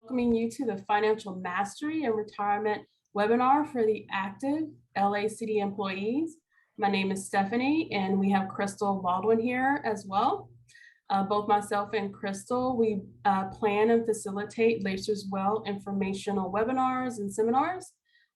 welcoming you to the Financial Mastery and Retirement webinar for the active LA City employees. My name is Stephanie, and we have Crystal Baldwin here as well. Both myself and Crystal, we plan and facilitate Lacers Well informational webinars and seminars.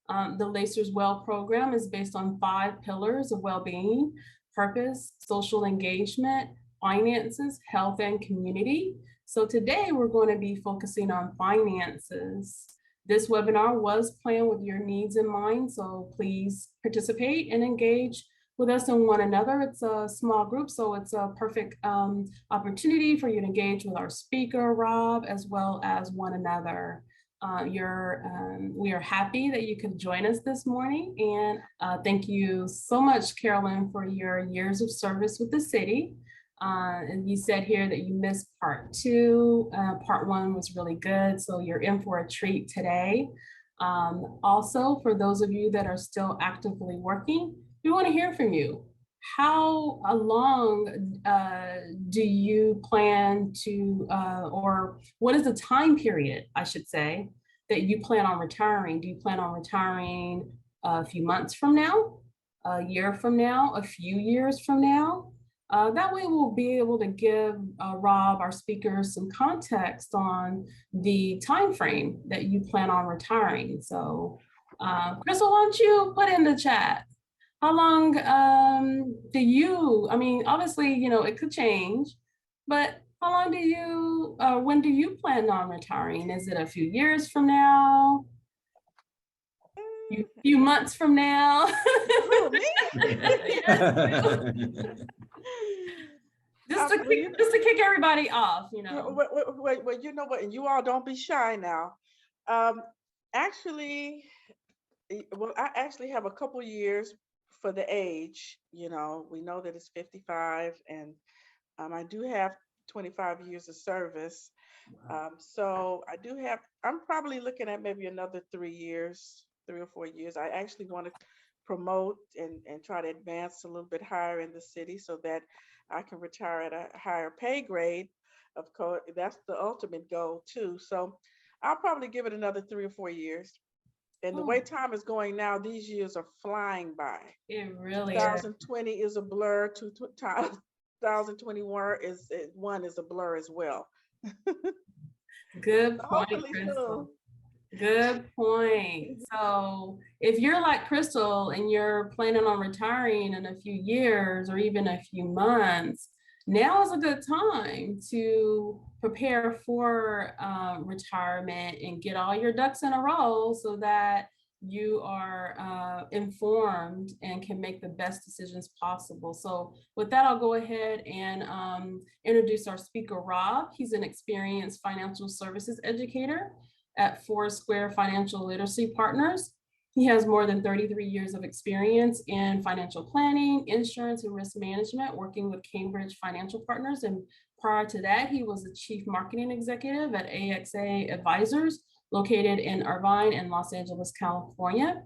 The Lacers Well program is based on 5 pillars of well-being: purpose, social engagement, finances, health, and community. So today we're going to be focusing on finances. This webinar was planned with your needs in mind, so please participate and engage with us and one another. It's a small group, so it's a perfect opportunity for you to engage with our speaker, Rob, as well as one another. We are happy that you could join us this morning, and thank you so much, Carolyn, for your years of service with the city. And you said here that you missed part 2. Part 1 was really good, so you're in for a treat today. Also, for those of you that are still actively working, we want to hear from you. How long do you plan to, or what is the time period, I should say, that you plan on retiring? Do you plan on retiring a few months from now, a year from now, a few years from now? That way we'll be able to give Rob, our speaker, some context on the time frame that you plan on retiring. So Crystal, why don't you put in the chat? How long do you, I mean, obviously, you know, it could change, but how long do you, when do you plan on retiring? Is it a few years from now? A few months from now? Who, me? Just to kick everybody off, you know. Well, you know what, and you all don't be shy now. Actually, well, I actually have a couple years for the age. You know, we know that it's 55, and I do have 25 years of service. So I do have, I'm probably looking at maybe another 3 years, 3 or 4 years. I actually want to promote and try to advance a little bit higher in the city so that I can retire at a higher pay grade. Of course, that's the ultimate goal too. So I'll probably give it another 3 or 4 years. And the way time is going now, these years are flying by. It really 2020 is a blur. 2021 is a blur as well. Good point, Crystal. Good point. So if you're like Crystal and you're planning on retiring in a few years or even a few months, now is a good time to prepare for retirement and get all your ducks in a row so that you are informed and can make the best decisions possible. So with that, I'll go ahead and introduce our speaker, Rob. He's an experienced financial services educator at Foursquare Financial Literacy Partners. He has more than 33 years of experience in financial planning, insurance, and risk management, working with Cambridge Financial Partners. And prior to that, he was the chief marketing executive at AXA Advisors, located in Irvine and Los Angeles, California.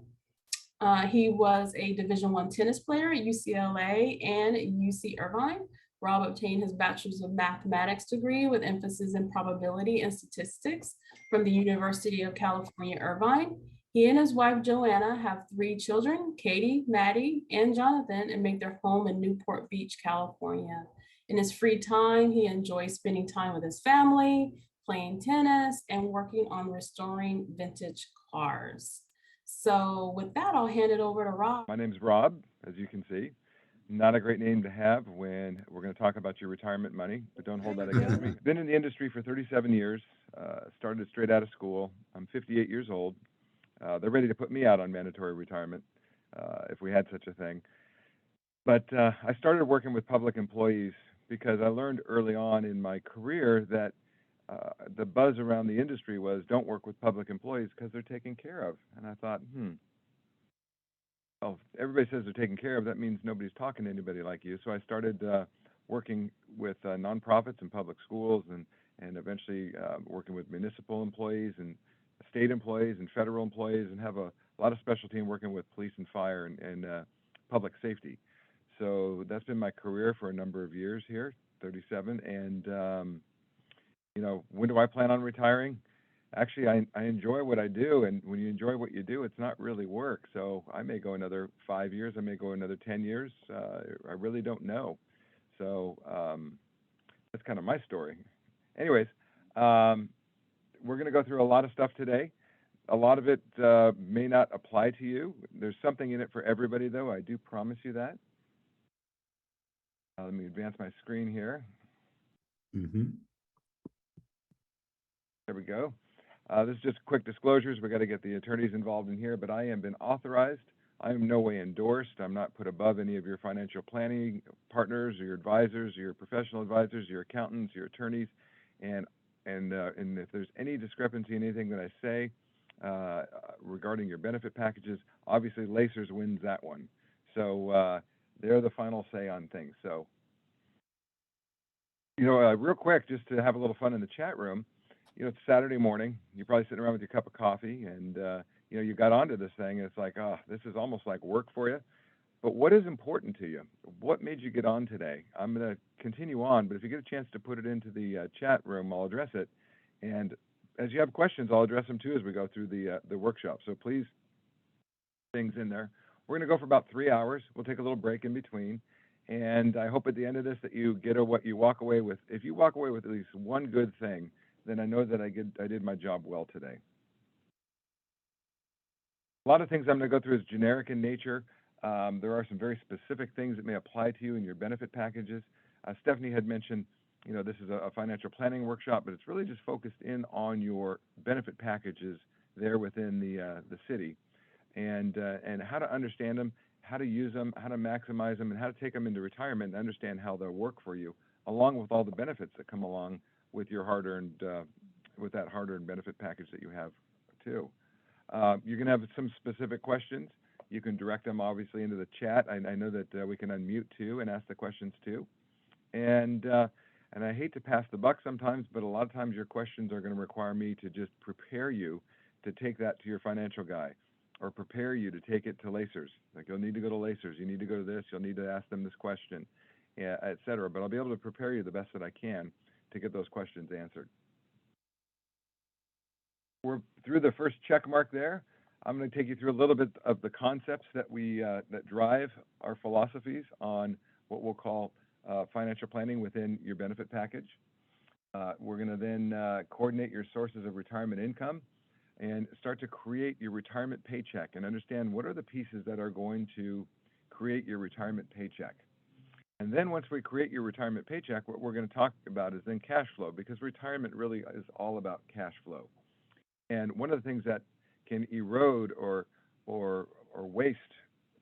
He was a Division I tennis player at UCLA and UC Irvine. Rob obtained his bachelor's of mathematics degree with emphasis in probability and statistics from the University of California, Irvine. He and his wife, Joanna, have 3 children, Katie, Maddie, and Jonathan, and make their home in Newport Beach, California. In his free time, he enjoys spending time with his family, playing tennis, and working on restoring vintage cars. So with that, I'll hand it over to Rob. My name's Rob, as you can see. Not a great name to have when we're going to talk about your retirement money, but don't hold that against me. Been in the industry for 37 years, started straight out of school. I'm 58 years old. They're ready to put me out on mandatory retirement, if we had such a thing. But I started working with public employees because I learned early on in my career that the buzz around the industry was don't work with public employees because they're taken care of. And I thought, well, everybody says they're taken care of, that means nobody's talking to anybody like you. So I started working with nonprofits and public schools and eventually working with municipal employees and state employees and federal employees, and have a lot of specialty in working with police and fire and public safety. So that's been my career for a number of years here, 37. And, you know, when do I plan on retiring? Actually, I enjoy what I do, and when you enjoy what you do, it's not really work. So I may go another 5 years, I may go another 10 years. I really don't know. So that's kind of my story. Anyways, um, we're going to go through a lot of stuff today. A lot of it may not apply to you. There's something in it for everybody, though. I do promise you that. Let me advance my screen here. Mm-hmm. There we go. This is just quick disclosures. We got to get the attorneys involved in here, but I am been authorized. I am no way endorsed. I'm not put above any of your financial planning partners or your advisors, or your professional advisors, your accountants, your attorneys, and and if there's any discrepancy in anything that I say regarding your benefit packages, obviously Lacers wins that one. So they're the final say on things. So real quick, just to have a little fun in the chat room. It's Saturday morning. You're probably sitting around with your cup of coffee, and you got onto this thing, and it's like, oh, this is almost like work for you. But what is important to you? What made you get on today? I'm going to continue on, but if you get a chance to put it into the chat room, I'll address it. And as you have questions, I'll address them too as we go through the workshop. So please, things in there. We're going to go for about 3 hours. We'll take a little break in between. And I hope at the end of this that you get what you walk away with. If you walk away with at least one good thing, then I know that I did my job well today. A lot of things I'm going to go through is generic in nature. There are some very specific things that may apply to you in your benefit packages. Stephanie had mentioned, this is a financial planning workshop, but it's really just focused in on your benefit packages there within the city, and how to understand them, how to use them, how to maximize them, and how to take them into retirement and understand how they'll work for you, along with all the benefits that come along with your with that hard-earned benefit package that you have too. You're going to have some specific questions. You can direct them obviously into the chat. I know that we can unmute too and ask the questions too. And I hate to pass the buck sometimes, but a lot of times your questions are going to require me to just prepare you to take that to your financial guy, or prepare you to take it to Lacers. Like, you'll need to go to Lacers, you need to go to this, you'll need to ask them this question, et cetera. But I'll be able to prepare you the best that I can to get those questions answered. We're through the first check mark there. I'm going to take you through a little bit of the concepts that that drive our philosophies on what we'll call financial planning within your benefit package. We're going to then coordinate your sources of retirement income and start to create your retirement paycheck and understand what are the pieces that are going to create your retirement paycheck. And then once we create your retirement paycheck, what we're going to talk about is then cash flow, because retirement really is all about cash flow. And one of the things that can erode or waste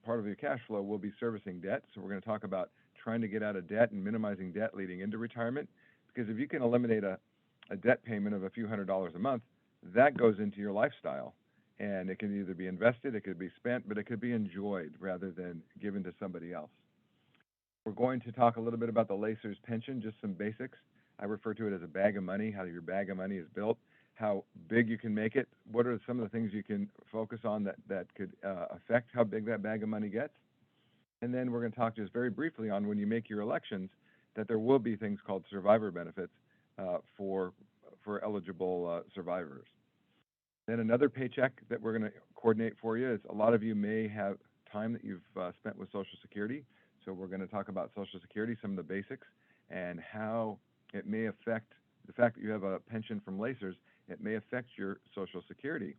part of your cash flow will be servicing debt. So we're going to talk about trying to get out of debt and minimizing debt leading into retirement, because if you can eliminate a debt payment of a few $100s a month, that goes into your lifestyle, and it can either be invested, it could be spent, but it could be enjoyed rather than given to somebody else. We're going to talk a little bit about the Lacers pension, just some basics. I refer to it as a bag of money, how your bag of money is built, how big you can make it, what are some of the things you can focus on that could affect how big that bag of money gets. And then we're going to talk just very briefly on when you make your elections, that there will be things called survivor benefits for eligible survivors. Then another paycheck that we're going to coordinate for you is, a lot of you may have time that you've spent with Social Security. So we're going to talk about Social Security, some of the basics, and how it may affect the fact that you have a pension from Lacers. It may affect your Social Security.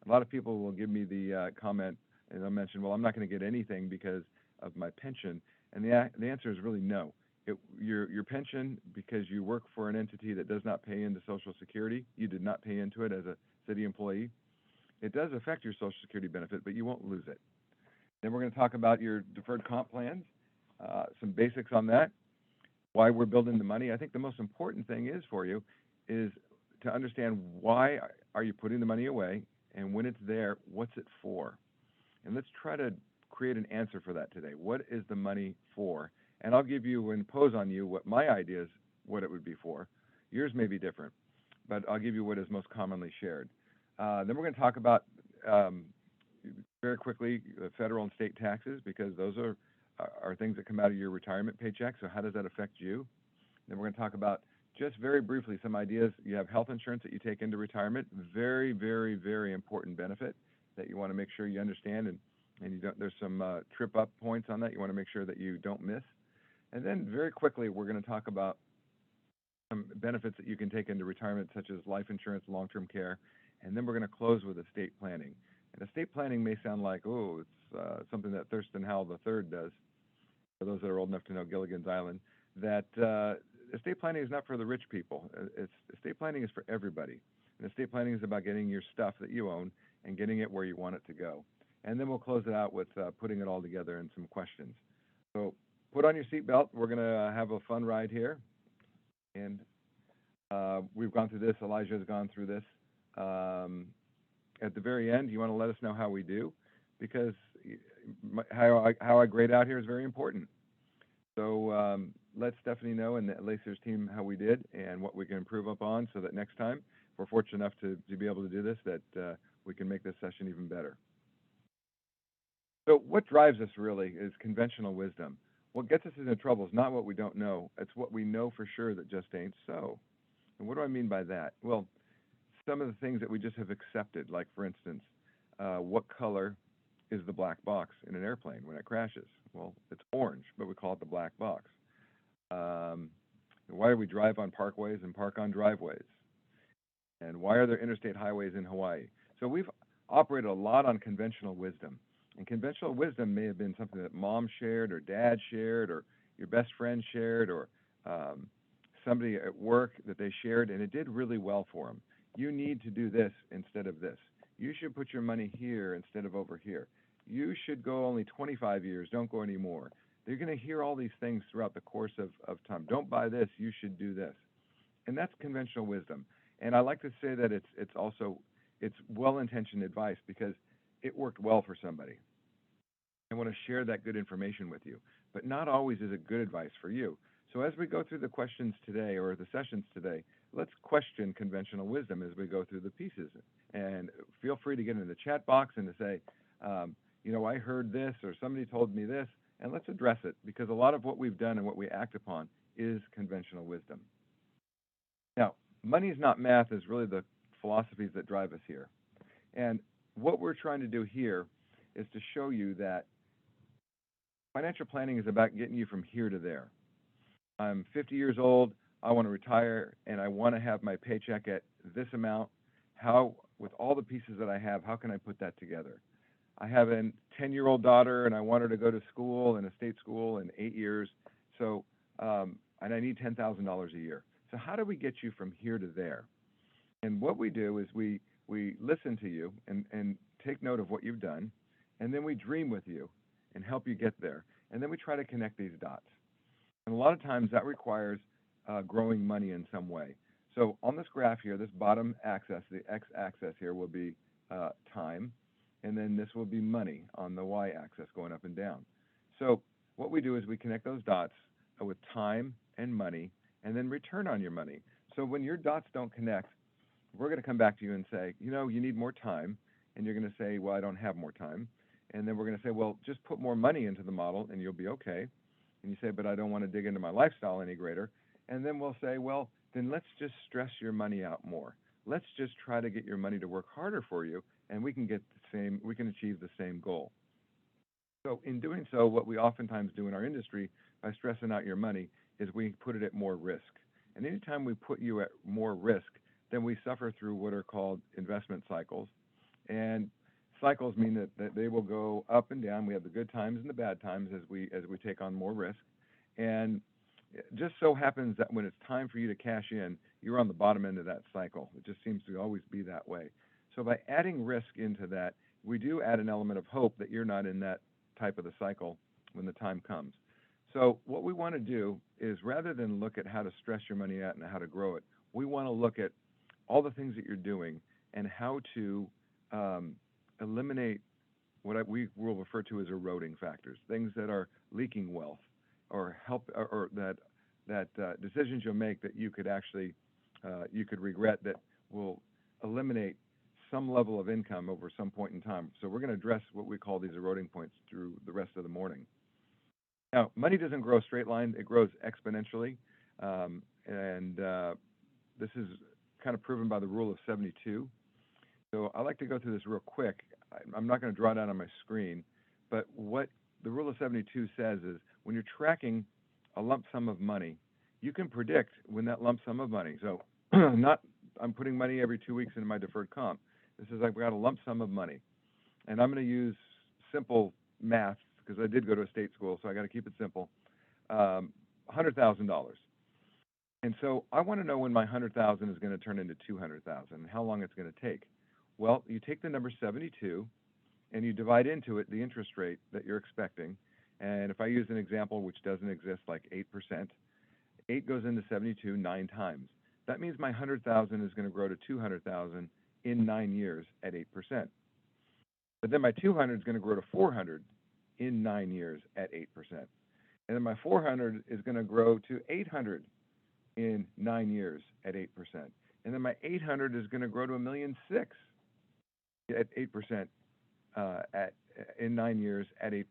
A lot of people will give me the comment, and they'll mention, well, I'm not going to get anything because of my pension. And the answer is really no. Your pension, because you work for an entity that does not pay into Social Security, you did not pay into it as a city employee, it does affect your Social Security benefit, but you won't lose it. Then we're going to talk about your deferred comp plans, some basics on that, why we're building the money. I think the most important thing is for you is to understand, why are you putting the money away, and when it's there, what's it for? And let's try to create an answer for that today. What is the money for? And I'll give you and impose on you what my idea is, what it would be for. Yours may be different, but I'll give you what is most commonly shared. Then we're going to talk about, very quickly, federal and state taxes, because those are things that come out of your retirement paycheck. So how does that affect you? Then we're going to talk about just very briefly, some ideas. You have health insurance that you take into retirement. Very, very, very important benefit that you want to make sure you understand, and you don't. There's some trip up points on that you want to make sure that you don't miss. And then very quickly, we're going to talk about some benefits that you can take into retirement, such as life insurance, long-term care, and then we're going to close with estate planning. And estate planning may sound like, oh, it's something that Thurston Howell III does. For those that are old enough to know Gilligan's Island, that estate planning is not for the rich people. Estate planning is for everybody. And estate planning is about getting your stuff that you own and getting it where you want it to go. And then we'll close it out with putting it all together in some questions. So put on your seatbelt. We're going to have a fun ride here. And we've gone through this. Elijah has gone through this. At the very end, you want to let us know how we do, because how I grade out here is very important. So let Stephanie know and the Lacers team how we did and what we can improve upon, so that next time, if we're fortunate enough to be able to do this, that we can make this session even better. So what drives us really is conventional wisdom. What gets us into trouble is not what we don't know. It's what we know for sure that just ain't so. And what do I mean by that? Well, some of the things that we just have accepted, like for instance, what color is the black box in an airplane when it crashes? Well, it's orange, but we call it the black box. Why do we drive on parkways and park on driveways? And why are there interstate highways in Hawaii? So we've operated a lot on conventional wisdom. And conventional wisdom may have been something that mom shared or dad shared or your best friend shared or somebody at work that they shared, and it did really well for them. You need to do this instead of this. You should put your money here instead of over here. You should go only 25 years, don't go any more. They're going to hear all these things throughout the course of time. Don't buy this, you should do this. And that's conventional wisdom. And I like to say that it's well-intentioned advice because it worked well for somebody. I want to share that good information with you. But not always is it good advice for you. So as we go through the questions today, or the sessions today, let's question conventional wisdom as we go through the pieces. And feel free to get in the chat box and to say, I heard this, or somebody told me this, and let's address it, because a lot of what we've done and what we act upon is conventional wisdom. Now, money is not math is really the philosophies that drive us here. And what we're trying to do here is to show you that financial planning is about getting you from here to there. I'm 50 years old, I want to retire, and I want to have my paycheck at this amount. How, with all the pieces that I have, how can I put that together? I have a 10-year-old daughter, and I want her to go to school, in a state school, in 8 years, so, and I need $10,000 a year. So how do we get you from here to there? And what we do is we listen to you and take note of what you've done, and then we dream with you and help you get there. And then we try to connect these dots. And a lot of times that requires growing money in some way. So on this graph here, this bottom axis, the x-axis here will be time, and then this will be money on the y-axis going up and down. So what we do is we connect those dots with time and money, and then return on your money. So when your dots don't connect, we're going to come back to you and say, you need more time, and you're going to say, well, I don't have more time. And then we're going to say, well, just put more money into the model, and you'll be okay. And you say, but I don't want to dig into my lifestyle any greater. And then we'll say, well, then let's just stress your money out more. Let's just try to get your money to work harder for you, and we can achieve the same goal. So in doing so, what we oftentimes do in our industry by stressing out your money is we put it at more risk. And anytime we put you at more risk, then we suffer through what are called investment cycles. And cycles mean that they will go up and down. We have the good times and the bad times as we take on more risk. And it just so happens that when it's time for you to cash in, you're on the bottom end of that cycle. It just seems to always be that way. So by adding risk into that, we do add an element of hope that you're not in that type of the cycle when the time comes. So what we want to do is, rather than look at how to stress your money out and how to grow it, we want to look at all the things that you're doing and how to eliminate what we will refer to as eroding factors, things that are leaking wealth, or help, or that decisions you'll make that you could actually you could regret, that will eliminate some level of income over some point in time. So we're going to address what we call these eroding points through the rest of the morning. Now, money doesn't grow straight line; it grows exponentially. and this is kind of proven by the rule of 72. So I like to go through this real quick. I'm not going to draw it out on my screen, but what the rule of 72 says is when you're tracking a lump sum of money, you can predict when that lump sum of money, so not I'm putting money every 2 weeks into my deferred comp. This is I've got a lump sum of money, and I'm going to use simple math because I did go to a state school, so I got to keep it simple. $100,000. And so I want to know when my 100,000 is going to turn into 200,000 and how long it's going to take. Well, you take the number 72 and you divide into it the interest rate that you're expecting. And if I use an example which doesn't exist, like 8%, 8 goes into 72 9 times. That means my 100,000 is going to grow to 200,000 in 9 years at 8%. But then my 200 is going to grow to 400 in 9 years at 8%. And then my 400 is going to grow to 800 in 9 years at 8%. And then my 800 is going to grow to 1.6 million at 8% in 9 years at 8%.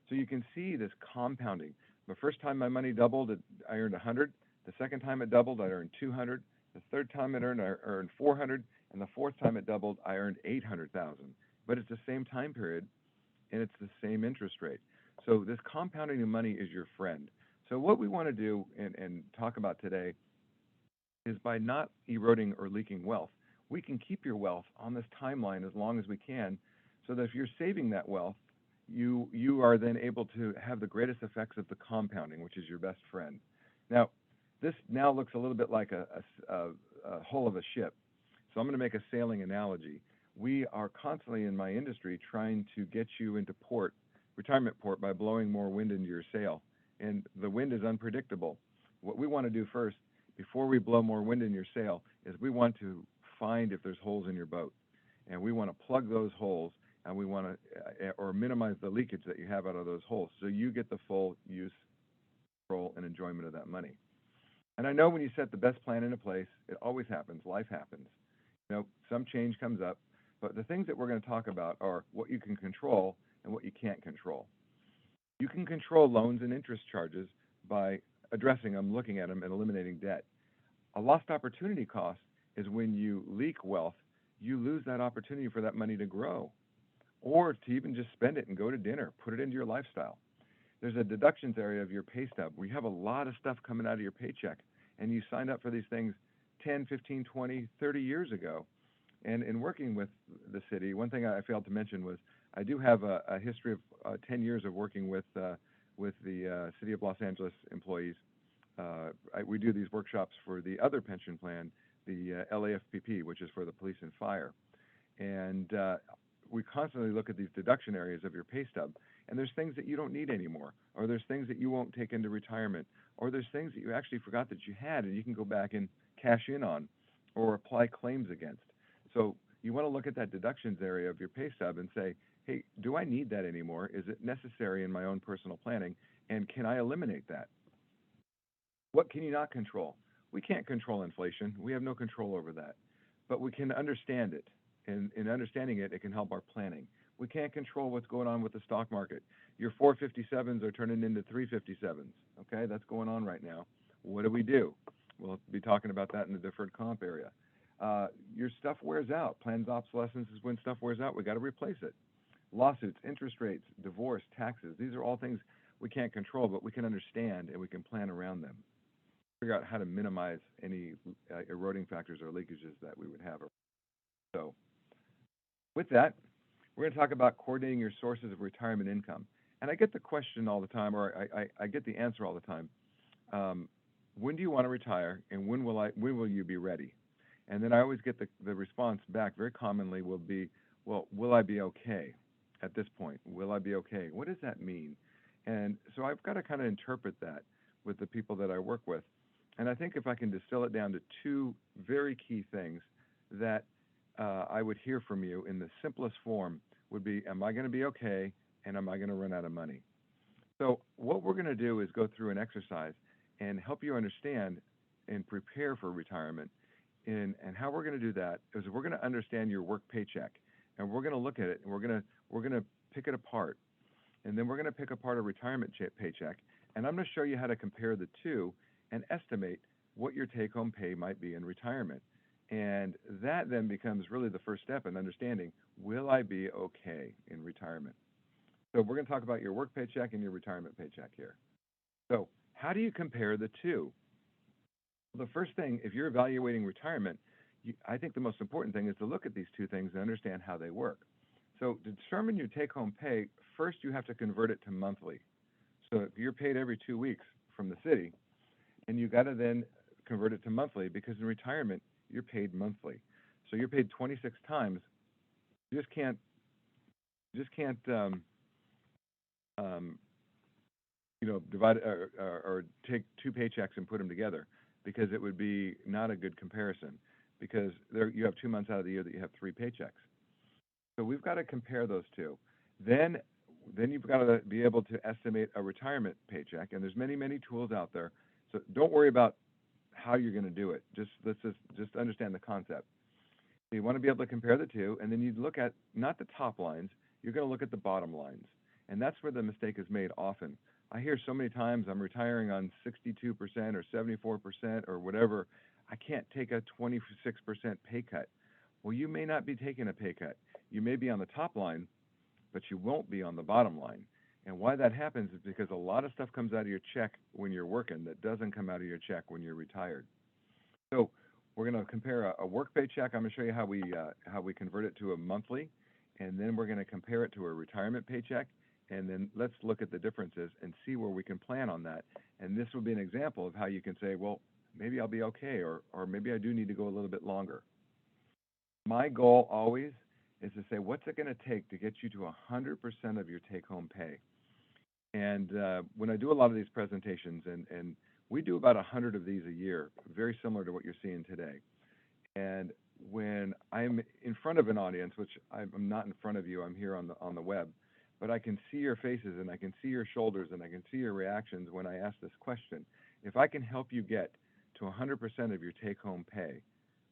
So you can see this compounding. The first time my money doubled, I earned 100. The second time it doubled, I earned 200. The third time it earned, I earned 400. And the fourth time it doubled, I earned 800,000. But it's the same time period, and it's the same interest rate. So this compounding of money is your friend. So what we want to do and talk about today is by not eroding or leaking wealth, we can keep your wealth on this timeline as long as we can, so that if you're saving that wealth, you are then able to have the greatest effects of the compounding, which is your best friend. Now, this now looks a little bit like a hull of a ship. So I'm going to make a sailing analogy. We are constantly in my industry trying to get you into port, retirement port, by blowing more wind into your sail. And the wind is unpredictable. What we want to do first, before we blow more wind in your sail, is we want to find if there's holes in your boat. And we want to plug those holes, and we want to, or minimize the leakage that you have out of those holes, so you get the full use, control, and enjoyment of that money. And I know when you set the best plan into place, it always happens, life happens. You know, some change comes up, but the things that we're going to talk about are what you can control and what you can't control. You can control loans and interest charges by addressing them, looking at them, and eliminating debt. A lost opportunity cost is when you leak wealth, you lose that opportunity for that money to grow, or to even just spend it and go to dinner, put it into your lifestyle. There's a deductions area of your pay stub where you have a lot of stuff coming out of your paycheck, and you signed up for these things 10, 15, 20, 30 years ago. And in working with the city, one thing I failed to mention was I do have a history of 10 years of working with the City of Los Angeles employees. We do these workshops for the other pension plan, the LAFPP, which is for the police and fire. And we constantly look at these deduction areas of your pay stub, and there's things that you don't need anymore, or there's things that you won't take into retirement, or there's things that you actually forgot that you had and you can go back and cash in on or apply claims against. So you want to look at that deductions area of your pay stub and say, hey, do I need that anymore? Is it necessary in my own personal planning? And can I eliminate that? What can you not control? We can't control inflation. We have no control over that. But we can understand it. And in understanding it, it can help our planning. We can't control what's going on with the stock market. Your 457s are turning into 357s. Okay, that's going on right now. What do? We'll be talking about that in the deferred comp area. Your stuff wears out. Planned obsolescence is when stuff wears out. We got to replace it. Lawsuits, interest rates, divorce, taxes. These are all things we can't control, but we can understand and we can plan around them. Figure out how to minimize any eroding factors or leakages that we would have. So with that, we're going to talk about coordinating your sources of retirement income. And I get the question all the time, or I get the answer all the time. When do you want to retire, and when will you be ready? And then I always get the response back very commonly will be, well, will I be okay at this point? Will I be okay? What does that mean? And so I've got to kind of interpret that with the people that I work with. And I think if I can distill it down to two very key things that I would hear from you in the simplest form would be, am I going to be okay, and am I going to run out of money? So what we're going to do is go through an exercise and help you understand and prepare for retirement. And how we're going to do that is we're going to understand your work paycheck, and we're going to look at it, and we're going to pick it apart. And then we're going to pick apart a retirement paycheck, and I'm going to show you how to compare the two and estimate what your take-home pay might be in retirement. And that then becomes really the first step in understanding, will I be okay in retirement? So we're going to talk about your work paycheck and your retirement paycheck here. So how do you compare the two? Well, the first thing, if you're evaluating retirement, I think the most important thing is to look at these two things and understand how they work. So to determine your take-home pay, first you have to convert it to monthly. So if you're paid every 2 weeks from the city, and you got to then convert it to monthly, because in retirement you're paid monthly. So you're paid 26 times. You just can't divide or take two paychecks and put them together, because it would be not a good comparison, because there you have 2 months out of the year that you have 3 paychecks. So we've got to compare those two. Then you've got to be able to estimate a retirement paycheck, and there's many tools out there. So don't worry about how you're going to do it. Let's just understand the concept. So you want to be able to compare the two, and then you look at not the top lines, you're going to look at the bottom lines. And that's where the mistake is made often. I hear so many times, I'm retiring on 62% or 74% or whatever. I can't take a 26% pay cut. Well, you may not be taking a pay cut. You may be on the top line, but you won't be on the bottom line. And why that happens is because a lot of stuff comes out of your check when you're working that doesn't come out of your check when you're retired. So we're going to compare a work paycheck. I'm going to show you how we convert it to a monthly, and then we're going to compare it to a retirement paycheck, and then let's look at the differences and see where we can plan on that. And this will be an example of how you can say, well, maybe I'll be okay, or maybe I do need to go a little bit longer. My goal always is to say, what's it going to take to get you to 100% of your take-home pay? And when I do a lot of these presentations, and we do about 100 of these a year, very similar to what you're seeing today. And when I'm in front of an audience, which I'm not in front of you, I'm here on the web, but I can see your faces and I can see your shoulders and I can see your reactions when I ask this question. If I can help you get to 100% of your take-home pay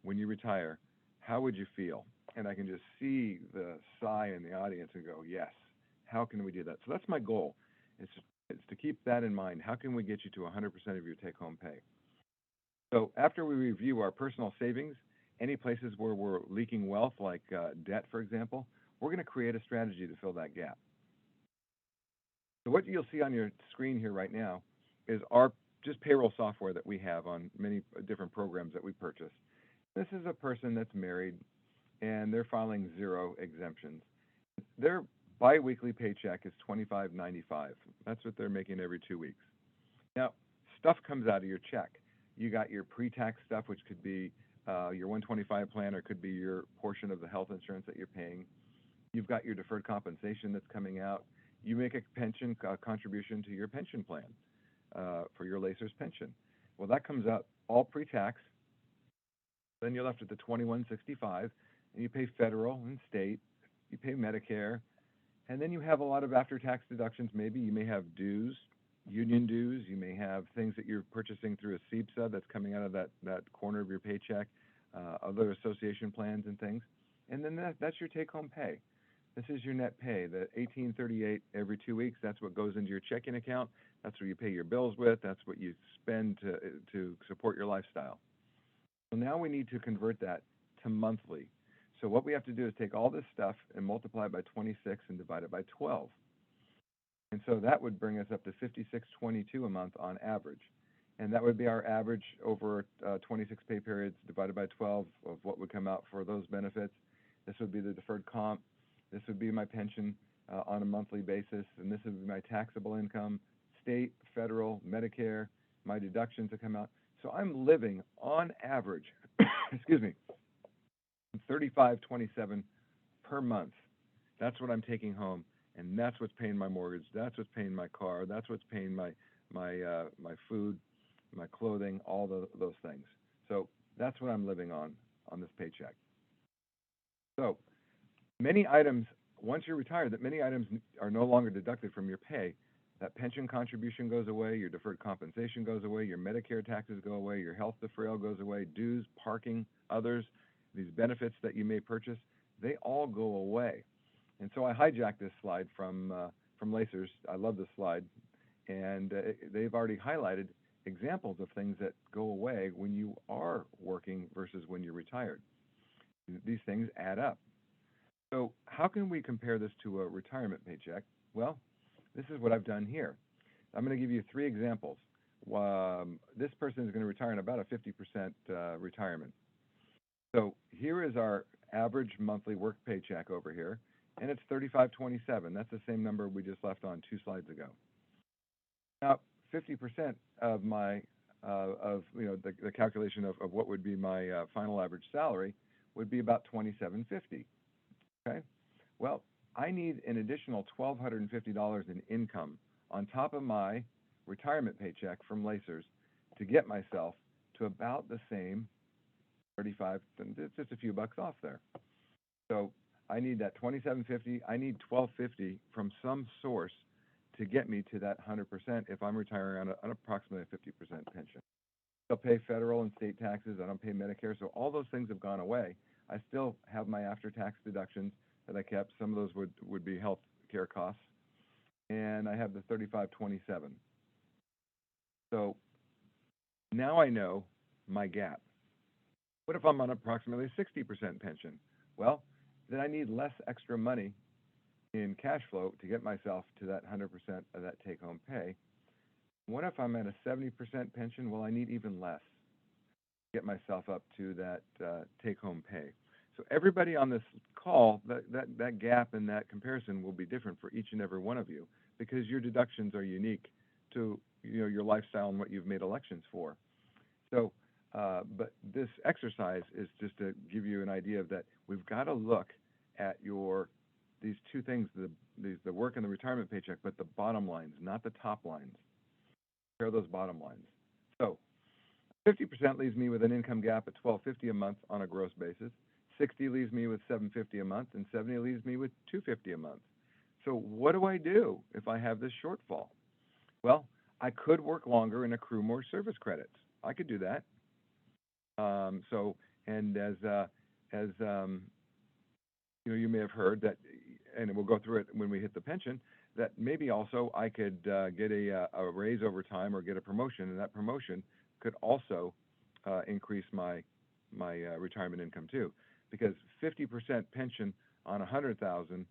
when you retire, how would you feel? And I can just see the sigh in the audience and go, yes, how can we do that? So that's my goal. It's to keep that in mind. How can we get you to 100% of your take-home pay? So after we review our personal savings, any places where we're leaking wealth, like debt, for example, we're going to create a strategy to fill that gap. So what you'll see on your screen here right now is our just payroll software that we have on many different programs that we purchase. This is a person that's married, and they're filing 0 exemptions. Their biweekly paycheck is $25.95. That's what they're making every 2 weeks. Now, stuff comes out of your check. You got your pre-tax stuff, which could be your 125 plan, or could be your portion of the health insurance that you're paying. You've got your deferred compensation that's coming out. You make a pension contribution to your pension plan for your Lacer's pension. Well, that comes out all pre-tax. Then you're left with the $21.65, and you pay federal and state. You pay Medicare. And then you have a lot of after-tax deductions. Maybe you may have dues, union dues. You may have things that you're purchasing through a SEPSA that's coming out of that corner of your paycheck, other association plans and things. And then that's your take-home pay. This is your net pay, the $18.38 every 2 weeks. That's what goes into your checking account. That's what you pay your bills with. That's what you spend to support your lifestyle. So now we need to convert that to monthly. So what we have to do is take all this stuff and multiply it by 26 and divide it by 12. And so that would bring us up to $56.22 a month on average. And that would be our average over 26 pay periods divided by 12 of what would come out for those benefits. This would be the deferred comp. This would be my pension on a monthly basis. And this would be my taxable income, state, federal, Medicare, my deductions that come out. So I'm living on average, excuse me, $35.27 per month. That's what I'm taking home, and that's what's paying my mortgage. That's what's paying my car. That's what's paying my food, my clothing, all those things. So that's what I'm living on this paycheck. So many items, once you're retired, that many items are no longer deducted from your pay. That pension contribution goes away, your deferred compensation goes away, your Medicare taxes go away, your health deferral goes away, dues, parking, others, these benefits that you may purchase, they all go away. And so I hijacked this slide from Lacer's. I love this slide. And they've already highlighted examples of things that go away when you are working versus when you're retired. These things add up. So how can we compare this to a retirement paycheck? Well, this is what I've done here. I'm going to give you three examples. This person is going to retire in about a 50% retirement. So here is our average monthly work paycheck over here, and it's $35.27. That's the same number we just left on 2 slides ago. Now, 50% of my the calculation of what would be my final average salary would be about $27.50. Okay. Well, I need an additional $1,250 in income on top of my retirement paycheck from Lacers to get myself to about the same 35, it's just a few bucks off there. So I need that 2750, I need 1250 from some source to get me to that 100% if I'm retiring on approximately a 50% pension. I'll pay federal and state taxes, I don't pay Medicare, so all those things have gone away. I still have my after-tax deductions that I kept. Some of those would be health care costs. And I have the 3527. So now I know my gap. What if I'm on approximately 60% pension? Well, then I need less extra money in cash flow to get myself to that 100% of that take-home pay. What if I'm at a 70% pension? Well, I need even less to get myself up to that take-home pay. So everybody on this call, that gap and that comparison will be different for each and every one of you because your deductions are unique to your lifestyle and what you've made elections for. So, but this exercise is just to give you an idea of that we've got to look at these two things, the work and the retirement paycheck, but the bottom lines, not the top lines. Compare those bottom lines. So 50% leaves me with an income gap at $1,250 a month on a gross basis. 60 leaves me with $750 a month, and 70 leaves me with $250 a month. So what do I do if I have this shortfall? Well, I could work longer and accrue more service credits. I could do that. And as you may have heard that, and we'll go through it when we hit the pension, that maybe also I could get a raise over time or get a promotion, and that promotion could also increase my retirement income too. Because 50% pension on $100,000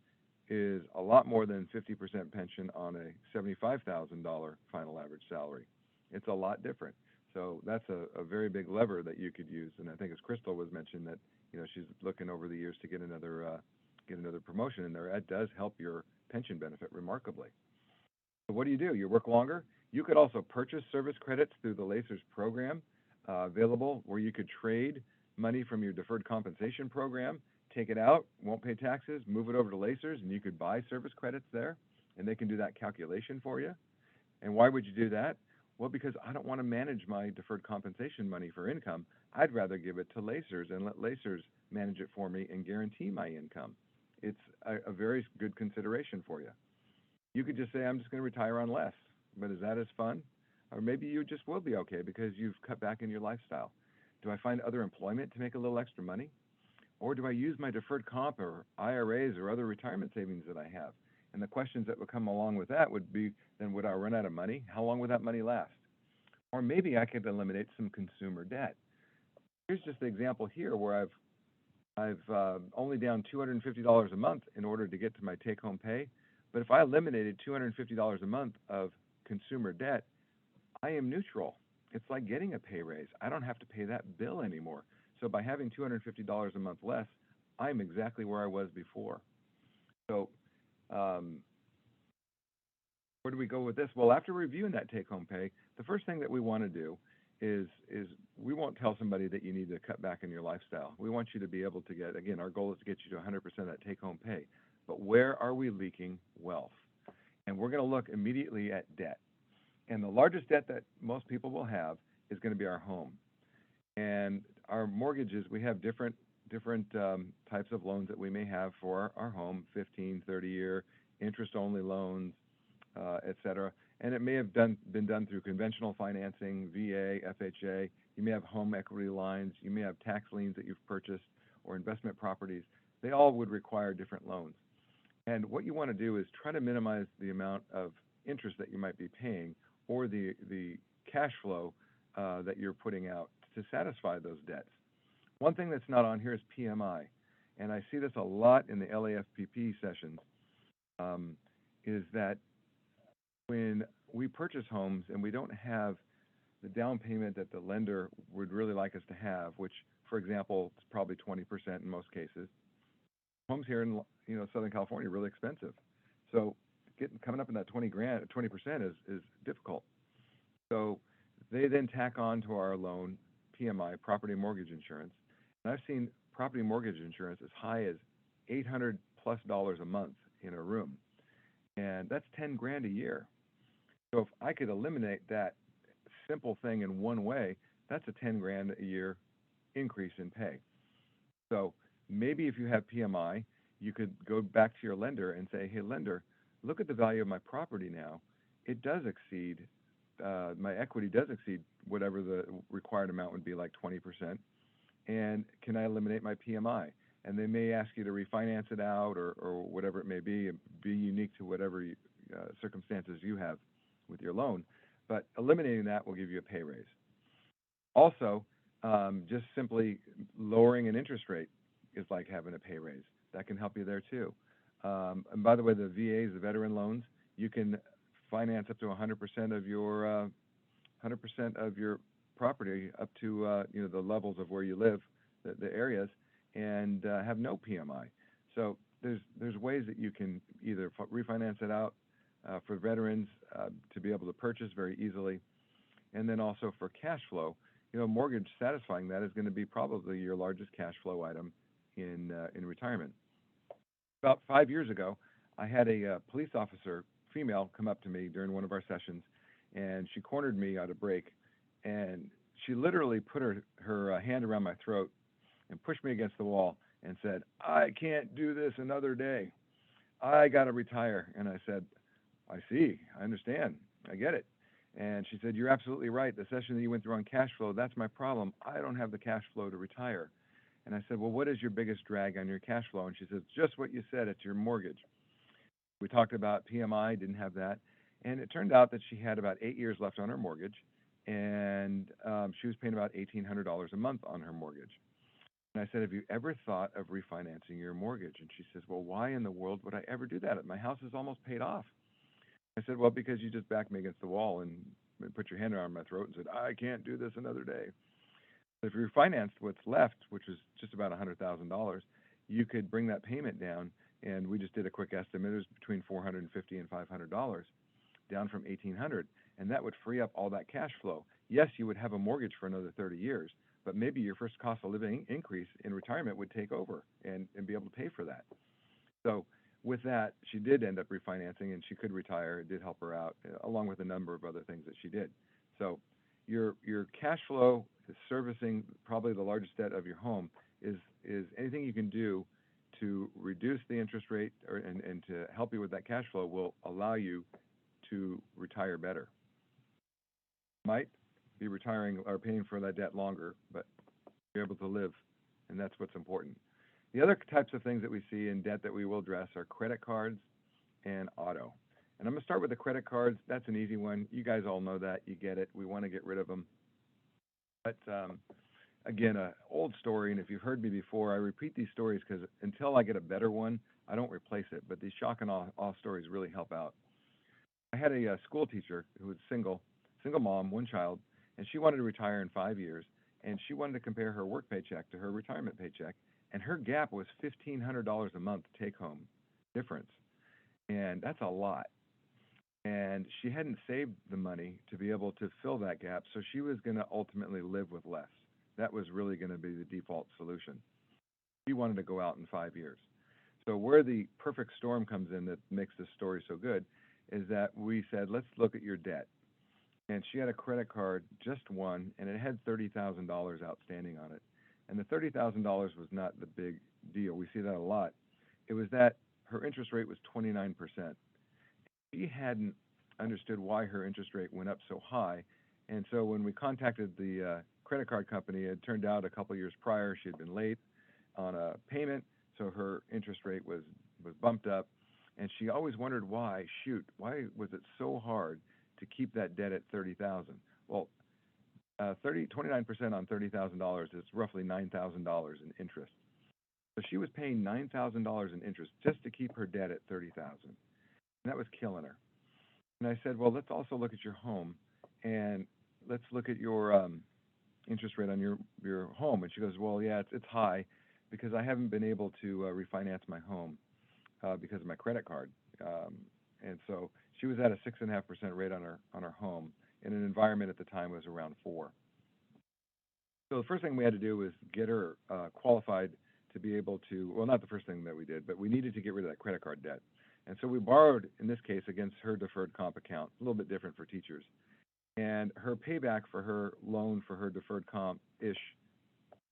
is a lot more than 50% pension on a $75,000 final average salary. It's a lot different. So that's a very big lever that you could use. And I think as Crystal was mentioned that she's looking over the years to get another promotion in there. That does help your pension benefit remarkably. So what do? You work longer. You could also purchase service credits through the Lacers program available where you could trade money from your deferred compensation program, take it out, won't pay taxes, move it over to Lacers, and you could buy service credits there, and they can do that calculation for you. And why would you do that? Well, because I don't want to manage my deferred compensation money for income. I'd rather give it to Lacers and let Lacers manage it for me and guarantee my income. It's a very good consideration for you. You could just say, I'm just going to retire on less, but is that as fun? Or maybe you just will be okay because you've cut back in your lifestyle. Do I find other employment to make a little extra money? Or do I use my deferred comp or IRAs or other retirement savings that I have? And the questions that would come along with that would be, then would I run out of money? How long would that money last? Or maybe I could eliminate some consumer debt. Here's just the example here where I've only down $250 a month in order to get to my take-home pay. But if I eliminated $250 a month of consumer debt, I am neutral. It's like getting a pay raise. I don't have to pay that bill anymore. So by having $250 a month less, I'm exactly where I was before. So where do we go with this? Well, after reviewing that take-home pay, the first thing that we want to do is we won't tell somebody that you need to cut back in your lifestyle. We want you to be able to get, again, our goal is to get you to 100% of that take-home pay. But where are we leaking wealth? And we're going to look immediately at debt. And the largest debt that most people will have is going to be our home. And our mortgages, we have different types of loans that we may have for our home, 15, 30-year, interest-only loans, et cetera. And it may have been done through conventional financing, VA, FHA. You may have home equity lines. You may have tax liens that you've purchased or investment properties. They all would require different loans. And what you want to do is try to minimize the amount of interest that you might be paying or the cash flow that you're putting out to satisfy those debts. One thing that's not on here is PMI, and I see this a lot in the LAFPP sessions, is that when we purchase homes and we don't have the down payment that the lender would really like us to have, which, for example, is probably 20% in most cases, homes here in Southern California are really expensive. So coming up in that 20% is difficult. So they then tack on to our loan PMI, property mortgage insurance. And I've seen property mortgage insurance as high as $800+ a month in a room. And that's 10 grand a year. So if I could eliminate that simple thing in one way, that's a 10 grand a year increase in pay. So maybe if you have PMI, you could go back to your lender and say, hey, lender, look at the value of my property now. It does exceed, my equity does exceed whatever the required amount would be, like 20%. And can I eliminate my PMI? And they may ask you to refinance it out or whatever it may be unique to whatever circumstances you have with your loan. But eliminating that will give you a pay raise. Also, just simply lowering an interest rate is like having a pay raise. That can help you there too. And by the way, the VAs, the veteran loans, you can finance up to 100% of your 100% of your property up to the levels of where you live, the areas, and have no PMI. So there's ways that you can either refinance it out for veterans to be able to purchase very easily, and then also for cash flow. Mortgage satisfying that is going to be probably your largest cash flow item in retirement. About 5 years ago, I had a police officer, female, come up to me during one of our sessions, and she cornered me at a break, and she literally put her hand around my throat and pushed me against the wall and said, I can't do this another day. I got to retire. And I said, I see, I understand, I get it. And she said, you're absolutely right. The session that you went through on cash flow, that's my problem. I don't have the cash flow to retire. And I said, well, what is your biggest drag on your cash flow? And she says, just what you said, it's your mortgage. We talked about PMI, didn't have that. And it turned out that she had about 8 years left on her mortgage, and she was paying about $1,800 a month on her mortgage. And I said, have you ever thought of refinancing your mortgage? And she says, well, why in the world would I ever do that? My house is almost paid off. I said, well, because you just backed me against the wall and put your hand around my throat and said, I can't do this another day. If you refinanced what's left, which is just about $100,000, you could bring that payment down, and we just did a quick estimate. It was between $450 and $500, down from $1,800, and that would free up all that cash flow. Yes, you would have a mortgage for another 30 years, but maybe your first cost of living increase in retirement would take over and be able to pay for that. So with that, she did end up refinancing, and she could retire. It did help her out, along with a number of other things that she did. So your cash flow is servicing probably the largest debt of your home is anything you can do to reduce the interest rate and to help you with that cash flow will allow you to retire better. Might be retiring or paying for that debt longer, but you're able to live, and that's what's important. The other types of things that we see in debt that we will address are credit cards and auto. And I'm going to start with the credit cards. That's an easy one. You guys all know that. You get it. We want to get rid of them. But again, an old story, and if you've heard me before, I repeat these stories because until I get a better one, I don't replace it. But these shock and awe stories really help out. I had a school teacher who was single mom, one child, and she wanted to retire in 5 years, and she wanted to compare her work paycheck to her retirement paycheck, and her gap was $1,500 a month take-home difference, and that's a lot. And she hadn't saved the money to be able to fill that gap, so she was going to ultimately live with less. That was really going to be the default solution. She wanted to go out in 5 years. So where the perfect storm comes in that makes this story so good is that we said, let's look at your debt. And she had a credit card, just one, and it had $30,000 outstanding on it. And the $30,000 was not the big deal. We see that a lot. It was that her interest rate was 29%. She hadn't understood why her interest rate went up so high. And so when we contacted the credit card company, it turned out a couple years prior she had been late on a payment, so her interest rate was bumped up. And she always wondered why was it so hard to keep that debt at $30,000? Well, 29% on $30,000 is roughly $9,000 in interest. So she was paying $9,000 in interest just to keep her debt at 30,000, and that was killing her. And I said, well, let's also look at your home, and let's look at your interest rate on your home. And she goes, well, yeah, it's high because I haven't been able to refinance my home because of my credit card. And so she was at a 6.5% rate on her home, in an environment at the time was around 4. So the first thing we had to do was get her qualified to be able to, well, not the first thing that we did, but we needed to get rid of that credit card debt. And so we borrowed, in this case, against her deferred comp account, a little bit different for teachers. And her payback for her loan for her deferred comp-ish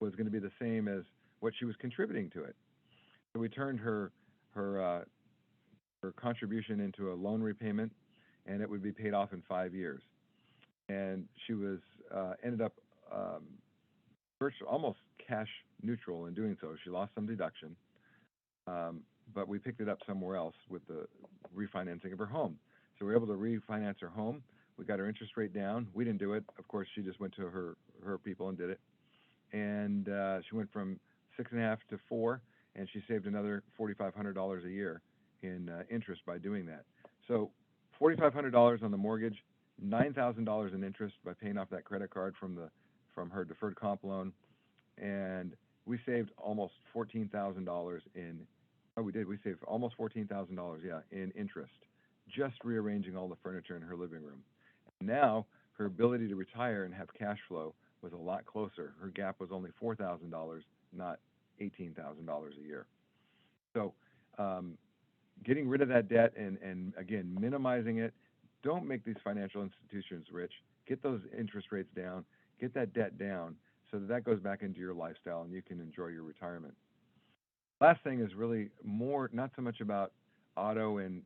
was going to be the same as what she was contributing to it. So we turned her contribution into a loan repayment, and it would be paid off in 5 years. And she was ended up virtually almost cash neutral in doing so. She lost some deduction, but we picked it up somewhere else with the refinancing of her home. So we were able to refinance her home. We got her interest rate down. We didn't do it. Of course, she just went to her people and did it. And she went from 6.5 to 4, and she saved another $4,500 a year in interest by doing that. So $4,500 on the mortgage, $9,000 in interest by paying off that credit card from her deferred comp loan, and we saved almost $14,000 in. Oh, we did. We saved almost $14,000, yeah, in interest, just rearranging all the furniture in her living room. And now her ability to retire and have cash flow was a lot closer. Her gap was only $4,000, not $18,000 a year. So getting rid of that debt and again, minimizing it. Don't make these financial institutions rich. Get those interest rates down. Get that debt down so that goes back into your lifestyle and you can enjoy your retirement. Last thing is really more, not so much about auto and,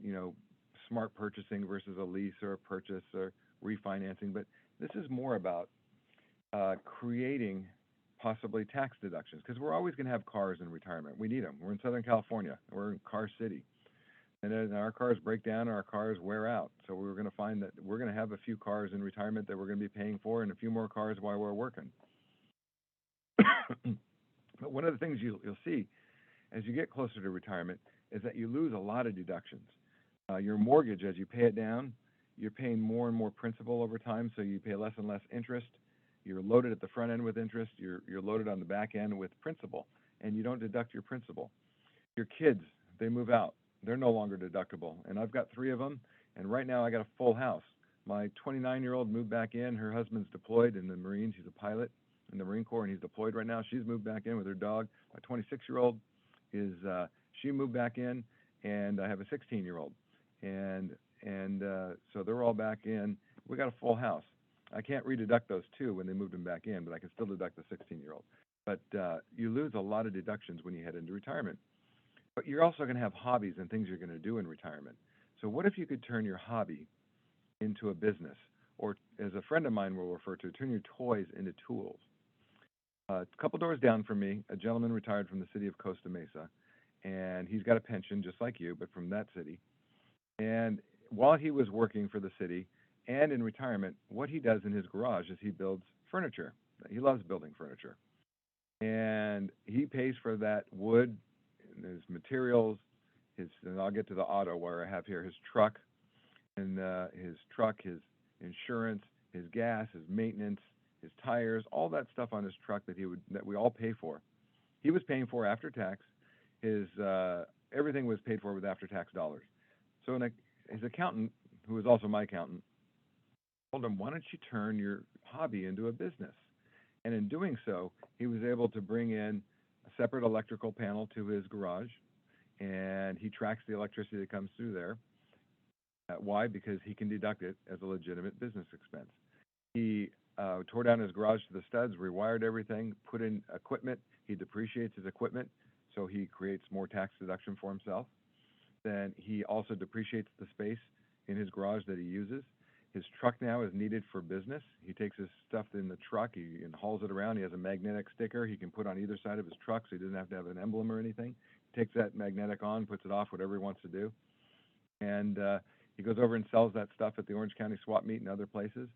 smart purchasing versus a lease or a purchase or refinancing, but this is more about creating possibly tax deductions, because we're always going to have cars in retirement. We need them. We're in Southern California. We're in Car City. And then our cars break down and our cars wear out. So we're going to find that we're going to have a few cars in retirement that we're going to be paying for and a few more cars while we're working. But one of the things you'll see as you get closer to retirement is that you lose a lot of deductions. Your mortgage, as you pay it down, you're paying more and more principal over time, so you pay less and less interest. You're loaded at the front end with interest. You're loaded on the back end with principal, and you don't deduct your principal. Your kids, they move out. They're no longer deductible. And I've got 3 of them, and right now I got a full house. My 29-year-old moved back in. Her husband's deployed in the Marines. He's a pilot in the Marine Corps, and he's deployed right now. She's moved back in with her dog. My 26-year-old she moved back in, and I have a 16-year-old. And so they're all back in. We got a full house. I can't rededuct those 2 when they moved them back in, but I can still deduct the 16-year-old. But you lose a lot of deductions when you head into retirement. But you're also going to have hobbies and things you're going to do in retirement. So what if you could turn your hobby into a business? Or, as a friend of mine will refer to, turn your toys into tools. A couple doors down from me, a gentleman retired from the city of Costa Mesa, and he's got a pension just like you, but from that city. And while he was working for the city and in retirement, what he does in his garage is he builds furniture. He loves building furniture. And he pays for that wood, and his materials, and I'll get to the auto where I have here his truck, and his insurance, his gas, his maintenance, his tires, all that stuff on his truck that we all pay for. He was paying for after tax. His everything was paid for with after tax dollars. So his accountant, who was also my accountant, told him, why don't you turn your hobby into a business? And in doing so, he was able to bring in a separate electrical panel to his garage, and he tracks the electricity that comes through there. Why? Because he can deduct it as a legitimate business expense. He tore down his garage to the studs, rewired everything, put in equipment. He depreciates his equipment, so he creates more tax deduction for himself. Then he also depreciates the space in his garage that he uses. His truck now is needed for business. He takes his stuff in the truck and hauls it around. He has a magnetic sticker he can put on either side of his truck, so he doesn't have to have an emblem or anything. He takes that magnetic on, puts it off, whatever he wants to do. And he goes over and sells that stuff at the Orange County Swap Meet and other places.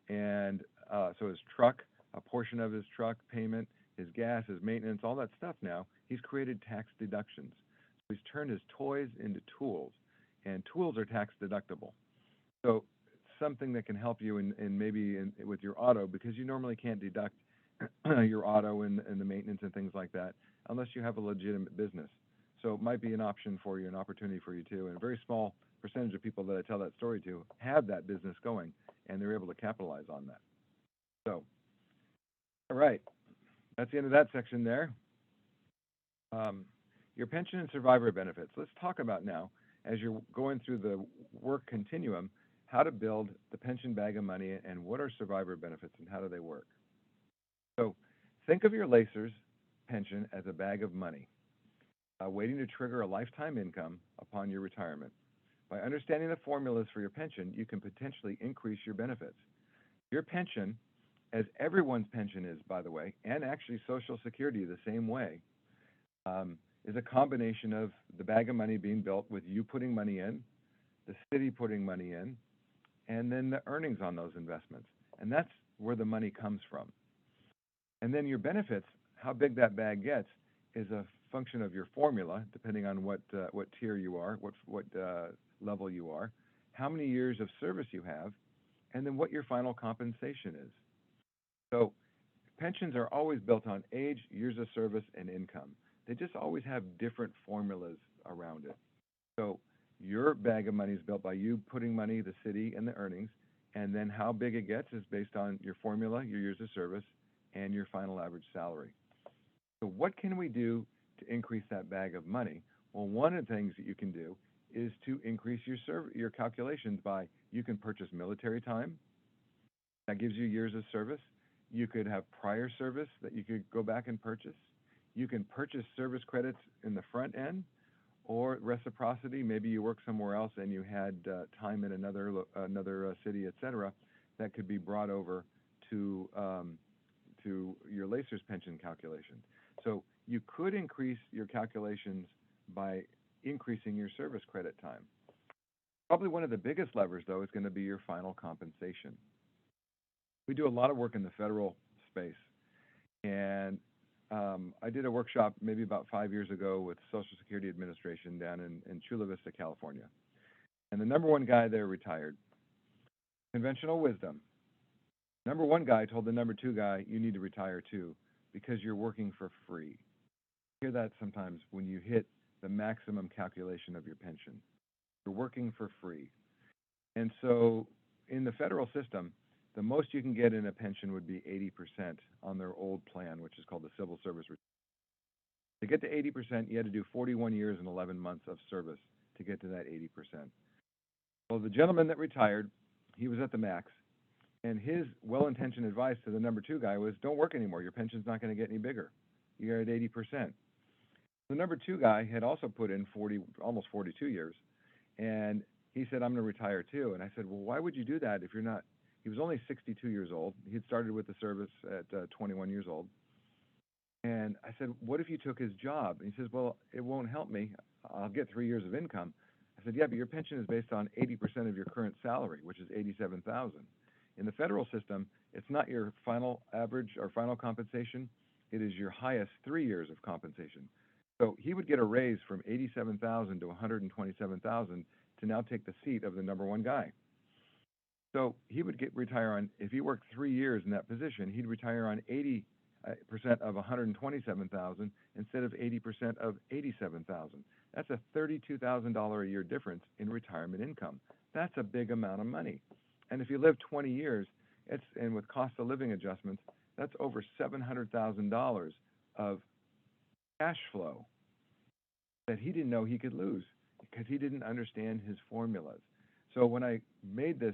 And so his truck, a portion of his truck payment, his gas, his maintenance, all that stuff now, he's created tax deductions. So he's turned his toys into tools, and tools are tax deductible. So something that can help you in maybe with your auto, because you normally can't deduct your auto and the maintenance and things like that unless you have a legitimate business. So it might be an option for you, an opportunity for you too. And a very small percentage of people that I tell that story to have that business going, and they're able to capitalize on that. So, all right, that's the end of that section there. Your pension and survivor benefits. Let's talk about now, as you're going through the work continuum, how to build the pension bag of money and what are survivor benefits and how do they work. So think of your LACERS pension as a bag of money, waiting to trigger a lifetime income upon your retirement. By understanding the formulas for your pension, you can potentially increase your benefits. Your pension, as everyone's pension is, by the way, and actually Social Security the same way, is a combination of the bag of money being built with you putting money in, the city putting money in, and then the earnings on those investments. And that's where the money comes from. And then your benefits, how big that bag gets, is a function of your formula, depending on what tier you are, what level you are, how many years of service you have, and then what your final compensation is. So pensions are always built on age, years of service, and income. They just always have different formulas around it. So your bag of money is built by you putting money, the city, and the earnings, and then how big it gets is based on your formula, your years of service, and your final average salary. So what can we do to increase that bag of money? Well, one of the things that you can do is to increase your calculations by, you can purchase military time. That gives you years of service. You could have prior service that you could go back and purchase. You can purchase service credits in the front end, or reciprocity. Maybe you work somewhere else and you had time in another city, et cetera, that could be brought over to your LACERS pension calculation. So you could increase your calculations by increasing your service credit time. Probably one of the biggest levers, though, is going to be your final compensation. We do a lot of work in the federal space, and I did a workshop maybe about 5 years ago with Social Security Administration down in Chula Vista, California. And the number one guy there retired. Conventional wisdom. Number one guy told the number two guy, you need to retire too, because you're working for free. You hear that sometimes when you hit the maximum calculation of your pension. You're working for free. And so in the federal system, the most you can get in a pension would be 80% on their old plan, which is called the Civil Service. To get to 80%, you had to do 41 years and 11 months of service to get to that 80%. Well, the gentleman that retired, he was at the max, and his well-intentioned advice to the number two guy was, don't work anymore. Your pension's not going to get any bigger. You're at 80%. The number two guy had also put in almost 42 years, and he said, I'm going to retire too. And I said, well, why would you do that if you're not? He was only 62 years old. He had started with the service at 21 years old. And I said, what if you took his job? And he says, well, it won't help me. I'll get 3 years of income. I said, yeah, but your pension is based on 80% of your current salary, which is $87,000. In the federal system, it's not your final average or final compensation. It is your highest 3 years of compensation. So he would get a raise from $87,000 to $127,000 to now take the seat of the number one guy. So he would retire on, if he worked 3 years in that position, he'd retire on 80% of $127,000 instead of 80% of $87,000. That's a $32,000 a year difference in retirement income. That's a big amount of money. And if you live 20 years, and with cost of living adjustments, that's over $700,000 of cash flow that he didn't know he could lose because he didn't understand his formulas. So when I made this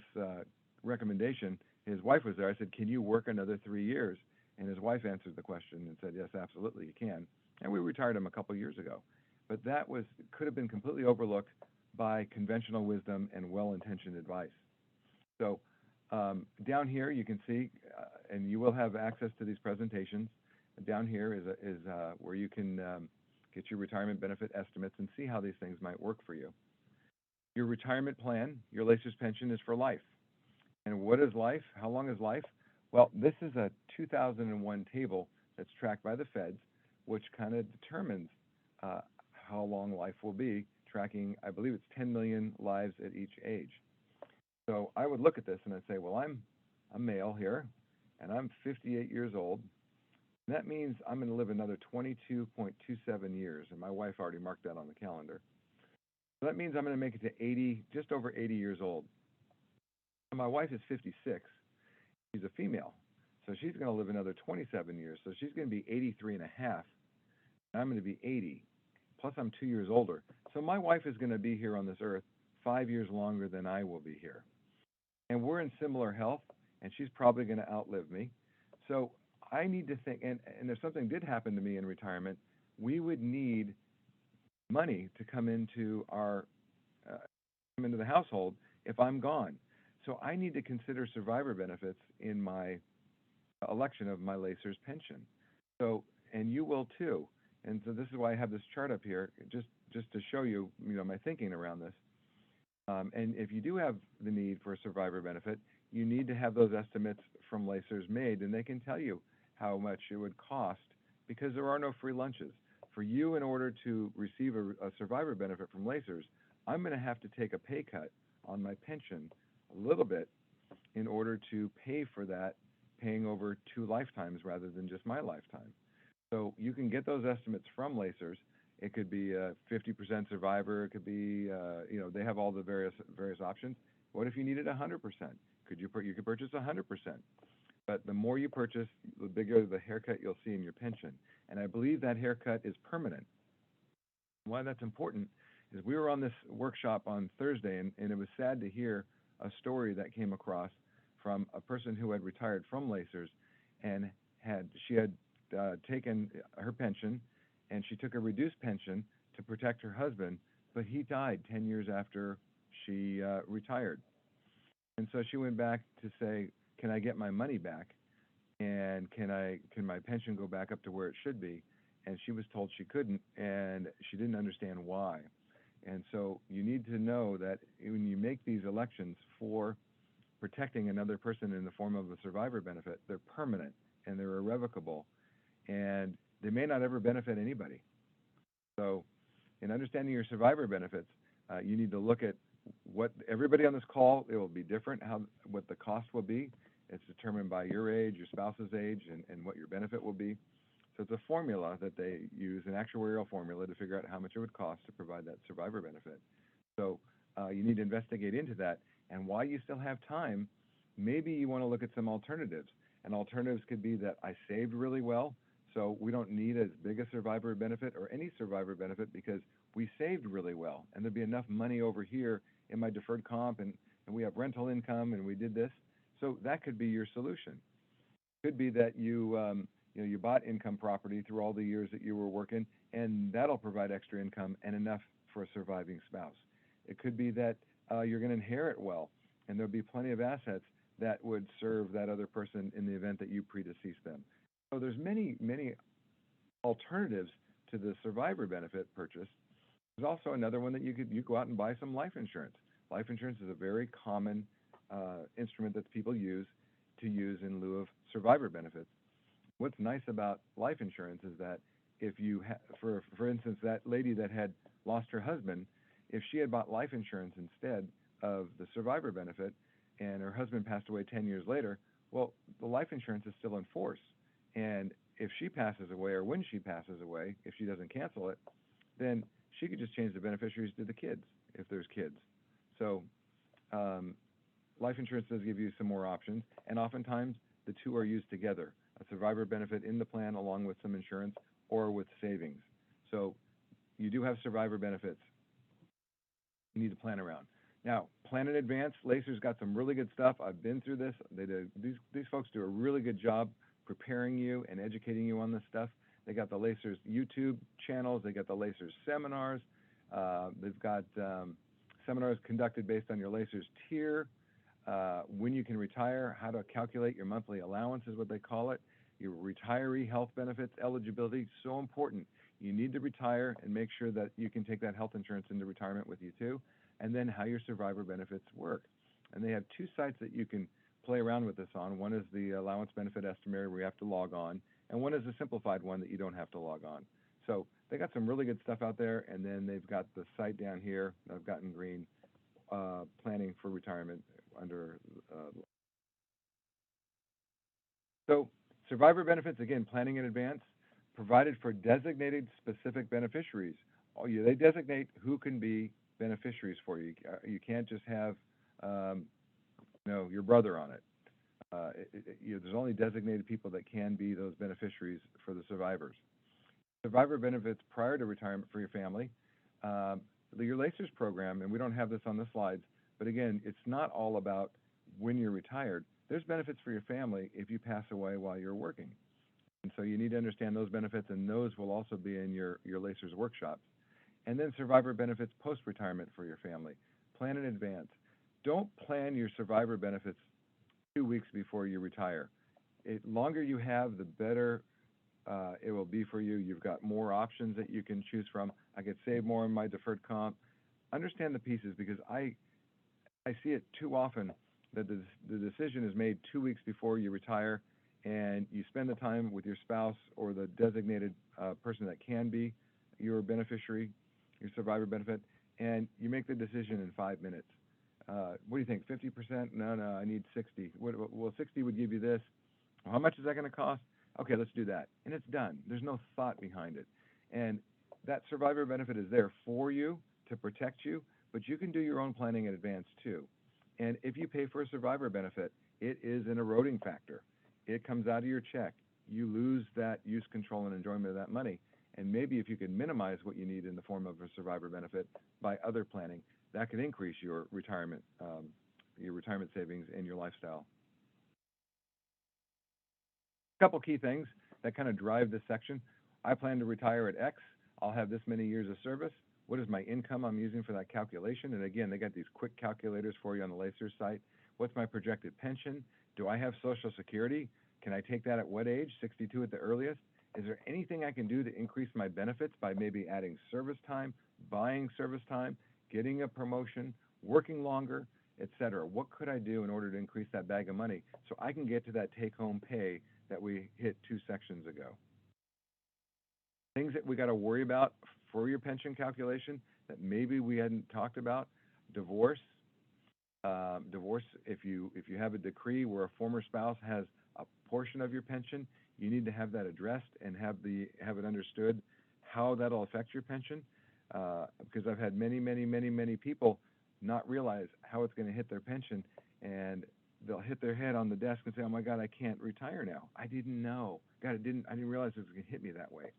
recommendation, his wife was there. I said, can you work another 3 years? And his wife answered the question and said, yes, absolutely, you can. And we retired him a couple years ago. But that could have been completely overlooked by conventional wisdom and well-intentioned advice. So down here, you can see, and you will have access to these presentations. Down here is where you can get your retirement benefit estimates and see how these things might work for you. Your retirement plan, your LACERS pension is for life. And what is life? How long is life? Well, this is a 2001 table that's tracked by the feds, which kind of determines uh, how long life will be, tracking, I believe it's 10 million lives at each age. So I would look at this and I'd say, well, I'm a male here, and I'm 58 years old. And that means I'm going to live another 22.27 years, and my wife already marked that on the calendar. So that means I'm going to make it to 80, just over 80 years old. And my wife is 56. She's a female, so she's going to live another 27 years. So she's going to be 83 and a half, and I'm going to be 80. Plus, I'm 2 years older. So my wife is going to be here on this earth 5 years longer than I will be here. And we're in similar health, and she's probably going to outlive me. So I need to think, and if something did happen to me in retirement, we would need money to uh, come into the household if I'm gone. So I need to consider survivor benefits in my election of my Lacer's pension. So, and you will too. And so this is why I have this chart up here, just to show you, my thinking around this. And if you do have the need for a survivor benefit, you need to have those estimates from Lacer's made, and they can tell you how much it would cost because there are no free lunches. For you, in order to receive a survivor benefit from Lacer's, I'm going to have to take a pay cut on my pension a little bit in order to pay for that, paying over 2 lifetimes rather than just my lifetime. So you can get those estimates from Lacer's. It could be a 50% survivor. It could be, they have all the various options. What if you needed 100%? You could purchase 100%. But the more you purchase, the bigger the haircut you'll see in your pension. And I believe that haircut is permanent. Why that's important is we were on this workshop on Thursday, and it was sad to hear a story that came across from a person who had retired from Lacer's, and she had taken her pension, and she took a reduced pension to protect her husband, but he died 10 years after she retired. And so she went back to say, can I get my money back? And can my pension go back up to where it should be? And she was told she couldn't, and she didn't understand why. And so you need to know that when you make these elections for protecting another person in the form of a survivor benefit, they're permanent and they're irrevocable, and they may not ever benefit anybody. So in understanding your survivor benefits, you need to look at what everybody on this call, it will be different, what the cost will be. It's determined by your age, your spouse's age, and what your benefit will be. So it's a formula that they use, an actuarial formula, to figure out how much it would cost to provide that survivor benefit. So you need to investigate into that. And while you still have time, maybe you want to look at some alternatives. And alternatives could be that I saved really well, so we don't need as big a survivor benefit or any survivor benefit because we saved really well. And there'd be enough money over here in my deferred comp, and we have rental income, and we did this. So that could be your solution. Could be that you bought income property through all the years that you were working, and that'll provide extra income and enough for a surviving spouse. It could be that you're going to inherit well, and there'll be plenty of assets that would serve that other person in the event that you predecease them. So there's many, many alternatives to the survivor benefit purchase. There's also another one that you go out and buy some life insurance. Life insurance is a very common instrument that people use in lieu of survivor benefits. What's nice about life insurance is that if you, for instance, that lady that had lost her husband, if she had bought life insurance instead of the survivor benefit, and her husband passed away 10 years later, well, the life insurance is still in force. And if she passes away, or when she passes away, if she doesn't cancel it, then she could just change the beneficiaries to the kids, if there's kids. So life insurance does give you some more options, and oftentimes the two are used together, a survivor benefit in the plan along with some insurance or with savings. So you do have survivor benefits you need to plan around. Now, plan in advance. Lacer's got some really good stuff. I've been through this. These folks do a really good job preparing you and educating you on this stuff. They got the Lacer's YouTube channels. They got the Lacer's seminars. They've got seminars conducted based on your Lacer's tier, when you can retire, how to calculate your monthly allowance is what they call it, your retiree health benefits eligibility, so important. You need to retire and make sure that you can take that health insurance into retirement with you too, and then how your survivor benefits work. And they have two sites that you can play around with this on. One is the allowance benefit estimator where you have to log on, and one is a simplified one that you don't have to log on. So they got some really good stuff out there, and then they've got the site down here that I've got in green, planning for retirement under. So survivor benefits, again, planning in advance, provided for designated specific beneficiaries. Oh, yeah, they designate who can be beneficiaries for you. You can't just have, your brother on it. There's only designated people that can be those beneficiaries for the survivors. Survivor benefits prior to retirement for your family. Your LACERS program, and we don't have this on the slides, but again, it's not all about when you're retired. There's benefits for your family if you pass away while you're working. And so you need to understand those benefits, and those will also be in your LACERS workshops. And then survivor benefits post-retirement for your family. Plan in advance. Don't plan your survivor benefits 2 weeks before you retire. The longer you have, the better it will be for you. You've got more options that you can choose from. I could save more in my deferred comp. Understand the pieces, because I see it too often that the decision is made 2 weeks before you retire, and you spend the time with your spouse or the designated person that can be your beneficiary, your survivor benefit, and you make the decision in 5 minutes. What do you think, 50%? No, I need 60. Well, 60 would give you this. Well, how much is that going to cost? Okay, let's do that. And it's done. There's no thought behind it. And that survivor benefit is there for you to protect you, but you can do your own planning in advance too. And if you pay for a survivor benefit, it is an eroding factor. It comes out of your check. You lose that use, control, and enjoyment of that money. And maybe if you could minimize what you need in the form of a survivor benefit by other planning, that could increase your retirement savings and your lifestyle. A couple key things that kind of drive this section. I plan to retire at X. I'll have this many years of service. What is my income I'm using for that calculation? And again, they got these quick calculators for you on the LACERS site. What's my projected pension? Do I have Social Security? Can I take that at what age? 62 at the earliest? Is there anything I can do to increase my benefits by maybe adding service time, buying service time, getting a promotion, working longer, etc.? What could I do in order to increase that bag of money so I can get to that take-home pay that we hit 2 sections ago? Things that we got to worry about for your pension calculation that maybe we hadn't talked about: divorce. Divorce, if you have a decree where a former spouse has a portion of your pension, you need to have that addressed and have it understood how that'll affect your pension. Because I've had many people not realize how it's going to hit their pension, and they'll hit their head on the desk and say, "Oh my God, I can't retire now. I didn't know. God, I didn't realize it was going to hit me that way."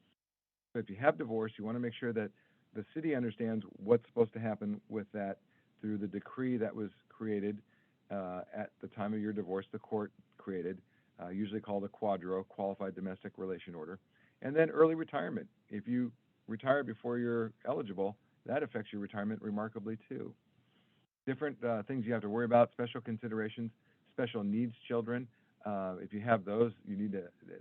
So if you have divorce, you want to make sure that the city understands what's supposed to happen with that through the decree that was created at the time of your divorce, the court created, usually called a QDRO, Qualified Domestic Relation Order. And then early retirement. If you retire before you're eligible, that affects your retirement remarkably too. Different things you have to worry about: special considerations, special needs children. If you have those,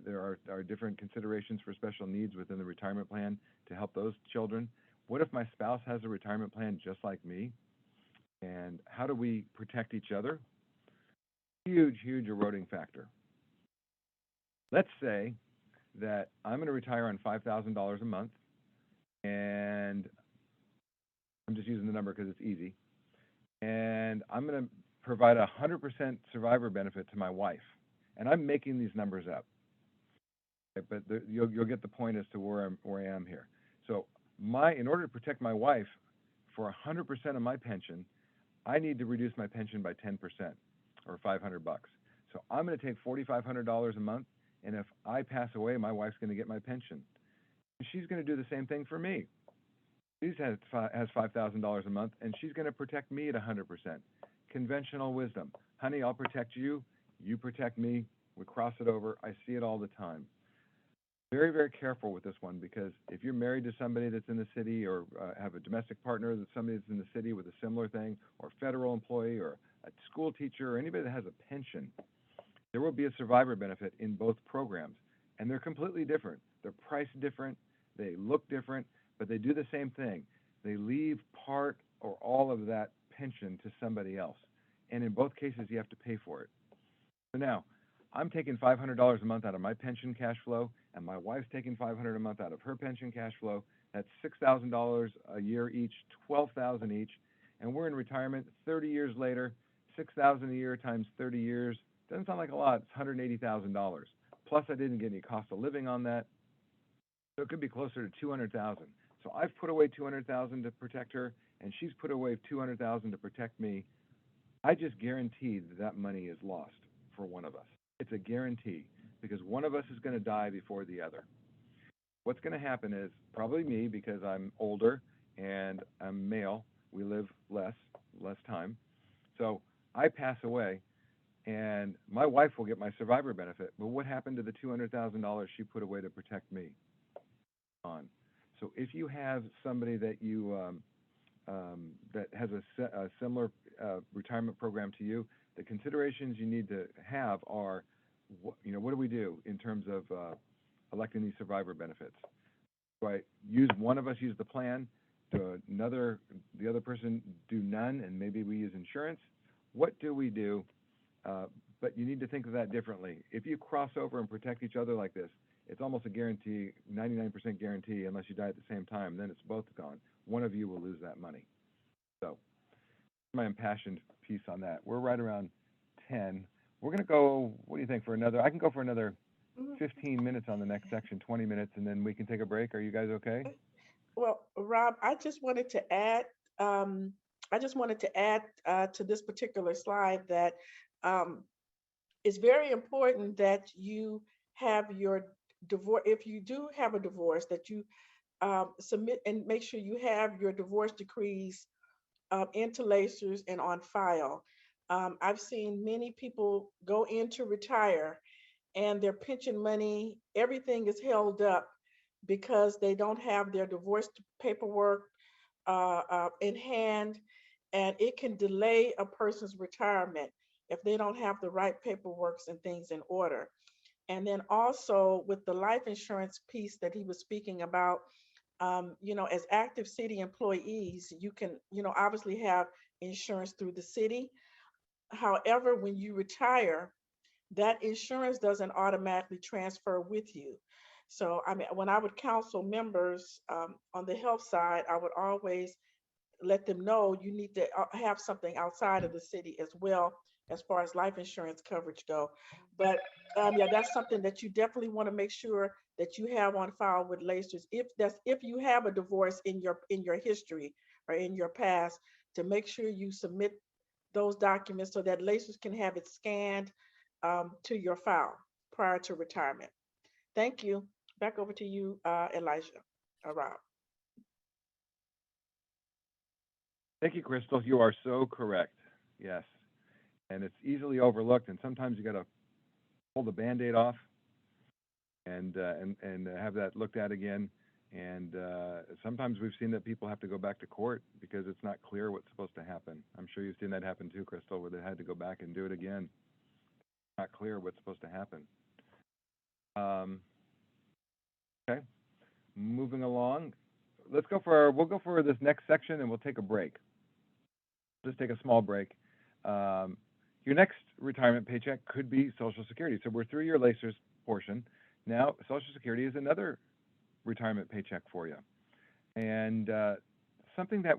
there are different considerations for special needs within the retirement plan to help those children. What if my spouse has a retirement plan just like me? And how do we protect each other? Huge eroding factor. Let's say that I'm going to retire on $5,000 a month, and I'm just using the number because it's easy, and I'm going to provide 100% survivor benefit to my wife. And I'm making these numbers up, but you'll get the point as to where I am here. So in order to protect my wife for 100% of my pension, I need to reduce my pension by 10%, or $500. So I'm going to take $4,500 a month, and if I pass away, my wife's going to get my pension. And she's going to do the same thing for me. She has $5,000 a month, and she's going to protect me at 100%. Conventional wisdom. Honey, I'll protect you. You protect me. We cross it over. I see it all the time. Very careful with this one, because if you're married to somebody that's in the city, or have a domestic partner that's somebody that's in the city with a similar thing, or a federal employee, or a school teacher, or anybody that has a pension, there will be a survivor benefit in both programs. And they're completely different. They're priced different. They look different, but they do the same thing. They leave part or all of that pension to somebody else. and in both cases, you have to pay for it. So now, I'm taking $500 a month out of my pension cash flow, and my wife's taking $500 a month out of her pension cash flow. That's $6,000 a year each, $12,000 each, and we're in retirement 30 years later. $6,000 a year times 30 years doesn't sound like a lot. It's $180,000. Plus, I didn't get any cost of living on that, so it could be closer to $200,000. So I've put away $200,000 to protect her, and she's put away $200,000 to protect me. I just guarantee that that money is lost for one of us. It's a guarantee because one of us is going to die before the other. What's going to happen is probably me, because I'm older and I'm male. We live less time. So I pass away, and my wife will get my survivor benefit. But what happened to the $200,000 she put away to protect me? On. So if you have somebody that you that has a similar retirement program to you, the considerations you need to have are, what do we do in terms of electing these survivor benefits? Right? One of us use the plan, the other person do none, and maybe we use insurance. What do we do? But you need to think of that differently. If you cross over and protect each other like this, it's almost a guarantee, 99% guarantee, unless you die at the same time, then it's both gone. One of you will lose that money. So, my impassioned piece on that. We're right around 10. We're going to go, what do you think, I can go for another 15 minutes on the next section, 20 minutes, and then we can take a break. Are you guys okay? Well, Rob, I just wanted to add, to this particular slide that it's very important that you have your divorce. If you do have a divorce, that you submit and make sure you have your divorce decrees into Lacers and on file. I've seen many people go in to retire, and their pension money, everything is held up because they don't have their divorce paperwork in hand, and it can delay a person's retirement if they don't have the right paperwork and things in order. And then also with the life insurance piece that he was speaking about, as active city employees, you can, obviously have insurance through the city. However, when you retire, that insurance doesn't automatically transfer with you. So, I mean, when I would counsel members on the health side, I would always let them know you need to have something outside of the city as well, as far as life insurance coverage go. But yeah, that's something that you definitely want to make sure that you have on file with Lacers. If you have a divorce in your history or in your past, to make sure you submit those documents so that Lacers can have it scanned to your file prior to retirement. Thank you. Back over to you, Elijah, or Rob. Thank you, Crystal. You are so correct. Yes. And it's easily overlooked, and sometimes you got to pull the Band-Aid off and have that looked at again. And sometimes we've seen that people have to go back to court because it's not clear what's supposed to happen. I'm sure you've seen that happen too, Crystal, where they had to go back and do it again. Not clear what's supposed to happen. Okay, moving along. We'll go for this next section, and we'll take a break. Just take a small break. Your next retirement paycheck could be Social Security. So we're through your Lacers portion. Now, Social Security is another retirement paycheck for you. And something that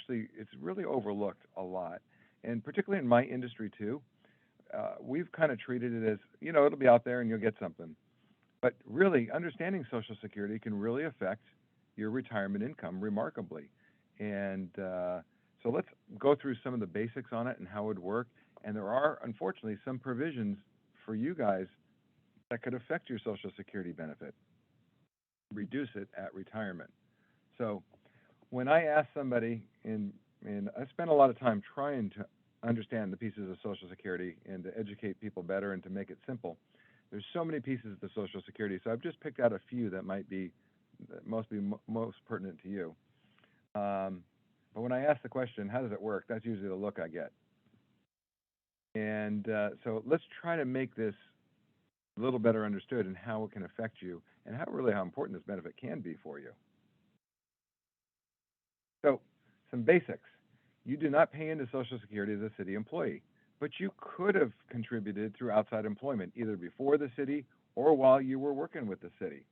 it's really overlooked a lot, and particularly in my industry too. We've kind of treated it as, it'll be out there and you'll get something. But really, understanding Social Security can really affect your retirement income remarkably. And so let's go through some of the basics on it and how it would work. And there are, unfortunately, some provisions for you guys that could affect your Social Security benefit, reduce it at retirement. So when I ask somebody, and I spend a lot of time trying to understand the pieces of Social Security and to educate people better and to make it simple. There's so many pieces to Social Security, so I've just picked out a few that might be most pertinent to you. But when I ask the question, how does it work? That's usually the look I get. And so let's try to make this a little better understood and how it can affect you and how important this benefit can be for you. So some basics. You do not pay into Social Security as a city employee. but you could have contributed through outside employment, either before the city or while you were working with the city.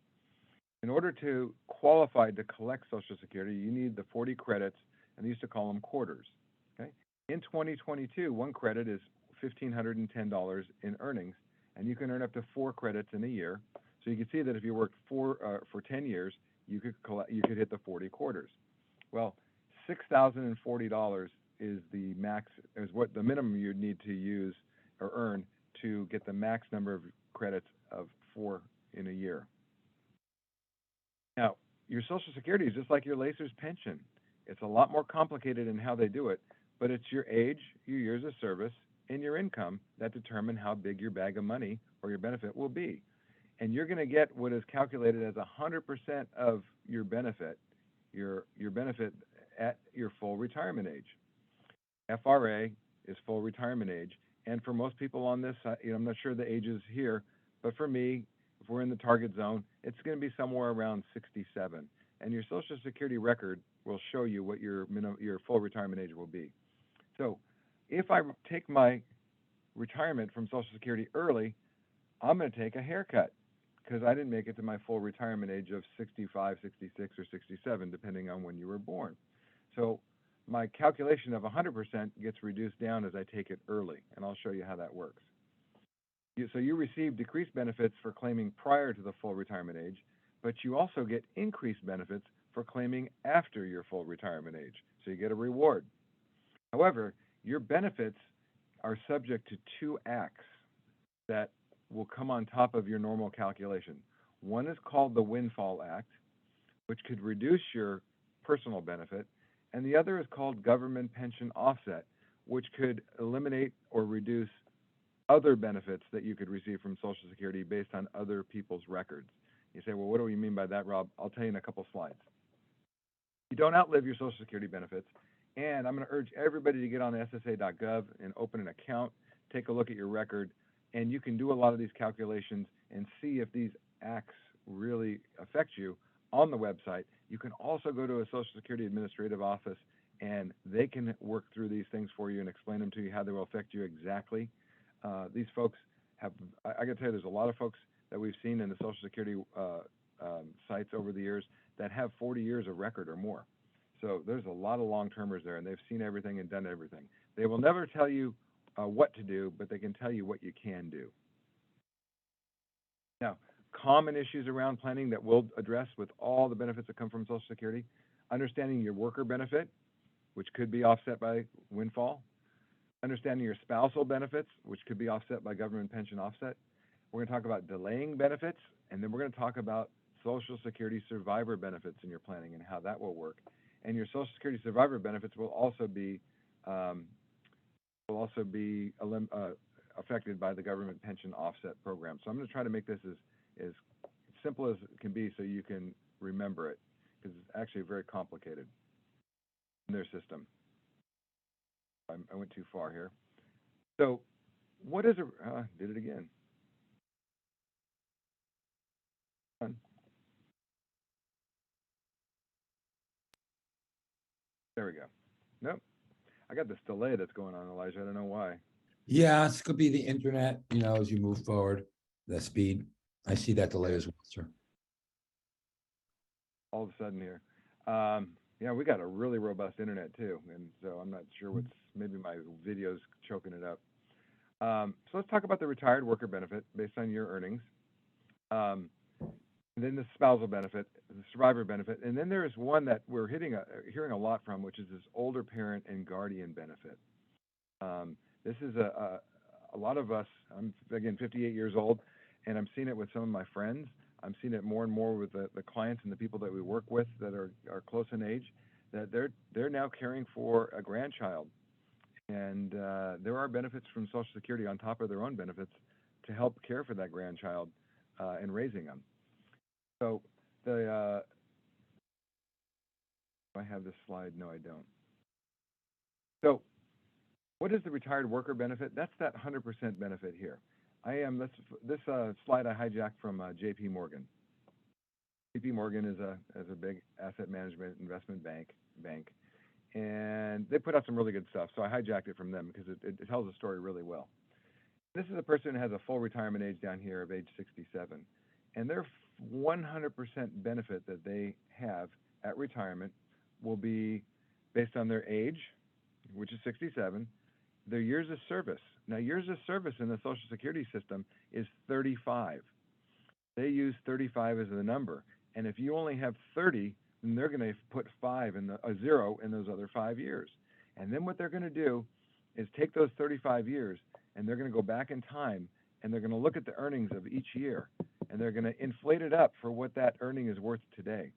In order to qualify to collect Social Security, you need the 40 credits, and they used to call them quarters. Okay? In 2022, one credit is $1,510 in earnings, and you can earn up to 4 credits in a year. So you can see that if you worked for 10 years, you could hit the 40 quarters. Well, $6,040 is the max, is what the minimum you'd need to use or earn to get the max number of credits of 4 in a year. Now, your Social Security is just like your LACER's pension. It's a lot more complicated in how they do it, but it's your age, your years of service, and your income that determine how big your bag of money or your benefit will be. And you're going to get what is calculated as 100% of your benefit at your full retirement age. FRA is full retirement age, and for most people on this, I'm not sure the ages here, but for me, if we're in the target zone, it's going to be somewhere around 67. And your Social Security record will show you what your full retirement age will be. So if I take my retirement from Social Security early, I'm going to take a haircut because I didn't make it to my full retirement age of 65, 66, or 67, depending on when you were born. So my calculation of 100% gets reduced down as I take it early, and I'll show you how that works. So you receive decreased benefits for claiming prior to the full retirement age, but you also get increased benefits for claiming after your full retirement age. So you get a reward. However, your benefits are subject to 2 acts that will come on top of your normal calculation. One is called the Windfall Act, which could reduce your personal benefit, and the other is called Government Pension Offset, which could eliminate or reduce other benefits that you could receive from Social Security based on other people's records. You say, well, what do you mean by that, Rob? I'll tell you in a couple slides. You don't outlive your Social Security benefits, and I'm going to urge everybody to get on SSA.gov and open an account, take a look at your record, and you can do a lot of these calculations and see if these acts really affect you on the website. You can also go to a Social Security administrative office, and they can work through these things for you and explain them to you, how they will affect you exactly. These folks have, I got to tell you, there's a lot of folks that we've seen in the Social Security sites over the years that have 40 years of record or more. So there's a lot of long-termers there, and they've seen everything and done everything. They will never tell you what to do, but they can tell you what you can do. Now, common issues around planning that we'll address with all the benefits that come from Social Security: understanding your worker benefit, which could be offset by windfall; understanding your spousal benefits, which could be offset by government pension offset. We're going to talk about delaying benefits, and then we're going to talk about Social Security survivor benefits in your planning and how that will work. And your Social Security survivor benefits will also be affected by the government pension offset program. So I'm going to try to make this as simple as it can be so you can remember it, because it's actually very complicated in their system. I went too far here. So what is a, did it again. There we go. Nope. I got this delay that's going on, Elijah. I don't know why. Yeah, it's could be the internet, as you move forward, the speed. I see that delay as well, sir. All of a sudden here. Yeah, we got a really robust internet too, and so I'm not sure what's, maybe my video's choking it up. So let's talk about the retired worker benefit based on your earnings. And then the spousal benefit, the survivor benefit, and then there is one that we're hearing a lot from, which is this older parent and guardian benefit. This is a lot of us. I'm again 58 years old, and I'm seeing it with some of my friends. I'm seeing it more and more with the clients and the people that we work with that are close in age, that they're now caring for a grandchild, and there are benefits from Social Security on top of their own benefits to help care for that grandchild and raising them. So do I have this slide? No, I don't. So what is the retired worker benefit? That's that 100% benefit here. This slide I hijacked from JP Morgan. JP Morgan is a big asset management investment bank, and they put out some really good stuff. So I hijacked it from them because it tells the story really well. This is a person who has a full retirement age down here of age 67, and their 100% benefit that they have at retirement will be based on their age, which is 67, their years of service. Now, years of service in the Social Security system is 35. They use 35 as the number, and if you only have 30, then they're going to put a 0 in those other 5 years. And then what they're going to do is take those 35 years, and they're going to go back in time, and they're going to look at the earnings of each year, and they're going to inflate it up for what that earning is worth today.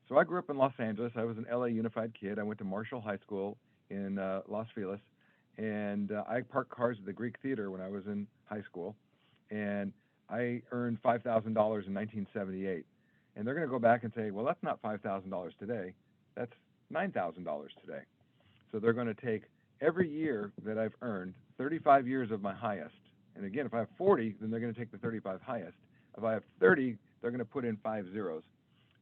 So I grew up in Los Angeles. I was an LA Unified kid. I went to Marshall High School in Los Feliz, and I parked cars at the Greek Theater when I was in high school, and I earned $5,000 in 1978. And they're going to go back and say, well, that's not $5,000 today. That's $9,000 today. So they're going to take every year that I've earned, 35 years of my highest. And again, if I have 40, then they're going to take the 35 highest. If I have 30, they're going to put in 5 zeros.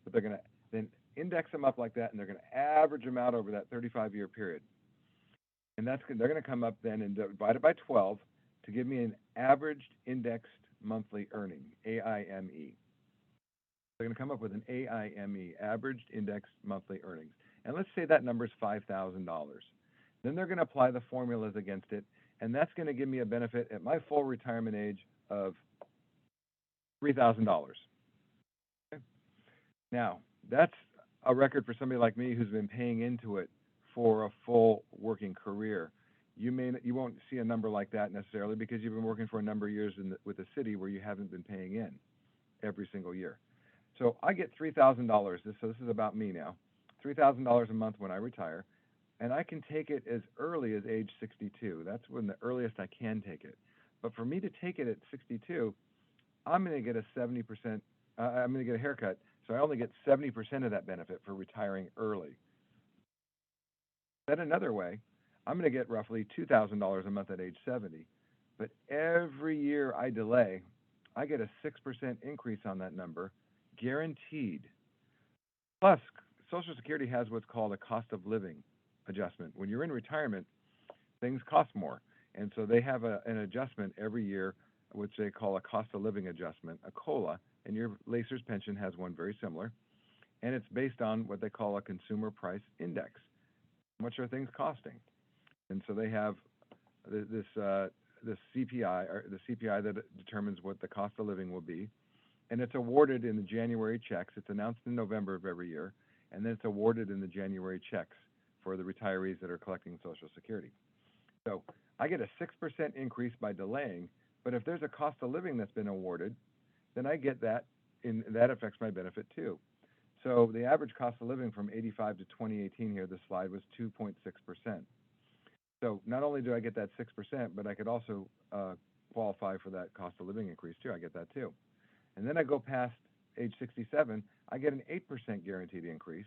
But they're going to then index them up like that, and they're going to average them out over that 35-year period. And they're going to come up then and divide it by 12 to give me an averaged indexed monthly earning, AIME. They're going to come up with an AIME, averaged indexed monthly earnings. And let's say that number is $5,000. Then they're going to apply the formulas against it, and that's going to give me a benefit at my full retirement age of $3,000. Okay? Now, that's a record for somebody like me who's been paying into it for a full working career. You won't see a number like that necessarily because you've been working for a number of years with a city where you haven't been paying in every single year. So I get $3,000. So this is about me now. $3,000 a month when I retire, and I can take it as early as age 62. That's when the earliest I can take it. But for me to take it at 62, I'm going to get a 70%. I'm going to get a haircut, so I only get 70% of that benefit for retiring early. Said another way, I'm going to get roughly $2,000 a month at age 70. But every year I delay, I get a 6% increase on that number, guaranteed. Plus, Social Security has what's called a cost of living adjustment. When you're in retirement, things cost more. And so they have an adjustment every year, which they call a cost of living adjustment, a COLA, and your Lacer's pension has one very similar. And it's based on what they call a consumer price index. How much are things costing? And so they have this CPI, or the CPI that determines what the cost of living will be. And it's awarded in the January checks. It's announced in November of every year. And then it's awarded in the January checks for the retirees that are collecting Social Security. So I get a 6% increase by delaying, but if there's a cost of living that's been awarded, then I get that, that affects my benefit too. So the average cost of living from 85 to 2018 here, this slide, was 2.6%. So not only do I get that 6%, but I could also qualify for that cost of living increase too. I get that too. And then I go past age 67, I get an 8% guaranteed increase,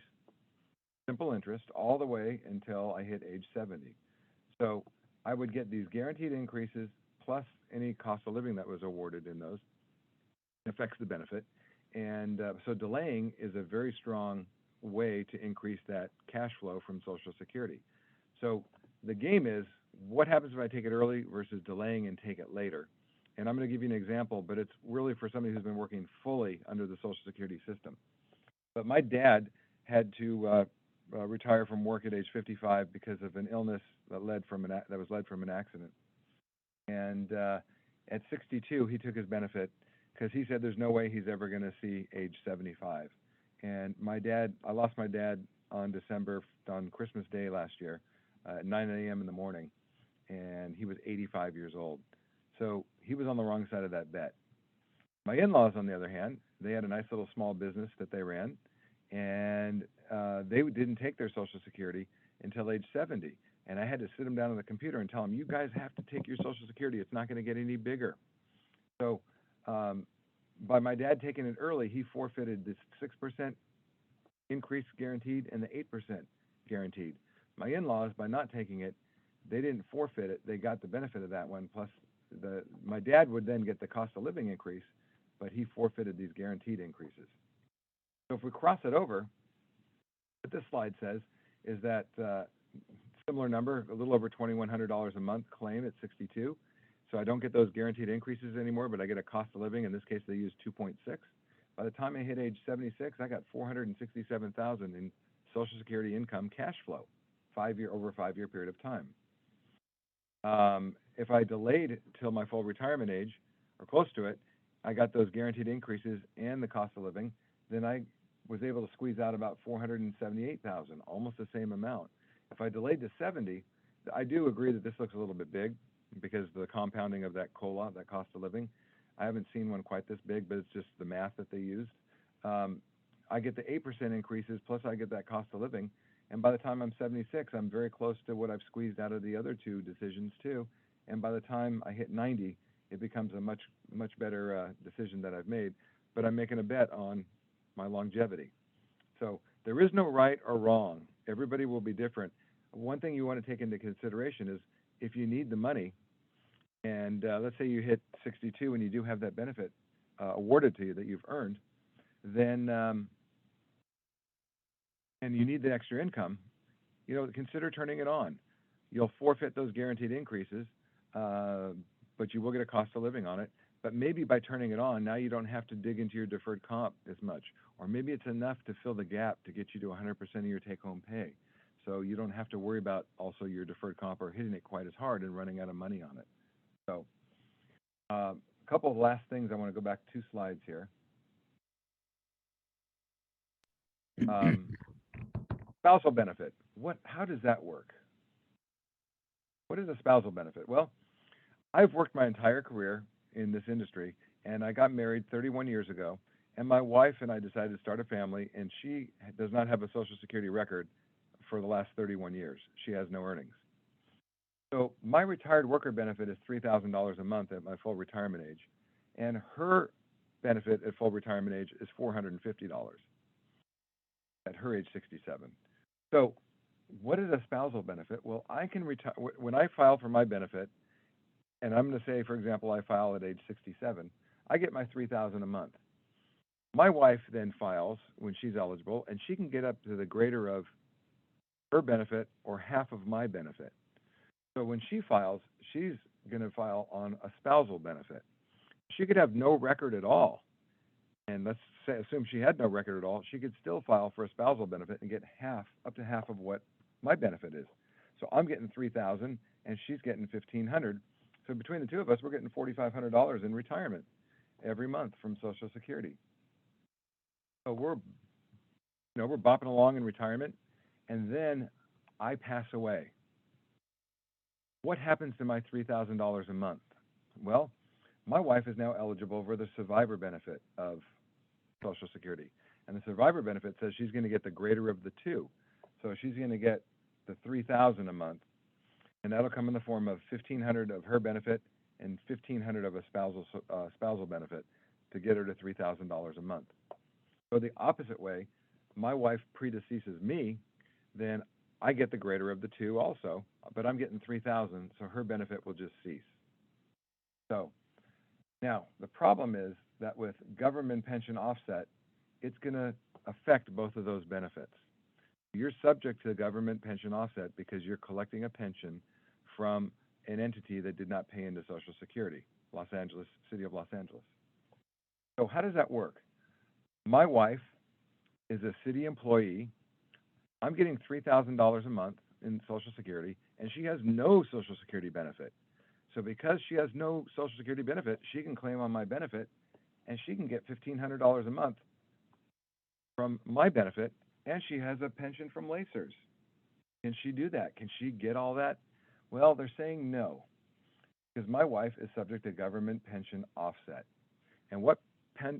simple interest, all the way until I hit age 70. So I would get these guaranteed increases plus any cost of living that was awarded in those. It affects the benefit. And so delaying is a very strong way to increase that cash flow from Social Security. So the game is, what happens if I take it early versus delaying and take it later? And I'm going to give you an example, but it's really for somebody who's been working fully under the Social Security system. But my dad had to retire from work at age 55 because of an illness that was led from an accident. And at 62, he took his benefit because he said there's no way he's ever going to see age 75. And I lost my dad on Christmas Day last year at 9 a.m. in the morning, and he was 85 years old. So he was on the wrong side of that bet. My in-laws, on the other hand, they had a nice little small business that they ran, and they didn't take their Social Security until age 70. And I had to sit them down on the computer and tell them, you guys have to take your Social Security. It's not going to get any bigger. So by my dad taking it early, he forfeited this 6% increase guaranteed and the 8% guaranteed. My in-laws, by not taking it, they didn't forfeit it. They got the benefit of that one. Plus, my dad would then get the cost of living increase, but he forfeited these guaranteed increases. So if we cross it over, what this slide says is that similar number, a little over $2,100 a month claim at 62. So I don't get those guaranteed increases anymore, but I get a cost of living. In this case, they use 2.6. By the time I hit age 76, I got 467,000 in Social Security income cash flow, over a 5-year period of time. If I delayed till my full retirement age or close to it, I got those guaranteed increases and the cost of living. Then I was able to squeeze out about 478,000, almost the same amount. If I delayed to 70, I do agree that this looks a little bit big because the compounding of that COLA, that cost of living. I haven't seen one quite this big, but it's just the math that they used. I get the 8% increases, plus I get that cost of living. And by the time I'm 76, I'm very close to what I've squeezed out of the other two decisions too. And by the time I hit 90, it becomes a much better decision that I've made. But I'm making a bet on my longevity. So there is no right or wrong. Everybody will be different. One thing you want to take into consideration is if you need the money, and let's say you hit 62 and you do have that benefit awarded to you that you've earned, then and you need the extra income, consider turning it on. You'll forfeit those guaranteed increases, but you will get a cost of living on it. But maybe by turning it on, now you don't have to dig into your deferred comp as much. Or maybe it's enough to fill the gap to get you to 100% of your take-home pay. So you don't have to worry about also your deferred comp or hitting it quite as hard and running out of money on it. So a couple of last things. I want to go back 2 slides here. Spousal benefit. How does that work? What is a spousal benefit? Well, I've worked my entire career in this industry, and I got married 31 years ago, and my wife and I decided to start a family, and she does not have a Social Security record for the last 31 years. She has no earnings. So my retired worker benefit is $3,000 a month at my full retirement age, and her benefit at full retirement age is $450 at her age 67. So what is a spousal benefit? Well, I can retire when I file for my benefit, and I'm going to say, for example, I file at age 67, I get my $3,000 a month. My wife then files when she's eligible, and she can get up to the greater of her benefit or half of my benefit. So when she files, she's going to file on a spousal benefit. She could have no record at all. And assume she had no record at all, she could still file for a spousal benefit and get up to half of what my benefit is. So I'm getting $3,000 and she's getting $1,500. So between the two of us, we're getting $4,500 in retirement every month from Social Security. So we're bopping along in retirement, and then I pass away. What happens to my $3,000 a month? Well, my wife is now eligible for the survivor benefit of Social Security. And the survivor benefit says she's going to get the greater of the two. So she's going to get the $3,000 a month, and that'll come in the form of $1,500 of her benefit and $1,500 of a spousal benefit to get her to $3,000 a month. So the opposite way, my wife predeceases me, then I get the greater of the two also, but I'm getting $3,000, so her benefit will just cease. So now the problem is that with government pension offset, it's going to affect both of those benefits. You're subject to government pension offset because you're collecting a pension from an entity that did not pay into Social Security, Los Angeles, City of Los Angeles. So how does that work? My wife is a city employee. I'm getting $3,000 a month in Social Security, and she has no Social Security benefit. So because she has no Social Security benefit, she can claim on my benefit, and she can get $1,500 a month from my benefit, and she has a pension from Lacers. Can she do that? Can she get all that? Well, they're saying no, because my wife is subject to government pension offset. And what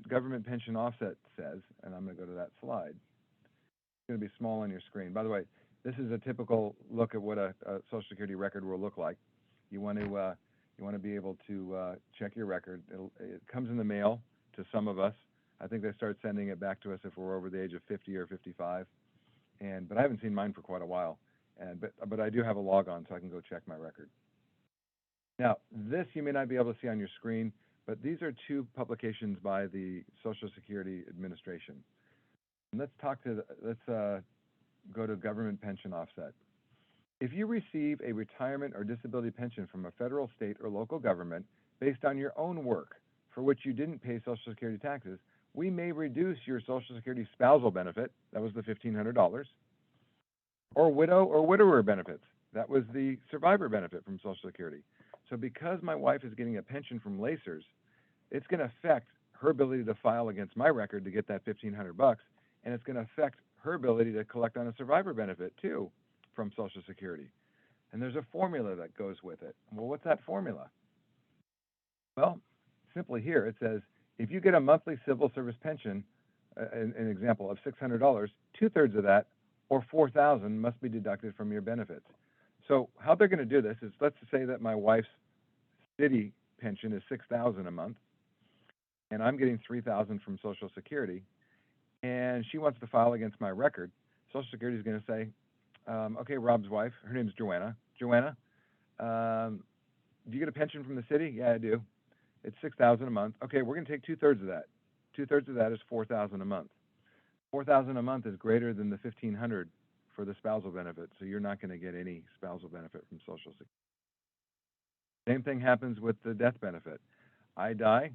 government pension offset says, and I'm going to go to that slide. It's going to be small on your screen. By the way, this is a typical look at what a Social Security record will look like. You want to be able to check your record. It comes in the mail to some of us. I think they start sending it back to us if we're over the age of 50 or 55. But I haven't seen mine for quite a while. But I do have a log on, so I can go check my record. Now, this you may not be able to see on your screen, but these are 2 publications by the Social Security Administration. And let's go to government pension offset. If you receive a retirement or disability pension from a federal, state, or local government based on your own work for which you didn't pay Social Security taxes, we may reduce your Social Security spousal benefit, that was the $1,500, or widow or widower benefits, that was the survivor benefit from Social Security. So because my wife is getting a pension from Lacers, it's going to affect her ability to file against my record to get that $1,500, and it's going to affect her ability to collect on a survivor benefit too from Social Security. And there's a formula that goes with it. Well, what's that formula? Well, simply here, it says, if you get a monthly civil service pension, an example of $600, 2/3 of that, or $4,000, must be deducted from your benefits. So how they're going to do this is, let's say that my wife's city pension is $6,000 a month, and I'm getting $3,000 from Social Security, and she wants to file against my record. Social Security is going to say, okay, Rob's wife, her name's Joanna. Joanna, do you get a pension from the city? Yeah, I do. It's $6,000 a month. Okay, we're going to take 2/3 of that. 2/3 of that is $4,000 a month. $4,000 a month is greater than the $1,500 for the spousal benefit, so you're not going to get any spousal benefit from Social Security. Same thing happens with the death benefit. I die,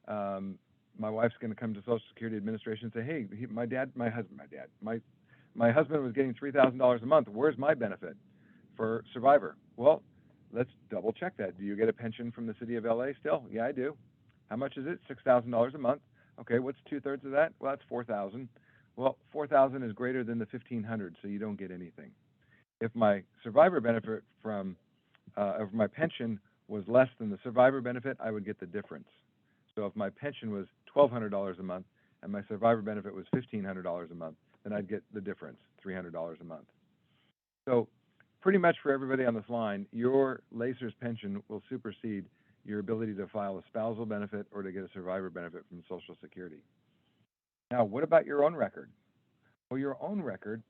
my wife's going to come to Social Security Administration and say, hey, my husband was getting $3,000 a month. Where's my benefit for survivor? Well, let's double check that. Do you get a pension from the city of LA still? Yeah, I do. How much is it? $6,000 a month. Okay, what's 2/3 of that? Well, that's $4,000. Well, $4,000 is greater than the $1,500, so you don't get anything. If my survivor benefit from, if my pension was less than the survivor benefit, I would get the difference. So if my pension was $1,200 a month and my survivor benefit was $1,500 a month, then I'd get the difference, $300 a month. So pretty much for everybody on this line, your Lacers pension will supersede your ability to file a spousal benefit or to get a survivor benefit from Social Security. Now, what about your own record? Well, your own record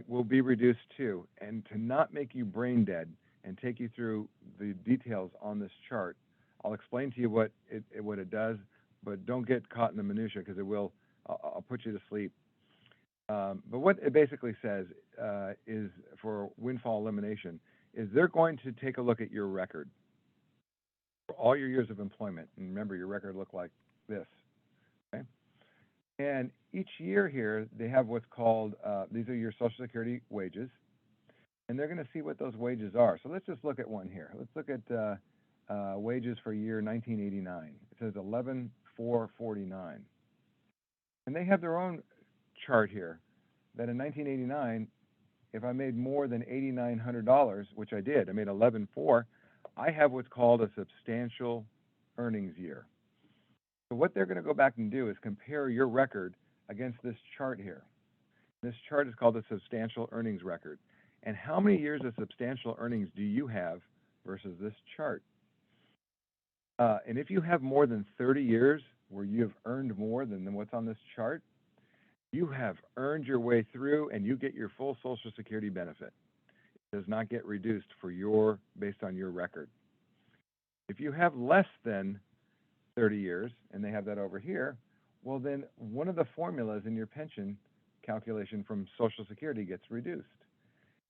will be reduced too. And to not make you brain dead and take you through the details on this chart, I'll explain to you what it does, but don't get caught in the minutia because I'll put you to sleep. But what it basically says is for windfall elimination is they're going to take a look at your record for all your years of employment. And remember, your record looked like this. Okay? And each year here, they have what's called, these are your Social Security wages, and they're going to see what those wages are. So let's just look at one here. Let's look at wages for year 1989. It says 11,449. And they have their own chart here that in 1989, if I made more than $8,900, which I did, I made 11,400, I have what's called a substantial earnings year. So what they're going to go back and do is compare your record against this chart here. This chart is called the substantial earnings record. And how many years of substantial earnings do you have versus this chart? And if you have more than 30 years where you have earned more than what's on this chart, you have earned your way through and you get your full Social Security benefit. It does not get reduced based on your record. If you have less than 30 years, and they have that over here, well then one of the formulas in your pension calculation from Social Security gets reduced.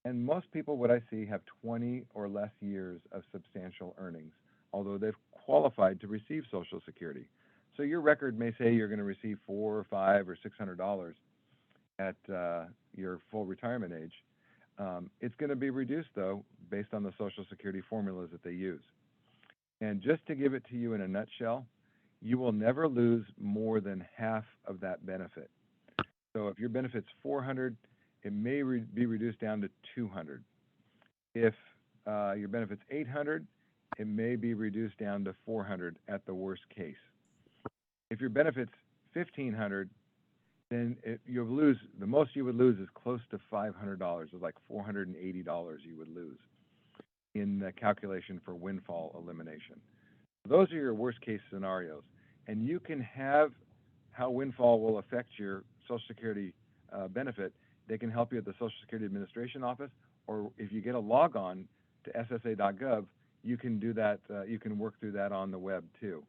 And most people, what I see, have 20 or less years of substantial earnings, although they've qualified to receive Social Security. So your record may say you're going to receive $400 or $500 or $600 at your full retirement age. It's going to be reduced, though, based on the Social Security formulas that they use. And just to give it to you in a nutshell, you will never lose more than half of that benefit. So if your benefit's $400, it may be reduced down to $200. If your benefit's $800, it may be reduced down to $400 at the worst case. If your benefit's $1,500, then you'll lose. The most you would lose is close to $500. It's like $480 you would lose in the calculation for windfall elimination. Those are your worst case scenarios, and you can have how windfall will affect your Social Security benefit. They can help you at the Social Security Administration office, or if you get a log on to ssa.gov, you can do that. You can work through that on the web too.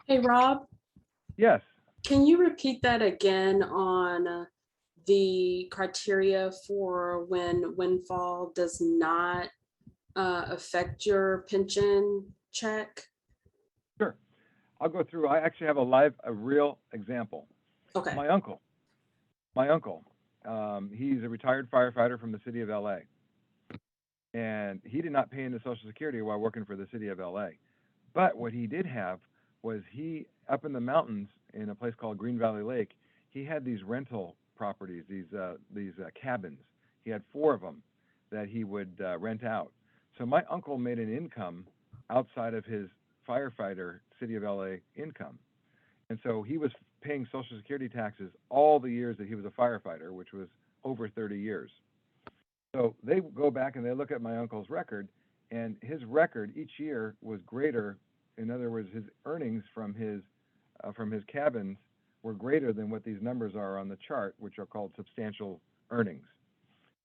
Hey, Rob, Yes. can you repeat that again on the criteria for when windfall does not affect your pension check? Sure. I'll go through. I actually have a real example. Okay, My uncle, he's a retired firefighter from the city of LA. And he did not pay into Social Security while working for the city of LA. But what he did have was he, up in the mountains in a place called Green Valley Lake, he had these rental properties, these cabins. He had 4 of them that he would rent out. So my uncle made an income outside of his firefighter city of LA income. And so he was paying Social Security taxes all the years that he was a firefighter, which was over 30 years. So they go back and they look at my uncle's record, and his record each year was greater. In other words, his earnings from his cabins were greater than what these numbers are on the chart, which are called substantial earnings.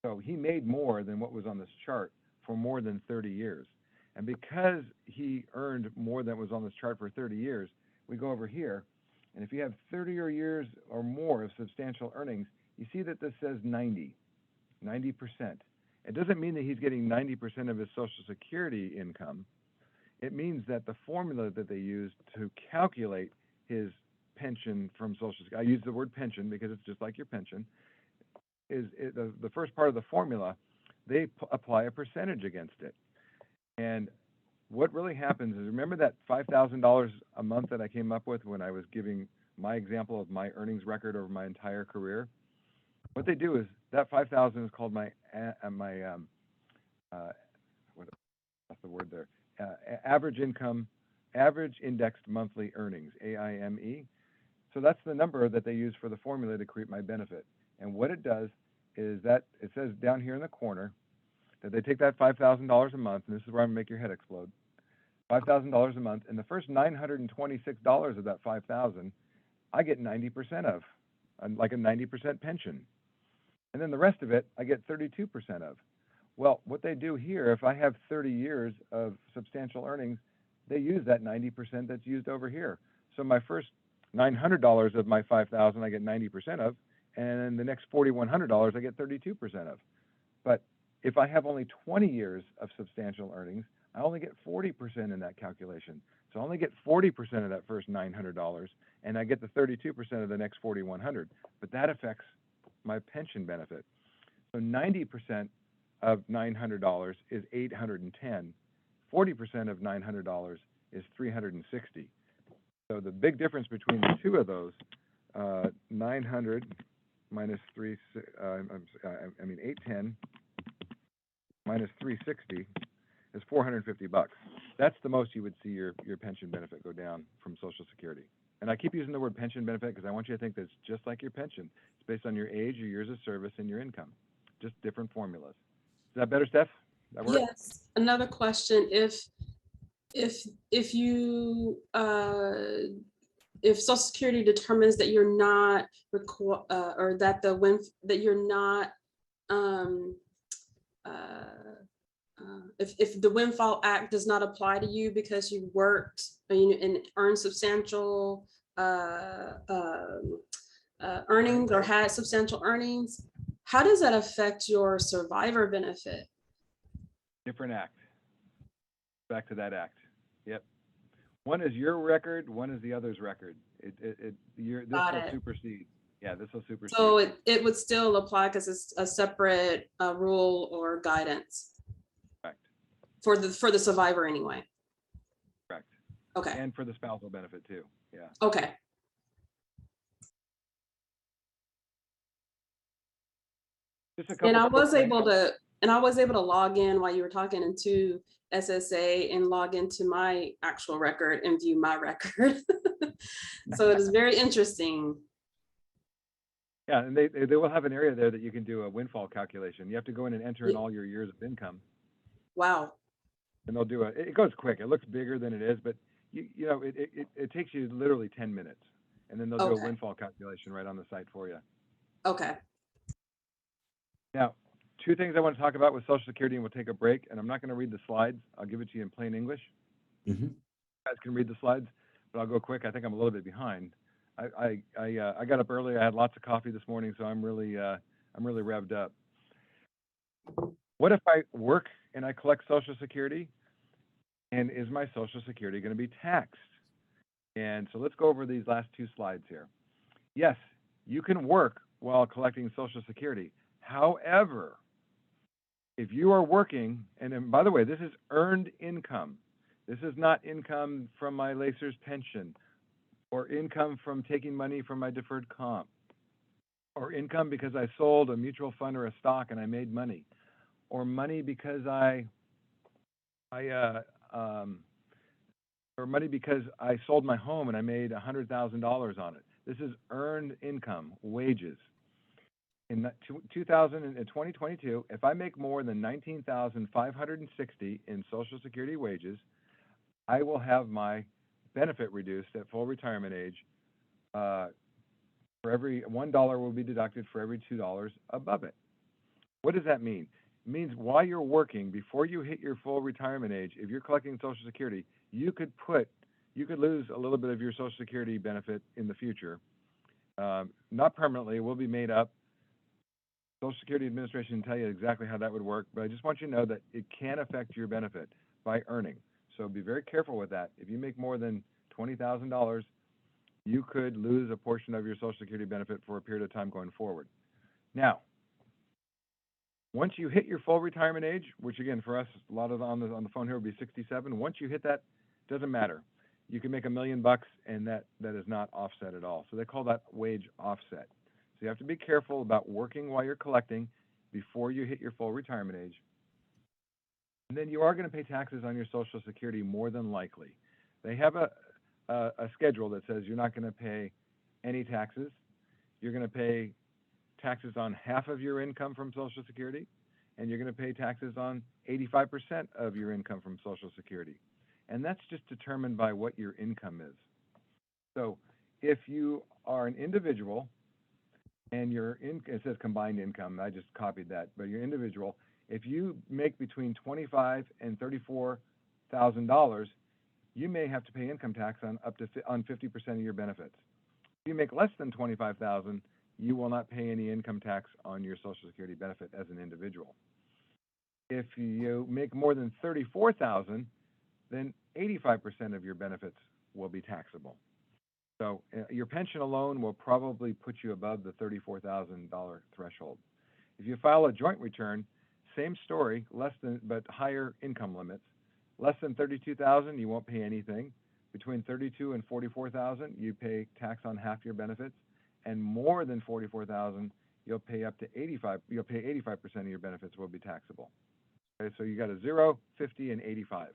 So he made more than what was on this chart for more than 30 years. And because he earned more than was on this chart for 30 years, we go over here, and if you have 30 years or more of substantial earnings, you see that this says 90%. It doesn't mean that he's getting 90% of his Social Security income. It means that the formula that they use to calculate his pension from Social Security, I use the word pension because it's just like your pension, the first part of the formula, they apply a percentage against it. And what really happens is, remember that $5,000 a month that I came up with when I was giving my example of my earnings record over my entire career? What they do is that 5,000 is called my what's the word there? Average income, average indexed monthly earnings, AIME. So that's the number that they use for the formula to create my benefit. And what it does is that it says down here in the corner that they take that $5,000 a month, and this is where I'm gonna make your head explode. $5,000 a month, and the first $926 of that 5,000, I get 90% of, like a 90% pension. And then the rest of it, I get 32% of. Well, what they do here, if I have 30 years of substantial earnings, they use that 90% that's used over here. So my first $900 of my 5,000, I get 90% of, and the next $4,100, I get 32% of. But if I have only 20 years of substantial earnings, I only get 40% in that calculation. So I only get 40% of that first $900, and I get the 32% of the next $4,100. But that affects my pension benefit. So 90% of $900 is $810. 40% of $900 is $360. So the big difference between the two of those, 900 minus 810 minus 360 is $450. That's the most you would see your pension benefit go down from Social Security. And I keep using the word pension benefit because I want you to think that it's just like your pension. It's based on your age, your years of service, and your income. Just different formulas. Is that better, Steph? That work? yes. Another question, if you if Social Security determines that you're not or that that you're not if the Windfall Act does not apply to you because you worked and earned substantial earnings or had substantial earnings, how does that affect your survivor benefit? Different act. Back to that act. Yep. One is your record, one is the other's record. This will supersede. Yeah, this will supersede. So it would still apply because it's a separate rule or guidance. Correct. For the survivor anyway. Correct. Okay. And for the spousal benefit too. Yeah. Okay. Just a couple And I quick was things. able to log in while you were talking into SSA and log into my actual record and view my record. So it is very interesting. Yeah, and they will have an area there that you can do a windfall calculation. You have to go in and enter in all your years of income. Wow. And they'll do it goes quick. It looks bigger than it is, but it takes you literally 10 minutes. And then they'll do a windfall calculation right on the site for you. Okay. Now, two things I want to talk about with Social Security, and we'll take a break. And I'm not going to read the slides. I'll give it to you in plain English. Mm-hmm. You guys can read the slides, but I'll go quick. I think I'm a little bit behind. I got up early. I had lots of coffee this morning, so I'm really revved up. What if I work and I collect Social Security? And is my Social Security going to be taxed? And so let's go over these last two slides here. Yes, you can work while collecting Social Security. However, if you are working, and by the way, this is earned income. This is not income from my Lacer's pension, or income from taking money from my deferred comp, or income because I sold a mutual fund or a stock and I made money, or money because or money because I sold my home and I made $100,000 on it. This is earned income, wages. In 2022, if I make more than $19,560 in Social Security wages, I will have my benefit reduced at full retirement age. For every $1 will be deducted for every $2 above it. What does that mean? It means while you're working, before you hit your full retirement age, if you're collecting Social Security, you could lose a little bit of your Social Security benefit in the future. Not permanently, it will be made up. Social Security Administration can tell you exactly how that would work, but I just want you to know that it can affect your benefit by earning. So be very careful with that. If you make more than $20,000, you could lose a portion of your Social Security benefit for a period of time going forward. Now, once you hit your full retirement age, which again for us, a lot of on the phone here would be 67. Once you hit that, doesn't matter. You can make $1 million and that is not offset at all. So they call that wage offset. So you have to be careful about working while you're collecting before you hit your full retirement age. And then you are going to pay taxes on your Social Security more than likely. They have a schedule that says you're not going to pay any taxes. You're going to pay taxes on half of your income from Social Security, and you're going to pay taxes on 85% of your income from Social Security. And that's just determined by what your income is. So if you are an individual and it says combined income, I just copied that, but you're individual, if you make between $25,000 and $34,000, you may have to pay income tax on 50% of your benefits. If you make less than $25,000, you will not pay any income tax on your Social Security benefit as an individual. If you make more than $34,000, then 85% of your benefits will be taxable. So your pension alone will probably put you above the $34,000 threshold. If you file a joint return, same story, but higher income limits. Less than $32,000, you won't pay anything. Between $32,000 and $44,000, you pay tax on half your benefits. And more than $44,000, you'll pay up to 85%. You'll pay 85% of your benefits will be taxable. Okay, so you got a 0, 50, and 85.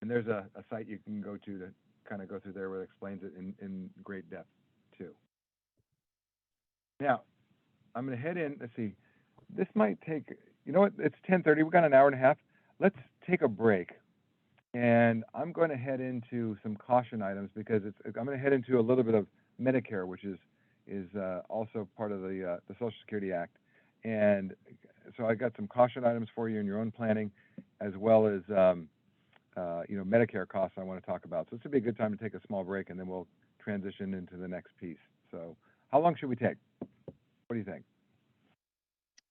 And there's a site you can go to kind of go through there where it explains it in great depth too. Now, I'm going to head in. Let's see. This might take. You know what? It's 10:30. We've got an hour and a half. Let's take a break. And I'm going to head into some caution items because I'm going to head into a little bit of Medicare, which is also part of the Social Security Act. And so I got some caution items for you in your own planning, as well as Medicare costs I want to talk about. So this would be a good time to take a small break, and then we'll transition into the next piece. So how long should we take? What do you think?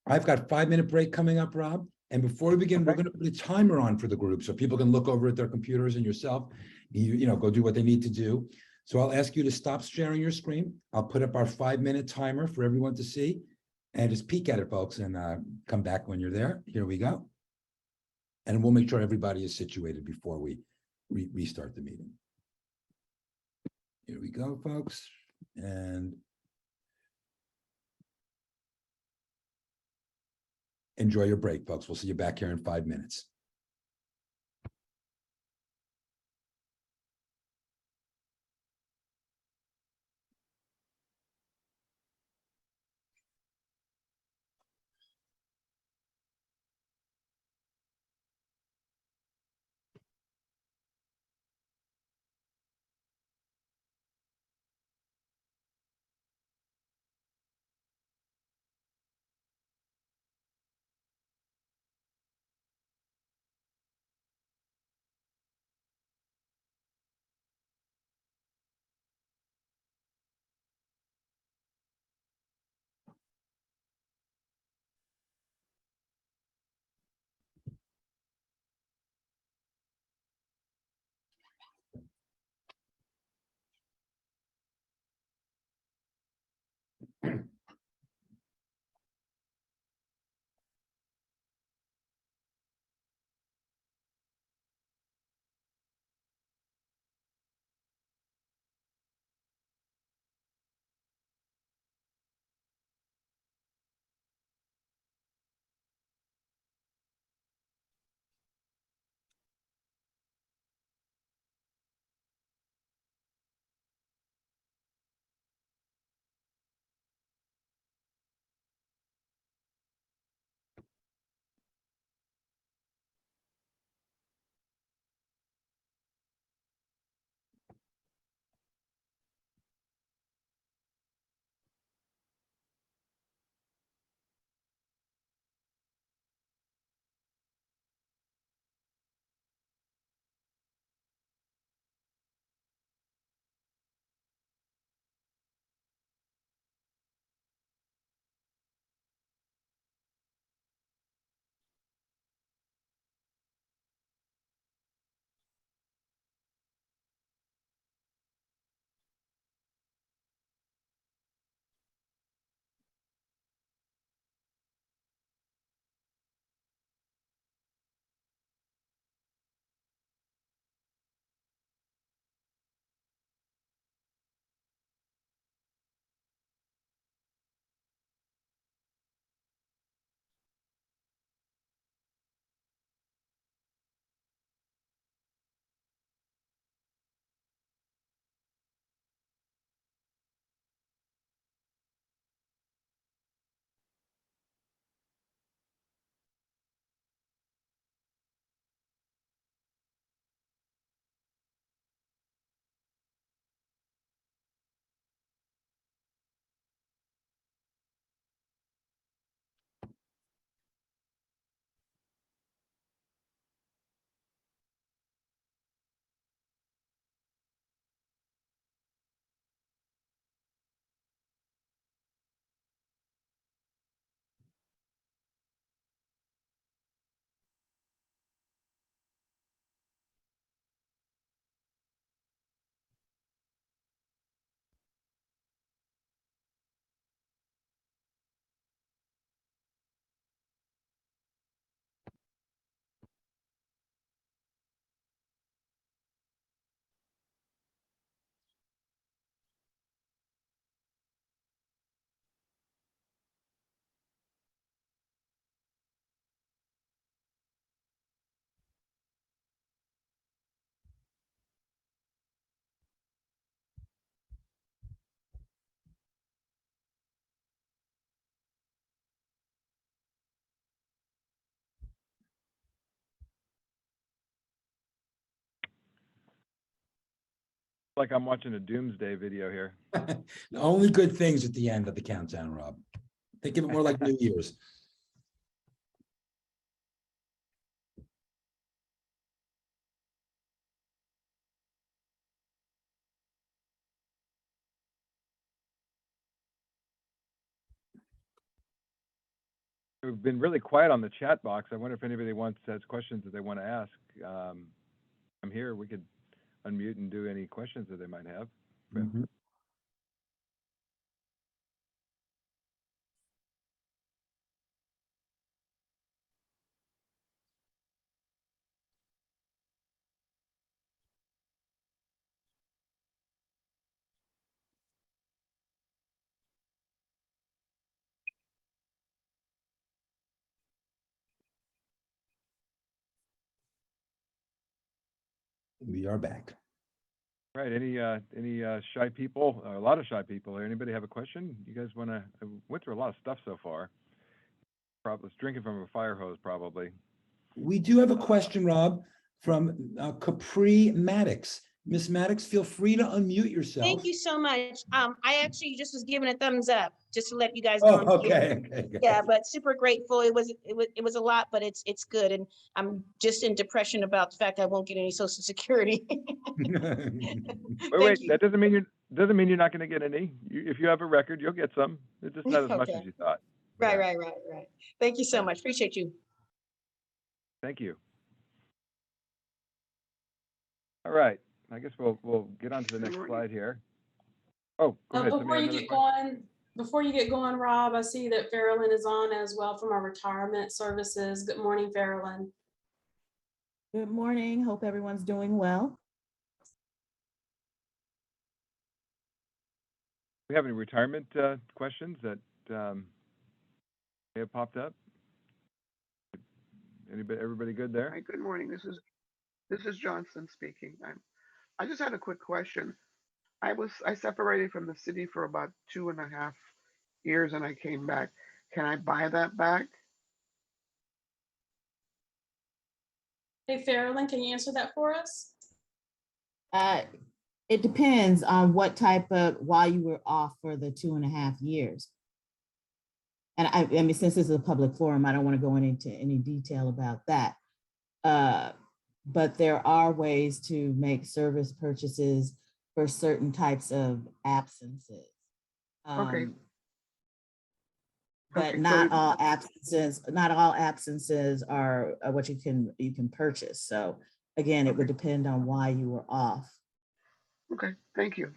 I've got a 5-minute break coming up, Rob. And before we begin, we're going to put a timer on for the group so people can look over at their computers and yourself, go do what they need to do. So I'll ask you to stop sharing your screen. I'll put up our 5-minute timer for everyone to see, and just peek at it, folks, and come back when you're there. Here we go. And we'll make sure everybody is situated before we restart the meeting. Here we go, folks. And enjoy your break, folks. We'll see you back here in 5 minutes. Like I'm watching a doomsday video here. Only good things at the end of the countdown, Rob. Think of it more like New Year's. We've been really quiet on the chat box. I wonder if anybody has questions that they want to ask. I'm here. We could unmute and do any questions that they might have. Mhm. We are back. Right. Any shy people? A lot of shy people. Anybody have a question? You guys want to? I went through a lot of stuff so far. Probably was drinking from a fire hose, probably. We do have a question, Rob, from Capri Maddox. Miss Maddox, feel free to unmute yourself. Thank you so much. I actually just was giving a thumbs up just to let you guys know. Oh, I'm here. okay, okay. good. Yeah, but super grateful. It was a lot, but it's good. And I'm just in depression about the fact I won't get any Social Security. Wait, Thank you. that doesn't mean you're not going to get any. If you have a record, you'll get some. It's just not as much Okay. as you thought. Right, Yeah. right. Thank you so much. Appreciate you. Thank you. All right. I guess we'll get on to the next slide here. Oh, go ahead. Before Somebody you have another get question? going, Before you get going, Rob, I see that Farrellyn is on as well from our retirement services. Good morning, Farrellyn. Good morning. Hope everyone's doing well. We have any retirement questions that may have popped up? Everybody good there? Hi, good morning. This is Johnson speaking. I just had a quick question. I separated from the city for about 2.5 years and I came back. Can I buy that back? Hey, Farrellyn, can you answer that for us? It depends on what type of, why you were off for the 2.5 years. And I mean, since this is a public forum, I don't want to go into any detail about that. But there are ways to make service purchases for certain types of absences. Okay. But Okay, not so- all absences are what you can purchase. So again, it would depend on why you were off. Okay, thank you.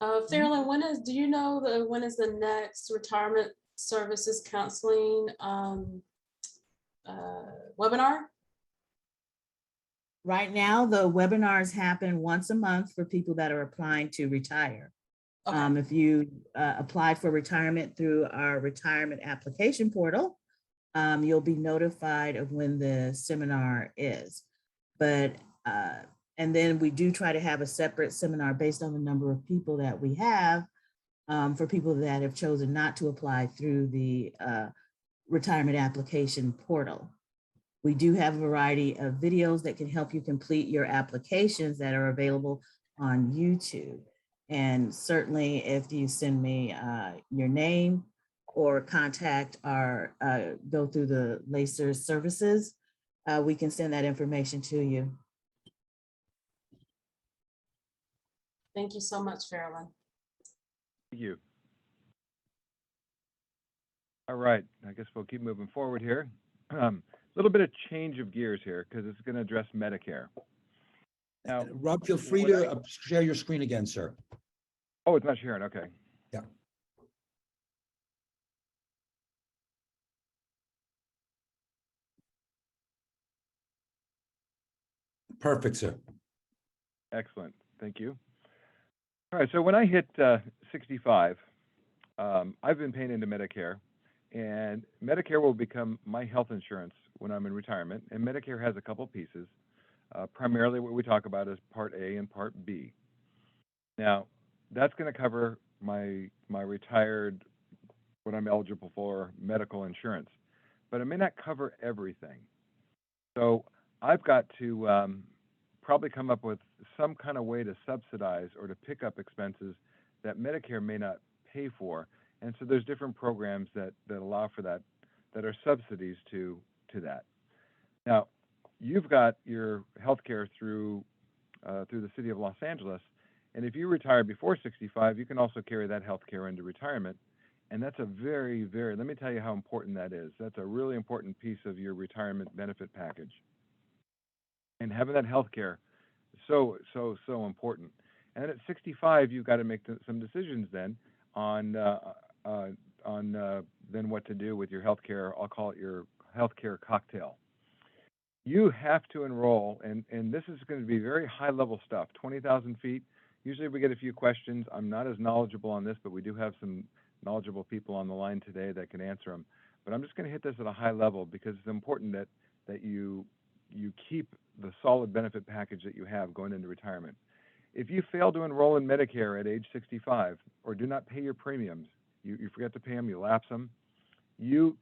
Farrellyn, do you know when is the next retirement services counseling webinar? Right now, the webinars happen once a month for people that are applying to retire. Okay. If you applied for retirement through our retirement application portal, you'll be notified of when the seminar is. But, and then we do try to have a separate seminar based on the number of people that we have for people that have chosen not to apply through the retirement application portal. We do have a variety of videos that can help you complete your applications that are available on YouTube. And certainly if you send me your name or contact our, go through the LACER services, we can send that information to you. Thank you so much, Farrellyn. Thank you. All right, I guess we'll keep moving forward here. A little bit of change of gears here because it's going to address Medicare. Now, Rob, feel free to share your screen again, sir. oh, it's not sharing. Okay. Yeah. Perfect, sir. Excellent. Thank you. All right. So when I hit 65, I've been paying into Medicare, and Medicare will become my health insurance when I'm in retirement. And Medicare has a couple pieces. Primarily what we talk about is Part A and Part B. Now, that's going to cover my retired, what I'm eligible for, medical insurance. But it may not cover everything. So I've got to probably come up with some kind of way to subsidize or to pick up expenses that Medicare may not pay for. And so there's different programs that allow for that are subsidies to that. Now, you've got your health care through the city of Los Angeles. And if you retire before 65, you can also carry that health care into retirement. And that's a very, very, let me tell you how important that is. That's a really important piece of your retirement benefit package. And having that health care is so important. And at 65, you've got to make some decisions then on then what to do with your health care. I'll call it your health care cocktail. You have to enroll, and this is going to be very high-level stuff, 20,000 feet. Usually we get a few questions. I'm not as knowledgeable on this, but we do have some knowledgeable people on the line today that can answer them. But I'm just going to hit this at a high level because it's important that you keep the solid benefit package that you have going into retirement. If you fail to enroll in Medicare at age 65 or do not pay your premiums, you forget to pay them, you lapse them, you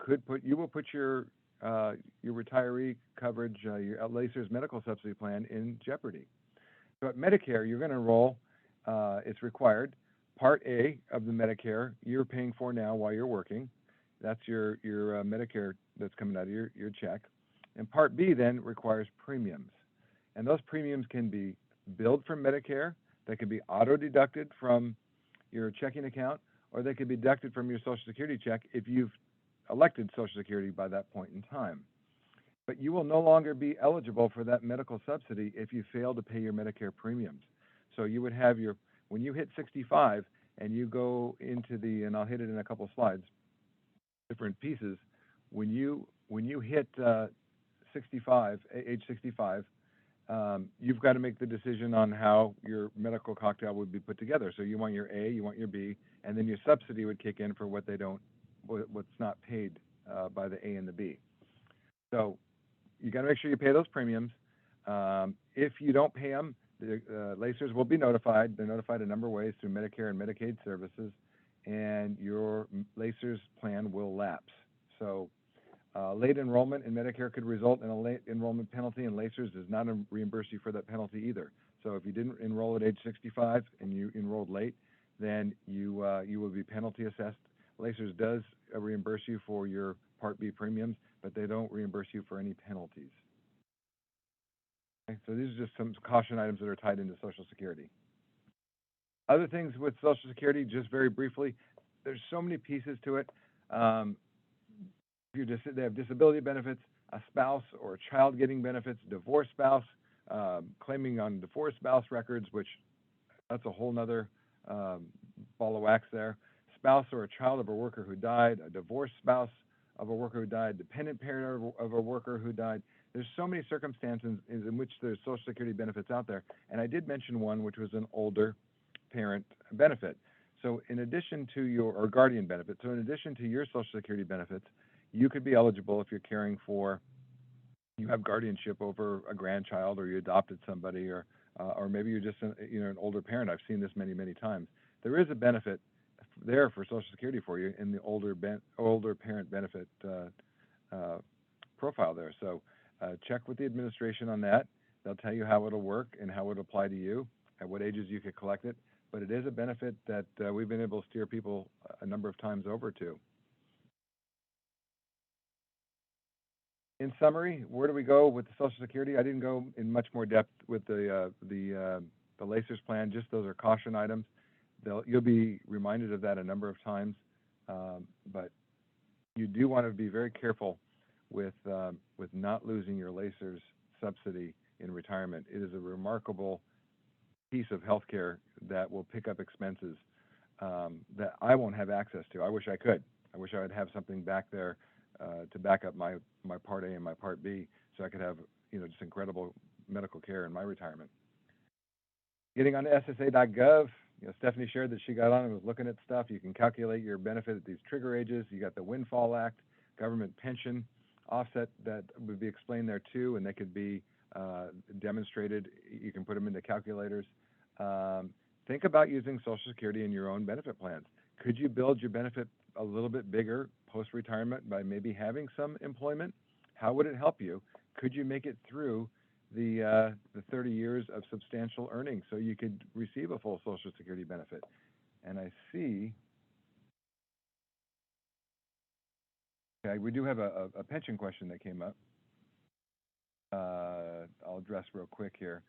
will put your retiree coverage, your LACER's medical subsidy plan in jeopardy. So at Medicare, you're going to enroll, it's required, Part A of the Medicare you're paying for now while you're working. That's your Medicare that's coming out of your check. And Part B then requires premiums. And those premiums can be billed from Medicare, they can be auto-deducted from your checking account, or they can be deducted from your Social Security check if you've elected Social Security by that point in time. But you will no longer be eligible for that medical subsidy if you fail to pay your Medicare premiums. So you would have when you hit 65 and you go into the, and I'll hit it in a couple of slides, different pieces, when you hit 65, age 65, you've got to make the decision on how your medical cocktail would be put together. So you want your A, you want your B, and then your subsidy would kick in for what they don't, what's not paid by the A and the B. So you got to make sure you pay those premiums. If you don't pay them, the LACERS will be notified. They're notified a number of ways through Medicare and Medicaid services, and your LACERS plan will lapse. So late enrollment in Medicare could result in a late enrollment penalty, and LACERS does not reimburse you for that penalty either. So if you didn't enroll at age 65 and you enrolled late, then you will be penalty assessed. LACERS does reimburse you for your Part B premiums, but they don't reimburse you for any penalties. Okay, so these are just some caution items that are tied into Social Security. Other things with Social Security, just very briefly, there's so many pieces to it. They have disability benefits, a spouse or a child getting benefits, divorced spouse, claiming on divorced spouse records, which that's a whole nother ball of wax there. Spouse or a child of a worker who died, a divorced spouse of a worker who died, dependent parent of a worker who died. There's so many circumstances in which there's Social Security benefits out there. And I did mention one, which was an older parent benefit. So in addition to your, or guardian benefit, so in addition to your Social Security benefits, you could be eligible if you're caring for, you have guardianship over a grandchild, or you adopted somebody, or maybe you're just an older parent. I've seen this many, many times. There is a benefit there for Social Security for you in the older parent benefit profile there. So check with the administration on that. They'll tell you how it'll work and how it'll apply to you, at what ages you could collect it. But it is a benefit that we've been able to steer people a number of times over to. In summary, where do we go with the Social Security? I didn't go in much more depth with the LACERS plan. Just those are caution items. You'll be reminded of that a number of times, but you do want to be very careful with not losing your LACERS subsidy in retirement. It is a remarkable piece of healthcare that will pick up expenses that I won't have access to. I wish I could. I wish I would have something back there to back up my Part A and my Part B, so I could have just incredible medical care in my retirement. Getting on to SSA.gov, Stephanie shared that she got on and was looking at stuff. You can calculate your benefit at these trigger ages. You got the Windfall Act, government pension offset that would be explained there too, and they could be demonstrated. You can put them into calculators. Think about using Social Security in your own benefit plans. Could you build your benefit a little bit bigger post-retirement by maybe having some employment? How would it help you? Could you make it through the 30 years of substantial earnings so you could receive a full Social Security benefit? And I see, okay, we do have a pension question that came up. I'll address real quick here.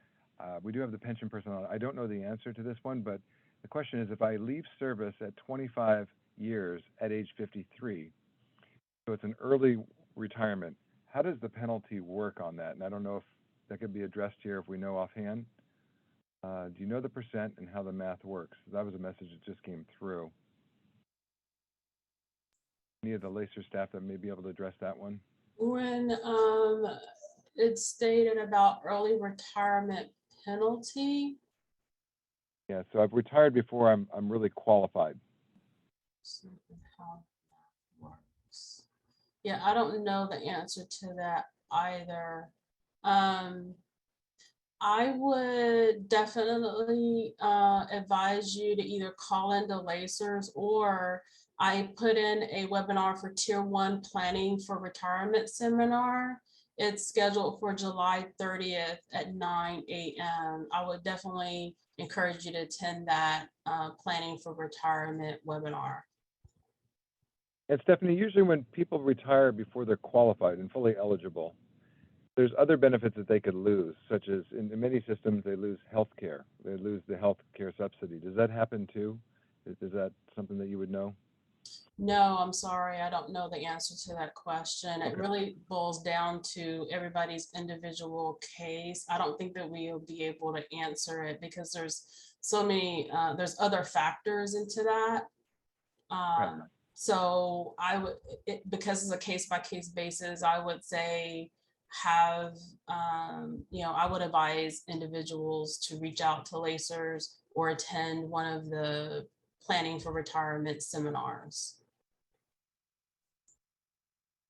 We do have the pension personnel. I don't know the answer to this one, but the question is, if I leave service at 25 years at age 53, so it's an early retirement, how does the penalty work on that? And I don't know if that could be addressed here if we know offhand. Do you know the percent and how the math works? That was a message that just came through. Any of the LACER staff that may be able to address that one? When it's stated about early retirement penalty. Yeah, so I've retired before I'm really qualified. How that works. Yeah, I don't know the answer to that either. I would definitely advise you to either call into LACERS, or I put in a webinar for Tier 1 Planning for Retirement seminar. It's scheduled for July 30th at 9 a.m. I would definitely encourage you to attend that Planning for Retirement webinar. And Stephanie, usually when people retire before they're qualified and fully eligible, there's other benefits that they could lose, such as in many systems, they lose health care. They lose the health care subsidy. Does that happen too? Is that something that you would know? No, I'm sorry. I don't know the answer to that question. It Okay. really boils down to everybody's individual case. I don't think that we'll be able to answer it because there's so many, there's other factors into that. So I would, because it's a case by case basis, I would say have, I would advise individuals to reach out to Lacers or attend one of the planning for retirement seminars.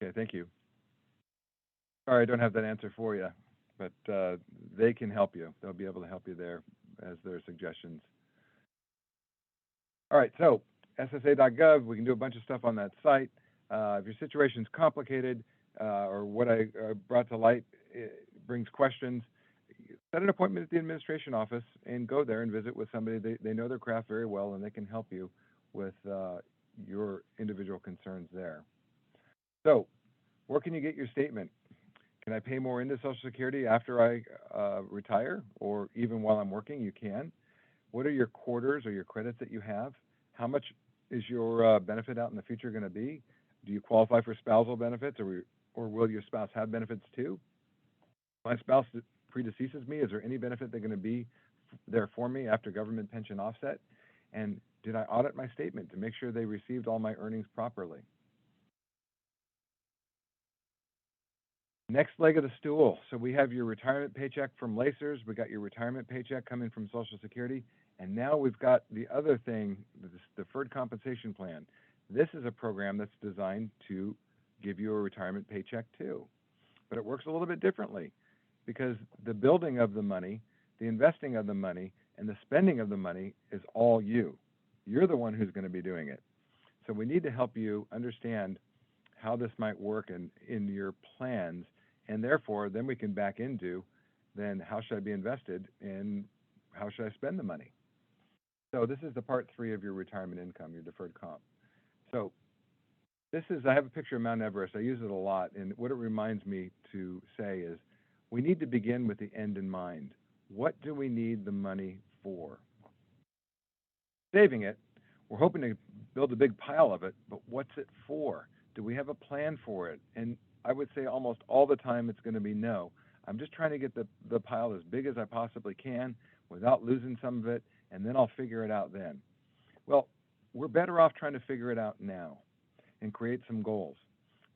Okay, thank you. Sorry, I don't have that answer for you, but they can help you. They'll be able to help you there as their suggestions. All right, so ssa.gov, we can do a bunch of stuff on that site. If your situation's complicated or what I brought to light brings questions, set an appointment at the administration office and go there and visit with somebody. They know their craft very well and they can help you with your individual concerns there. So, where can you get your statement? Can I pay more into Social Security after I retire, or even while I'm working? You can. What are your quarters or your credits that you have? How much is your benefit out in the future going to be? Do you qualify for spousal benefits, or will your spouse have benefits too? If my spouse predeceases me, is there any benefit they're going to be there for me after government pension offset? And did I audit my statement to make sure they received all my earnings properly? Next leg of the stool. So we have your retirement paycheck from Lacers. We got your retirement paycheck coming from Social Security. And now we've got the other thing, this deferred compensation plan. This is a program that's designed to give you a retirement paycheck too. But it works a little bit differently because the building of the money, the investing of the money, and the spending of the money is all you. You're the one who's going to be doing it. So we need to help you understand how this might work in your plans. And therefore, then we can back into, then how should I be invested and how should I spend the money? So this is the part 3 of your retirement income, your deferred comp. So this is, I have a picture of Mount Everest. I use it a lot. And what it reminds me to say is we need to begin with the end in mind. What do we need the money for? Saving it, we're hoping to build a big pile of it, but what's it for? Do we have a plan for it? And I would say almost all the time it's going to be no. I'm just trying to get the pile as big as I possibly can without losing some of it, and then I'll figure it out then. Well, we're better off trying to figure it out now and create some goals.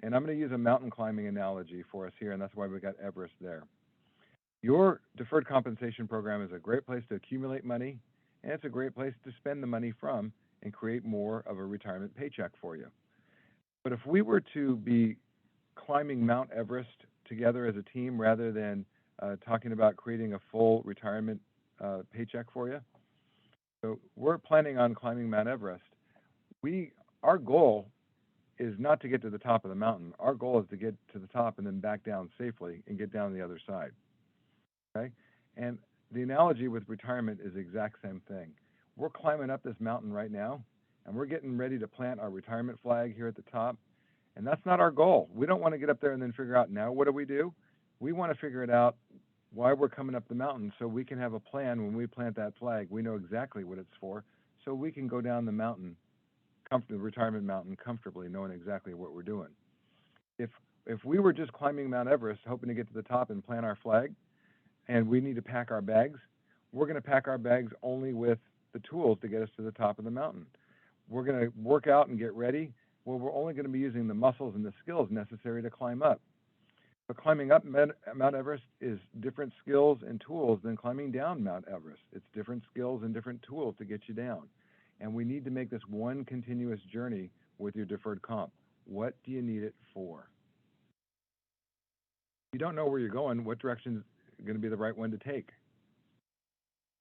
And I'm going to use a mountain climbing analogy for us here, and that's why we got Everest there. Your deferred compensation program is a great place to accumulate money, and it's a great place to spend the money from and create more of a retirement paycheck for you. But if we were to be climbing Mount Everest together as a team rather than talking about creating a full retirement paycheck for you, so we're planning on climbing Mount Everest. Our goal is not to get to the top of the mountain. Our goal is to get to the top and then back down safely and get down the other side. Okay? And the analogy with retirement is the exact same thing. We're climbing up this mountain right now, and we're getting ready to plant our retirement flag here at the top. And that's not our goal. We don't want to get up there and then figure out, now what do? We want to figure it out why we're coming up the mountain so we can have a plan when we plant that flag. We know exactly what it's for, so we can go down the mountain, the retirement mountain, comfortably, knowing exactly what we're doing. If we were just climbing Mount Everest, hoping to get to the top and plant our flag, and we need to pack our bags, we're going to pack our bags only with the tools to get us to the top of the mountain. We're going to work out and get ready. Well, we're only going to be using the muscles and the skills necessary to climb up. But climbing up Mount Everest is different skills and tools than climbing down Mount Everest. It's different skills and different tools to get you down. And we need to make this one continuous journey with your deferred comp. What do you need it for? If you don't know where you're going, what direction is going to be the right one to take?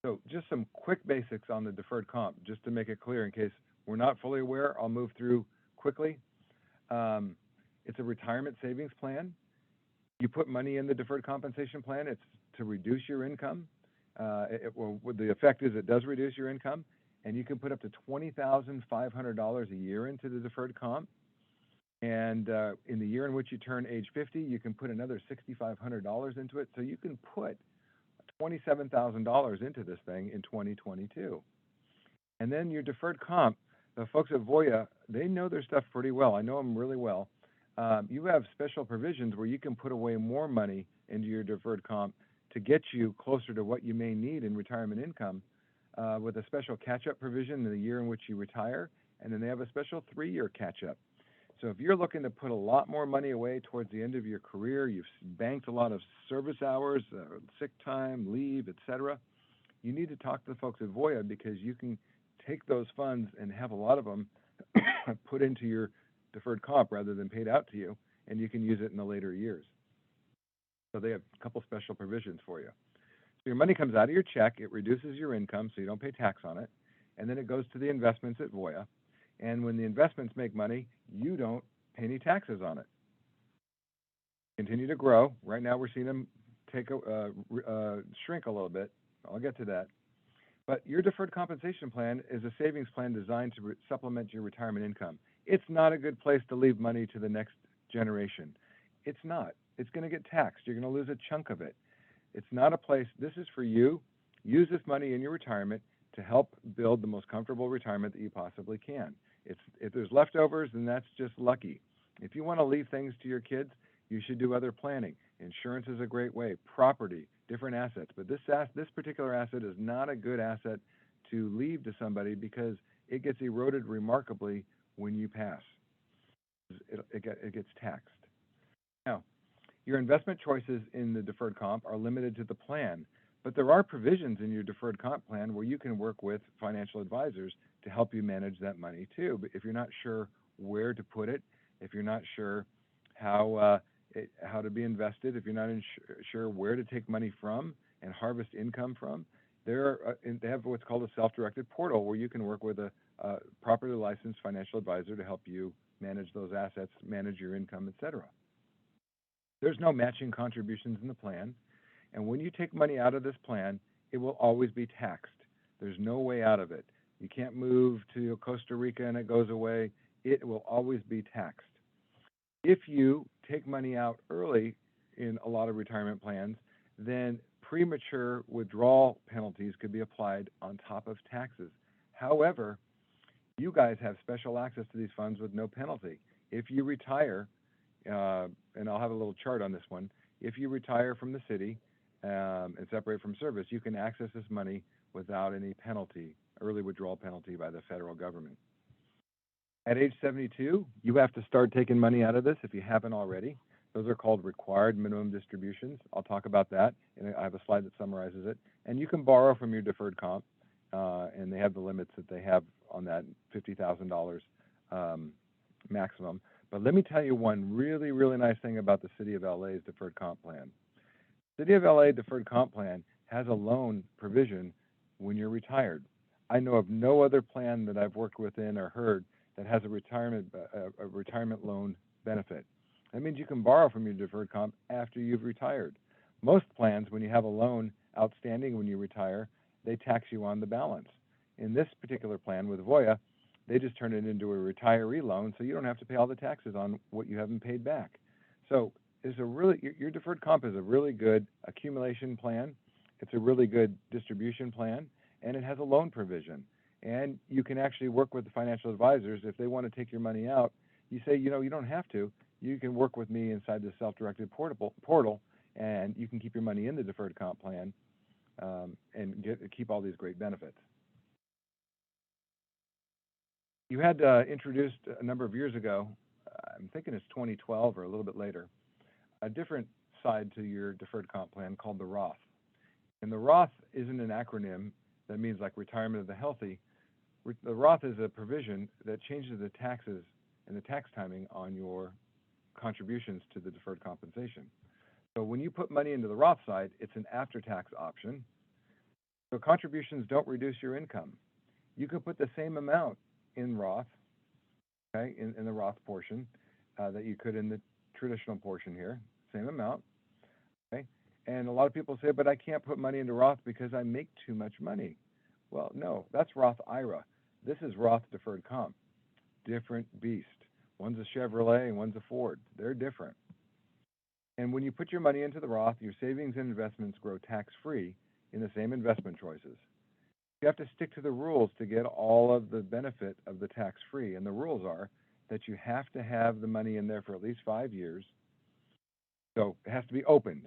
So just some quick basics on the deferred comp, just to make it clear in case we're not fully aware. I'll move through quickly. It's a retirement savings plan. You put money in the deferred compensation plan. It's to reduce your income. The effect is it does reduce your income, and you can put up to $20,500 a year into the deferred comp. And in the year in which you turn age 50, you can put another $6,500 into it. So you can put $27,000 into this thing in 2022. And then your deferred comp The folks at Voya, they know their stuff pretty well. I know them really well. You have special provisions where you can put away more money into your deferred comp to get you closer to what you may need in retirement income with a special catch-up provision in the year in which you retire, and then they have a special 3-year catch-up. So if you're looking to put a lot more money away towards the end of your career, you've banked a lot of service hours, sick time, leave, etc., you need to talk to the folks at Voya, because you can take those funds and have a lot of them put into your deferred comp rather than paid out to you, and you can use it in the later years. So they have a couple special provisions for you. So your money comes out of your check, it reduces your income so you don't pay tax on it, and then it goes to the investments at Voya. And when the investments make money, you don't pay any taxes on it. Continue to grow. Right now we're seeing them shrink a little bit. I'll get to that. But your deferred compensation plan is a savings plan designed to supplement your retirement income. It's not a good place to leave money to the next generation. It's not. It's going to get taxed. You're going to lose a chunk of it. It's not a place. This is for you. Use this money in your retirement to help build the most comfortable retirement that you possibly can. If there's leftovers, then that's just lucky. If you want to leave things to your kids, you should do other planning. Insurance is a great way. Property, different assets. But this particular asset is not a good asset to leave to somebody, because it gets eroded remarkably when you pass. It gets taxed. Now, your investment choices in the deferred comp are limited to the plan, but there are provisions in your deferred comp plan where you can work with financial advisors to help you manage that money too. But if you're not sure where to put it, if you're not sure how to be invested, if you're not sure where to take money from and harvest income from, they have what's called a self-directed portal where you can work with a properly licensed financial advisor to help you manage those assets, manage your income, etc. There's no matching contributions in the plan, and when you take money out of this plan, it will always be taxed. There's no way out of it. You can't move to Costa Rica and it goes away. It will always be taxed. If you take money out early in a lot of retirement plans, then premature withdrawal penalties could be applied on top of taxes. However, you guys have special access to these funds with no penalty. If you retire, and I'll have a little chart on this one, if you retire from the city and separate from service, you can access this money without any penalty, early withdrawal penalty by the federal government. At age 72, you have to start taking money out of this if you haven't already. Those are called required minimum distributions. I'll talk about that, and I have a slide that summarizes it. And you can borrow from your deferred comp, and they have the limits that they have on that, $50,000 maximum. But let me tell you one really, really nice thing about the City of LA's deferred comp plan. City of LA deferred comp plan has a loan provision when you're retired. I know of no other plan that I've worked within or heard that has a retirement loan benefit. That means you can borrow from your deferred comp after you've retired. Most plans, when you have a loan outstanding when you retire, they tax you on the balance. In this particular plan with Voya, they just turn it into a retiree loan, so you don't have to pay all the taxes on what you haven't paid back. So your deferred comp is a really good accumulation plan. It's a really good distribution plan, and it has a loan provision. And you can actually work with the financial advisors. If they want to take your money out, you say, you don't have to. You can work with me inside the self-directed portal, and you can keep your money in the deferred comp plan and keep all these great benefits. You had introduced a number of years ago, I'm thinking it's 2012 or a little bit later, a different side to your deferred comp plan called the Roth. And the Roth isn't an acronym that means like retirement of the healthy. The Roth is a provision that changes the taxes and the tax timing on your contributions to the deferred compensation. So when you put money into the Roth side, it's an after-tax option. So contributions don't reduce your income. You can put the same amount in Roth, okay, in the Roth portion that you could in the traditional portion here, same amount, okay? And a lot of people say, but I can't put money into Roth because I make too much money. Well, no, that's Roth IRA. This is Roth deferred comp, different beast. One's a Chevrolet and one's a Ford. They're different. And when you put your money into the Roth, your savings and investments grow tax-free in the same investment choices. You have to stick to the rules to get all of the benefit of the tax-free. And the rules are that you have to have the money in there for at least 5 years. So it has to be opened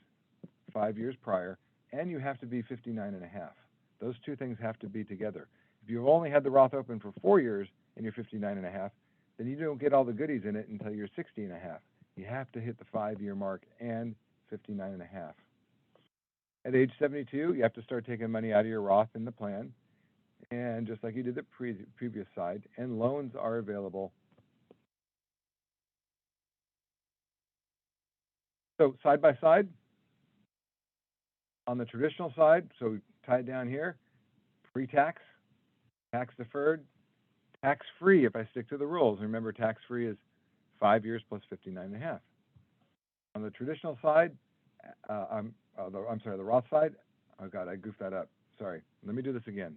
5 years prior, and you have to be 59 and a half. Those two things have to be together. If you've only had the Roth open for 4 years and you're 59 and a half, then you don't get all the goodies in it until you're 60 and a half. You have to hit the 5-year mark and 59 and a half. At age 72, you have to start taking money out of your Roth in the plan. And just like you did the previous side, and loans are available. So side by side, on the traditional side, so tied down here, pre-tax, tax deferred, tax-free if I stick to the rules. Remember, tax-free is 5 years plus 59 and a half. On the traditional side, I'm sorry, the Roth side, oh God, I goofed that up. Sorry, let me do this again.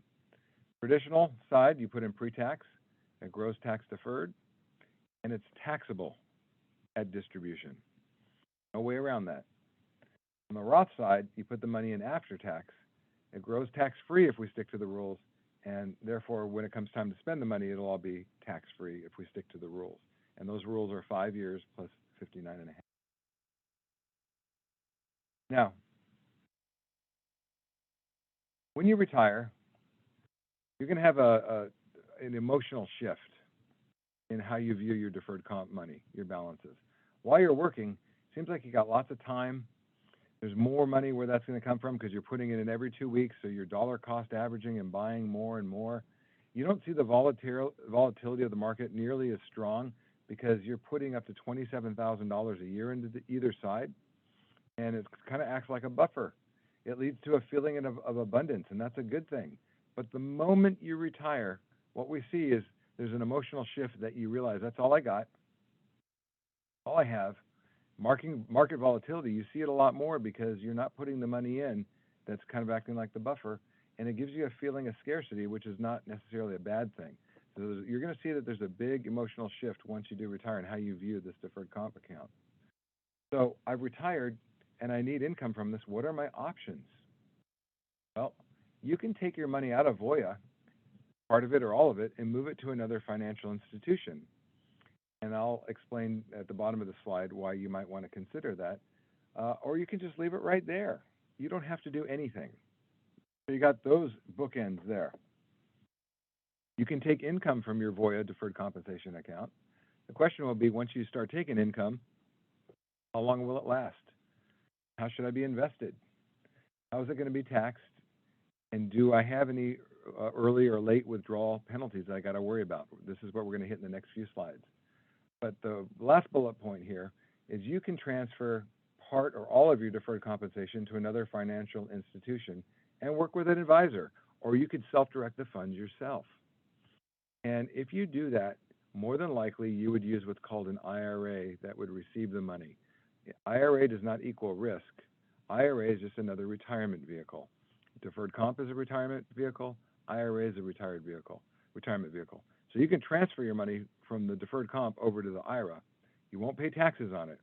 Traditional side, you put in pre-tax, it grows tax deferred, and it's taxable at distribution. No way around that. On the Roth side, you put the money in after tax. It grows tax-free if we stick to the rules, and therefore, when it comes time to spend the money, it'll all be tax-free if we stick to the rules. And those rules are 5 years plus 59 and a half. Now, when you retire, you're going to have an emotional shift in how you view your deferred comp money, your balances. While you're working, it seems like you got lots of time. There's more money where that's going to come from because you're putting it in every 2 weeks, so you're dollar cost averaging and buying more and more. You don't see the volatility of the market nearly as strong because you're putting up to $27,000 a year into either side, and it kind of acts like a buffer. It leads to a feeling of abundance, and that's a good thing. But the moment you retire, what we see is there's an emotional shift that you realize that's all I got, all I have. Market volatility, you see it a lot more because you're not putting the money in that's kind of acting like the buffer, and it gives you a feeling of scarcity, which is not necessarily a bad thing. So you're going to see that there's a big emotional shift once you do retire in how you view this deferred comp account. So I've retired and I need income from this. What are my options? Well, you can take your money out of Voya, part of it or all of it, and move it to another financial institution. And I'll explain at the bottom of the slide why you might want to consider that. Or you can just leave it right there. You don't have to do anything. So you got those bookends there. You can take income from your Voya deferred compensation account. The question will be, once you start taking income, how long will it last? How should I be invested? How is it going to be taxed? And do I have any early or late withdrawal penalties that I got to worry about? This is what we're going to hit in the next few slides. But the last bullet point here is you can transfer part or all of your deferred compensation to another financial institution and work with an advisor, or you could self-direct the funds yourself. And if you do that, more than likely you would use what's called an IRA that would receive the money. IRA does not equal risk. IRA is just another retirement vehicle. Deferred comp is a retirement vehicle. IRA is a retirement vehicle. So you can transfer your money from the deferred comp over to the IRA. You won't pay taxes on it.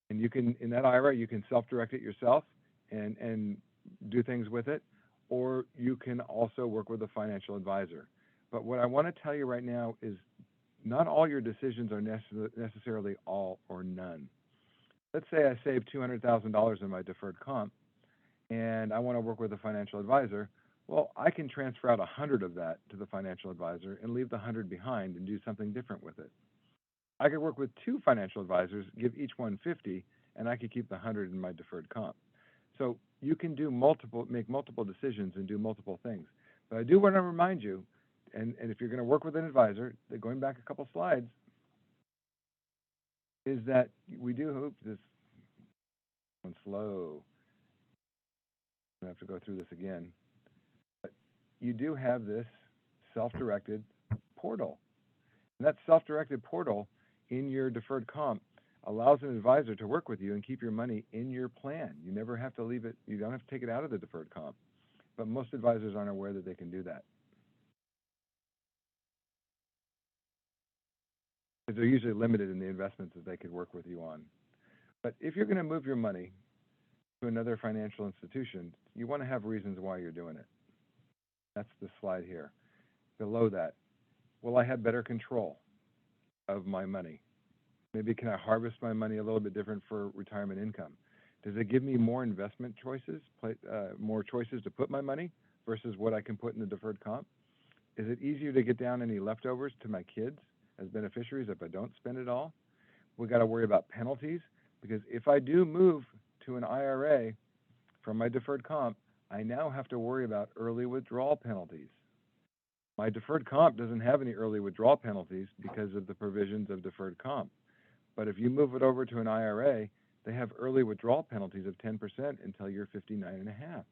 And you can, in that IRA, you can self-direct it yourself and do things with it, or you can also work with a financial advisor. But what I want to tell you right now is not all your decisions are necessarily all or none. Let's say I save $200,000 in my deferred comp, and I want to work with a financial advisor. Well, I can transfer out 100 of that to the financial advisor and leave the 100 behind and do something different with it. I could work with 2 financial advisors, give each one 50, and I could keep the 100 in my deferred comp. So you can make multiple decisions and do multiple things. But I do want to remind you, and if you're going to work with an advisor, going back a couple slides, is that we do hope this one's slow. I have to go through this again. But you do have this self-directed portal. And that self-directed portal in your deferred comp allows an advisor to work with you and keep your money in your plan. You never have to leave it, you don't have to take it out of the deferred comp. But most advisors aren't aware that they can do that. Because they're usually limited in the investments that they could work with you on. But if you're going to move your money to another financial institution, you want to have reasons why you're doing it. That's the slide here. Below that, will I have better control of my money? Maybe can I harvest my money a little bit different for retirement income? Does it give me more investment choices, more choices to put my money versus what I can put in the deferred comp? Is it easier to get down any leftovers to my kids as beneficiaries if I don't spend it all? We got to worry about penalties, because if I do move to an IRA from my deferred comp, I now have to worry about early withdrawal penalties. My deferred comp doesn't have any early withdrawal penalties because of the provisions of deferred comp. But if you move it over to an IRA, they have early withdrawal penalties of 10% until you're 59 and a half.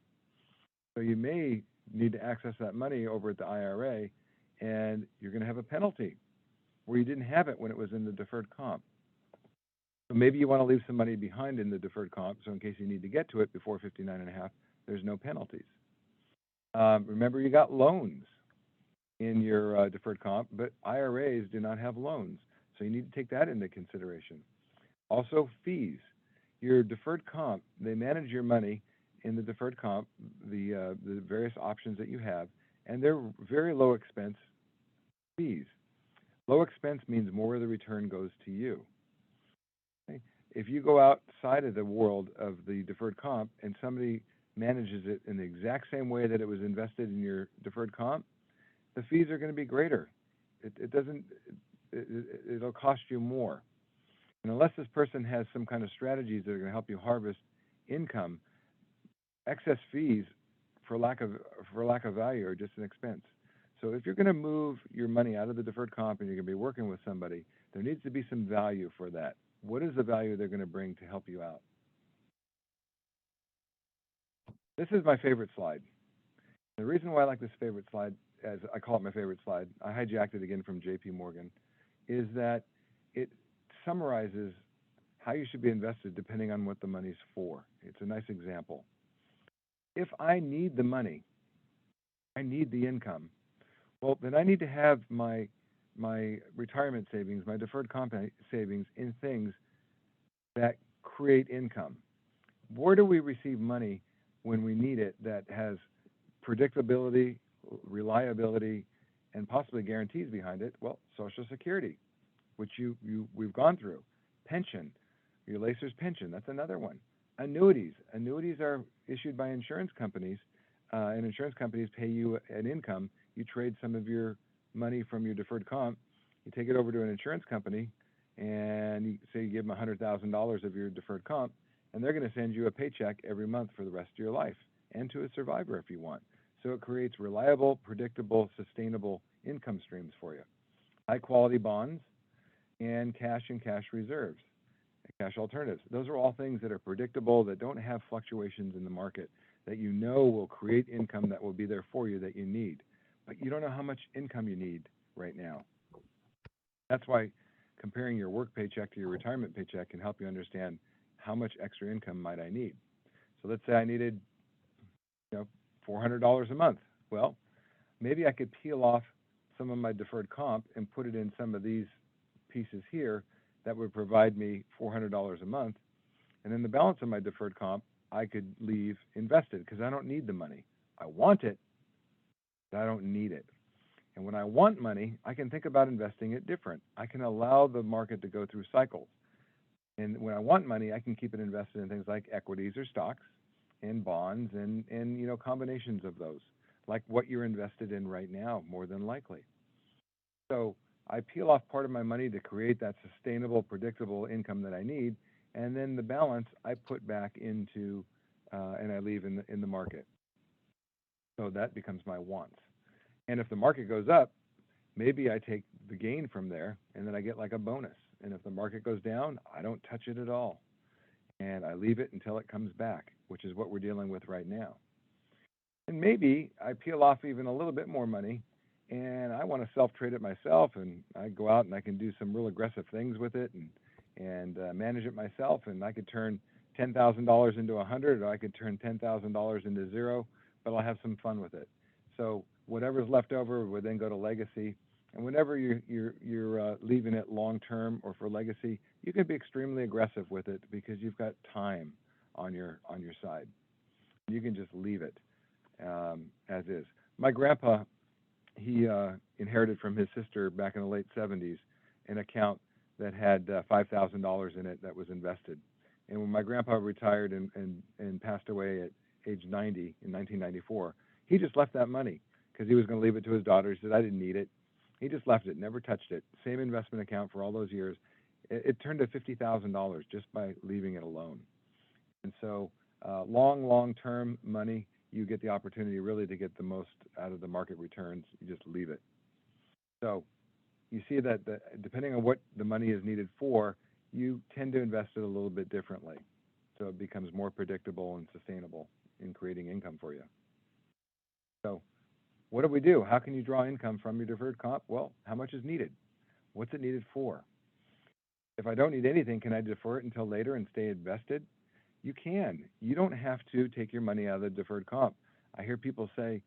So you may need to access that money over at the IRA, and you're going to have a penalty where you didn't have it when it was in the deferred comp. So maybe you want to leave some money behind in the deferred comp, so in case you need to get to it before 59 and a half, there's no penalties. Remember, you got loans in your deferred comp, but IRAs do not have loans, so you need to take that into consideration. Also, fees. Your deferred comp, they manage your money in the deferred comp, the various options that you have, and they're very low expense fees. Low expense means more of the return goes to you. Okay? If you go outside of the world of the deferred comp and somebody manages it in the exact same way that it was invested in your deferred comp, the fees are going to be greater. It'll cost you more. And unless this person has some kind of strategies that are going to help you harvest income, excess fees for lack of value are just an expense. So if you're going to move your money out of the deferred comp and you're going to be working with somebody, there needs to be some value for that. What is the value they're going to bring to help you out? This is my favorite slide. The reason why I like this favorite slide, as I call it my favorite slide, I hijacked it again from JP Morgan, is that it summarizes how you should be invested depending on what the money's for. It's a nice example. If I need the money, I need the income, well, then I need to have my retirement savings, my deferred comp savings in things that create income. Where do we receive money when we need it that has predictability, reliability, and possibly guarantees behind it? Well, Social Security, which we've gone through. Pension, your LACER's pension, that's another one. Annuities. Annuities are issued by insurance companies, and insurance companies pay you an income. You trade some of your money from your deferred comp, you take it over to an insurance company, and you say you give them $100,000 of your deferred comp, and they're going to send you a paycheck every month for the rest of your life, and to a survivor if you want. So it creates reliable, predictable, sustainable income streams for you. High quality bonds and cash reserves, cash alternatives. Those are all things that are predictable, that don't have fluctuations in the market, that you know will create income that will be there for you that you need. But you don't know how much income you need right now. That's why comparing your work paycheck to your retirement paycheck can help you understand how much extra income might I need. So let's say I needed, $400 a month. Well, maybe I could peel off some of my deferred comp and put it in some of these pieces here that would provide me $400 a month. And then the balance of my deferred comp, I could leave invested because I don't need the money. I want it, but I don't need it. And when I want money, I can think about investing it different. I can allow the market to go through cycles. And when I want money, I can keep it invested in things like equities or stocks and bonds and combinations of those, like what you're invested in right now, more than likely. So I peel off part of my money to create that sustainable, predictable income that I need, and then the balance I put back into and I leave in the market. So that becomes my wants. And if the market goes up, maybe I take the gain from there and then I get like a bonus. And if the market goes down, I don't touch it at all. And I leave it until it comes back, which is what we're dealing with right now. And maybe I peel off even a little bit more money and I want to self-trade it myself, and I go out and I can do some real aggressive things with it and manage it myself, and I could turn $10,000 into 100, or I could turn $10,000 into 0, but I'll have some fun with it. So whatever's left over would then go to legacy, and whenever you're leaving it long term or for legacy, you can be extremely aggressive with it because you've got time on your side. You can just leave it as is. my grandpa, he inherited from his sister back in the late 70s an account that had $5,000 in it that was invested. And when my grandpa retired and passed away at age 90 in 1994, he just left that money because he was going to leave it to his daughter. He said, I didn't need it. He just left it, never touched it. Same investment account for all those years. It turned to $50,000 just by leaving it alone. And so long-term money, you get the opportunity really to get the most out of the market returns. You just leave it. So you see that depending on what the money is needed for, you tend to invest it a little bit differently. So it becomes more predictable and sustainable in creating income for you. So what do we do? How can you draw income from your deferred comp? Well, how much is needed? What's it needed for? If I don't need anything, can I defer it until later and stay invested? You can. You don't have to take your money out of the deferred comp. I hear people say,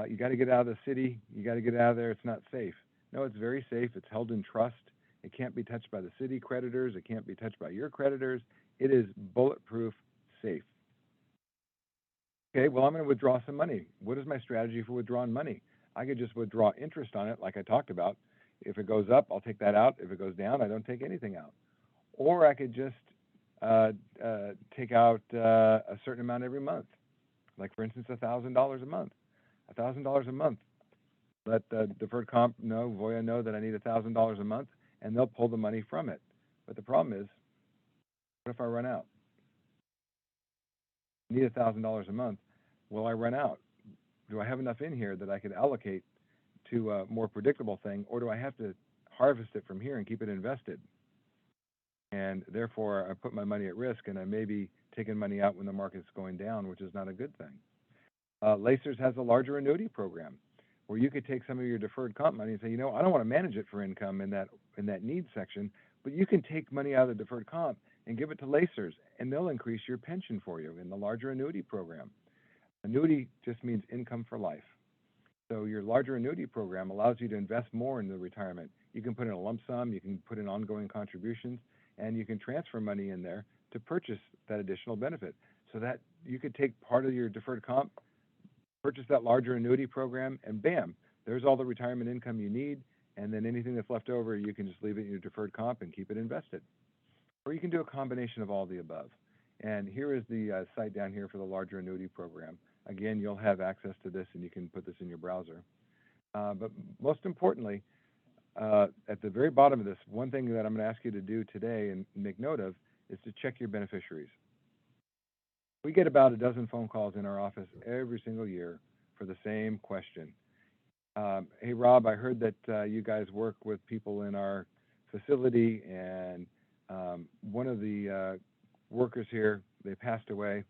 you got to get out of the city. You got to get out of there. It's not safe. No, it's very safe. It's held in trust. It can't be touched by the city creditors. It can't be touched by your creditors. It is bulletproof safe. Okay, well, I'm going to withdraw some money. What is my strategy for withdrawing money? I could just withdraw interest on it like I talked about. If it goes up, I'll take that out. If it goes down, I don't take anything out. Or I could just take out a certain amount every month. Like, for instance, $1,000 a month. $1,000 a month. Let the deferred comp know, Voya know that I need $1,000 a month, and they'll pull the money from it. But the problem is, what if I run out? I need $1,000 a month. Will I run out? Do I have enough in here that I could allocate to a more predictable thing, or do I have to harvest it from here and keep it invested? And therefore, I put my money at risk, and I may be taking money out when the market's going down, which is not a good thing. Lacers has a larger annuity program where you could take some of your deferred comp money and say, you know, I don't want to manage it for income in that needs section, but you can take money out of the deferred comp and give it to Lacers, and they'll increase your pension for you in the larger annuity program. Annuity just means income for life. So your larger annuity program allows you to invest more in the retirement. You can put in a lump sum, you can put in ongoing contributions, and you can transfer money in there to purchase that additional benefit. So that you could take part of your deferred comp, purchase that larger annuity program, and bam, there's all the retirement income you need, and then anything that's left over, you can just leave it in your deferred comp and keep it invested. Or you can do a combination of all the above. And here is the site down here for the larger annuity program. Again, you'll have access to this, and you can put this in your browser. But most importantly, at the very bottom of this, one thing that I'm going to ask you to do today and make note of is to check your beneficiaries. We get about a dozen phone calls in our office every single year for the same question. Hey, Rob, I heard that you guys work with people in our facility, and one of the workers here, they passed away,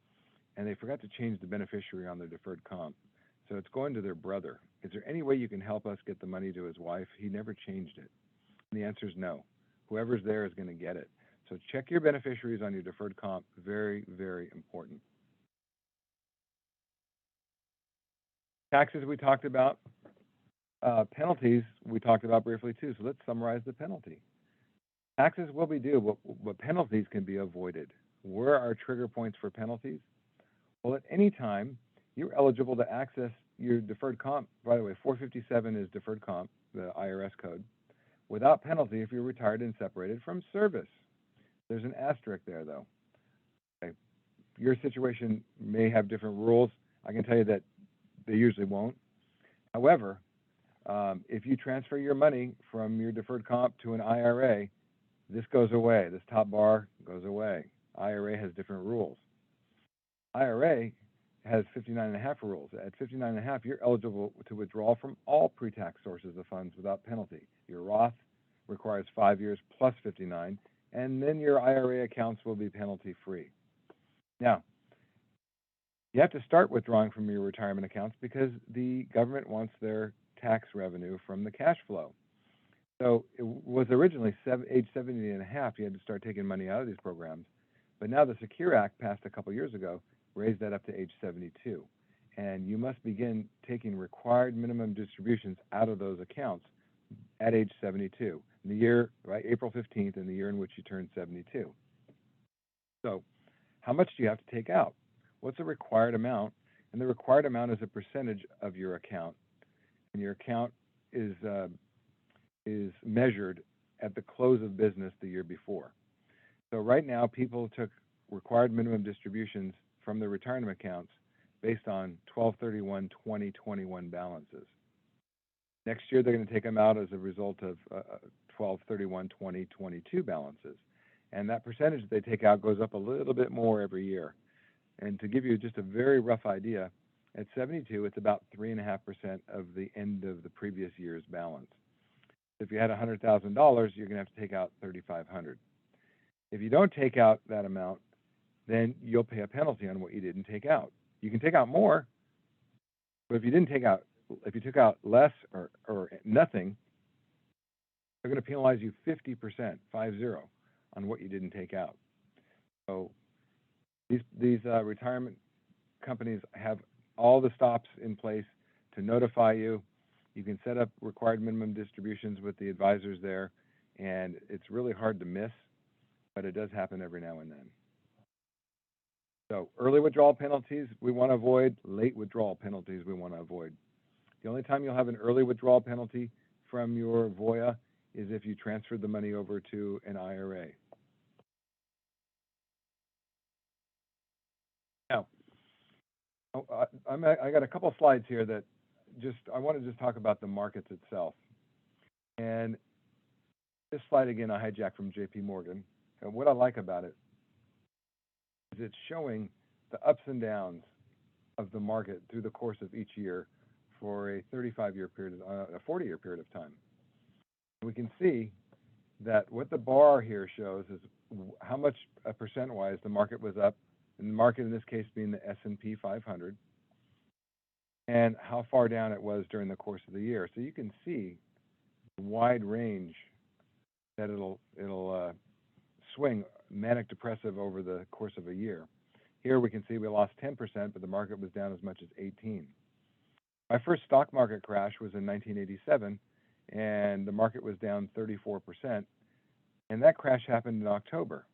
and they forgot to change the beneficiary on their deferred comp. So it's going to their brother. Is there any way you can help us get the money to his wife? He never changed it. And the answer is no. Whoever's there is going to get it. So check your beneficiaries on your deferred comp. Very, very important. Taxes we talked about. Penalties we talked about briefly too. So let's summarize the penalty. Taxes will be due, but penalties can be avoided. Where are trigger points for penalties? Well, at any time, you're eligible to access your deferred comp. By the way, 457 is deferred comp, the IRS code, without penalty if you're retired and separated from service. There's an asterisk there, though. Okay. Your situation may have different rules. I can tell you that they usually won't. However, if you transfer your money from your deferred comp to an IRA, this goes away. This top bar goes away. IRA has different rules. IRA has 59.5 rules. At 59.5, you're eligible to withdraw from all pre-tax sources of funds without penalty. Your Roth requires 5 years plus 59, and then your IRA accounts will be penalty-free. Now, you have to start withdrawing from your retirement accounts because the government wants their tax revenue from the cash flow. So it was originally age 70.5, you had to start taking money out of these programs. But now the Secure Act passed a couple years ago, raised that up to age 72. And you must begin taking required minimum distributions out of those accounts at age 72, in the year, right, April 15th, in the year in which you turn 72. So how much do you have to take out? What's the required amount? And the required amount is a percentage of your account and your account is measured at the close of business the year before. So right now, people took required minimum distributions from their retirement accounts based on 12/31/2021 balances. Next year, they're going to take them out as a result of 12/31/2022 balances. And that percentage that they take out goes up a little bit more every year. And to give you just a very rough idea, at 72, it's about 3.5% of the end of the previous year's balance. If you had $100,000, you're going to have to take out $3,500. If you don't take out that amount, then you'll pay a penalty on what you didn't take out. You can take out more, but if you took out less or nothing, they're going to penalize you 50%, 50, on what you didn't take out. So these retirement companies have all the stops in place to notify you. You can set up required minimum distributions with the advisors there, and it's really hard to miss, but it does happen every now and then. So early withdrawal penalties we want to avoid, late withdrawal penalties we want to avoid. The only time you'll have an early withdrawal penalty from your Voya is if you transferred the money over to an IRA. Now, I got a couple slides here that I want to just talk about the markets itself. And this slide, again, I hijacked from JP Morgan. And what I like about it is it's showing the ups and downs of the market through the course of each year for a 35-year period, a 40-year period of time. We can see that what the bar here shows is how much percent-wise the market was up, and the market in this case being the S&P 500, and how far down it was during the course of the year. So you can see the wide range that it'll swing manic depressive over the course of a year. Here we can see we lost 10%, but the market was down as much as 18%. My first stock market crash was in 1987, and the market was down 34%, and that crash happened in October.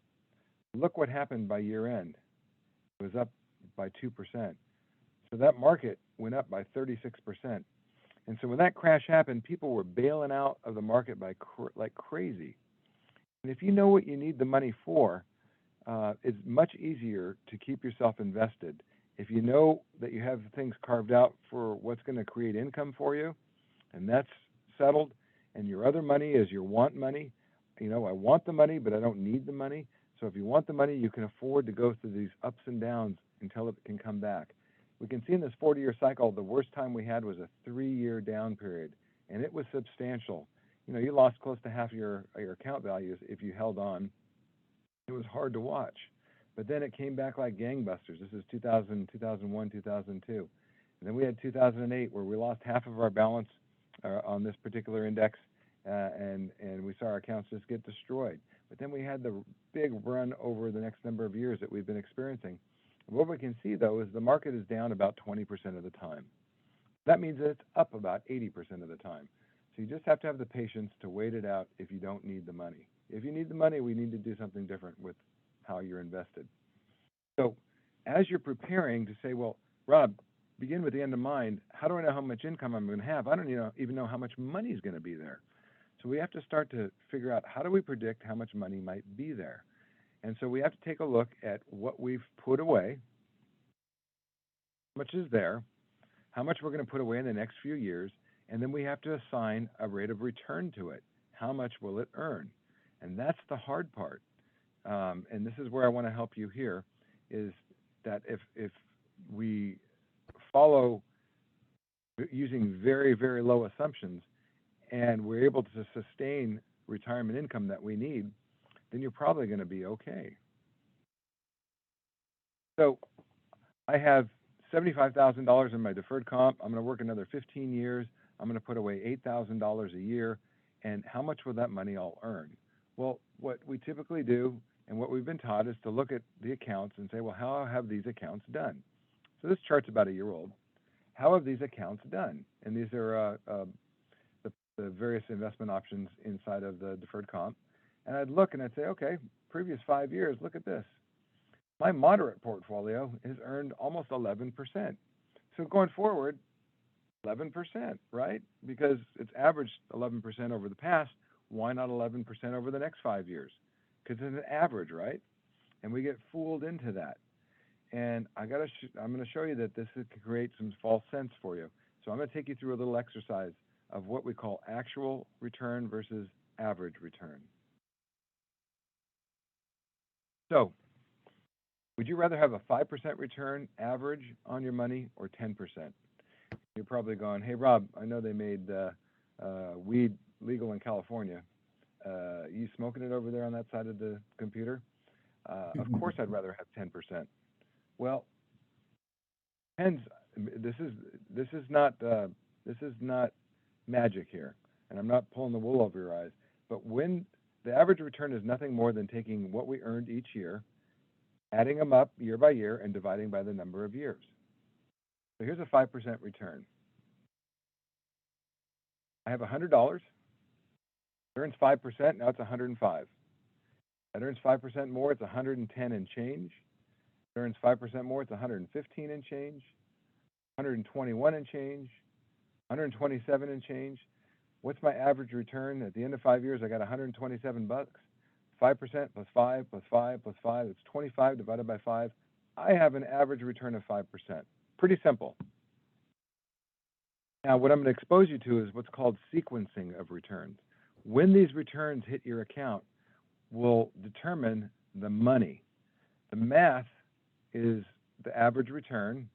Look what happened by year end. It was up by 2%. So that market went up by 36%. And so when that crash happened, people were bailing out of the market like crazy. And if you know what you need the money for, it's much easier to keep yourself invested. If you know that you have things carved out for what's going to create income for you, and that's settled, and your other money is your want money. I want the money, but I don't need the money. So if you want the money, you can afford to go through these ups and downs until it can come back. We can see in this 40-year cycle, the worst time we had was a 3-year down period, and it was substantial. You lost close to half your account values if you held on. It was hard to watch. But then it came back like gangbusters. This is 2000, 2001, 2002. And then we had 2008 where we lost half of our balance on this particular index, and we saw our accounts just get destroyed. But then we had the big run over the next number of years that we've been experiencing. And what we can see, though, is the market is down about 20% of the time. That means that it's up about 80% of the time. So you just have to have the patience to wait it out if you don't need the money. If you need the money, we need to do something different with how you're invested. So as you're preparing to say, well, Rob, begin with the end in mind. How do I know how much income I'm going to have? I don't even know how much money is going to be there. So we have to start to figure out, how do we predict how much money might be there? And so we have to take a look at what we've put away, how much is there, how much we're going to put away in the next few years, and then we have to assign a rate of return to it. How much will it earn? And that's the hard part. And this is where I want to help you here, is that if we follow using very, very low assumptions and we're able to sustain retirement income that we need, then you're probably going to be okay. So I have $75,000 in my deferred comp. I'm going to work another 15 years. I'm going to put away $8,000 a year. And how much will that money all earn? Well, what we typically do and what we've been taught is to look at the accounts and say, well, how have these accounts done? So this chart's about a year old. How have these accounts done? And these are the various investment options inside of the deferred comp. And I'd look and I'd say, okay, previous 5 years, look at this. My moderate portfolio has earned almost 11%. So going forward, 11%, right? Because it's averaged 11% over the past. Why not 11% over the next 5 years? Because it's an average, right? And we get fooled into that. And I'm going to show you that this could create some false sense for you. So I'm going to take you through a little exercise of what we call actual return versus average return. So, would you rather have a 5% return average on your money or 10%? You're probably going, hey, Rob, I know they made weed legal in California. You smoking it over there on that side of the computer? Of course, I'd rather have 10%. Well, depends. This is not magic here, and I'm not pulling the wool over your eyes. But when the average return is nothing more than taking what we earned each year, adding them up year by year, and dividing by the number of years. So here's a 5% return. I have $100. It earns 5%. Now it's 105. It earns 5% more. It's 110 and change. It earns 5% more. It's 115 and change. 121 and change. 127 and change. What's my average return? At the end of 5 years, I got 127 bucks. 5% plus 5 plus 5 plus 5. It's 25 divided by 5. I have an average return of 5%. Pretty simple. Now, what I'm going to expose you to is what's called sequencing of returns. When these returns hit your account will determine the money. The math is the average return.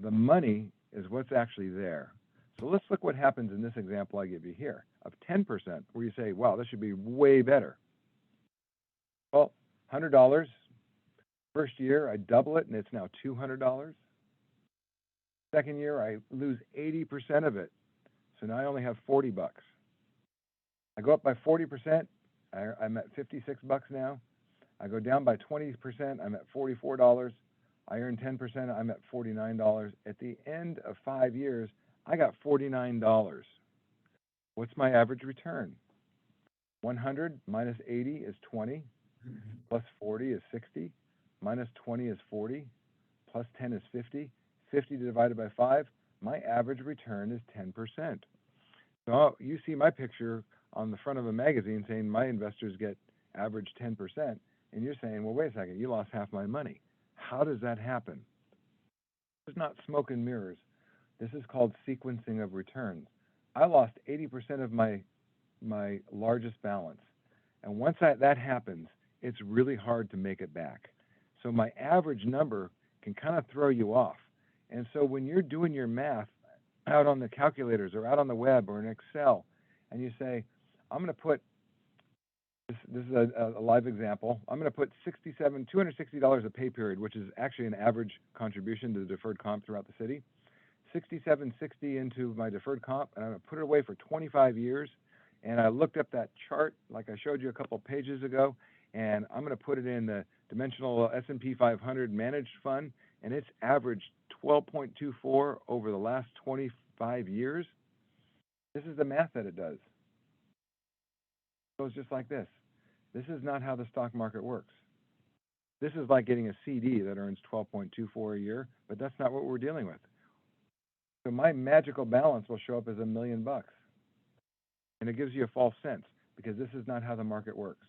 The money is what's actually there. So let's look what happens in this example I give you here of 10%, where you say, wow, this should be way better. Well, $100. First year, I double it, and it's now $200. Second year, I lose 80% of it. So now I only have 40 bucks. I go up by 40%. I'm at 56 bucks now. I go down by 20%. I'm at $44. I earn 10%. I'm at $49. At the end of 5 years, I got $49. What's my average return? 100 minus 80 is 20. Plus 40 is 60. Minus 20 is 40. Plus 10 is 50. 50 divided by 5, my average return is 10%. So you see my picture on the front of a magazine saying my investors get average 10%, and you're saying, well, wait a second, you lost half my money. How does that happen? This is not smoke and mirrors. This is called sequencing of returns. I lost 80% of my largest balance. And once that happens, it's really hard to make it back. So my average number can kind of throw you off. And so when you're doing your math out on the calculators or out on the web or in Excel, and you say, I'm going to put, this is a live example, I'm going to put $260 a pay period, which is actually an average contribution to the deferred comp throughout the city, $67.60 into my deferred comp, and I'm going to put it away for 25 years. And I looked up that chart like I showed you a couple pages ago, and I'm going to put it in the Dimensional S&P 500 managed fund, and it's averaged 12.24 over the last 25 years. This is the math that it does. It goes just like this. This is not how the stock market works. This is like getting a CD that earns 12.24 a year, but that's not what we're dealing with. So my magical balance will show up as $1 million. And it gives you a false sense because this is not how the market works.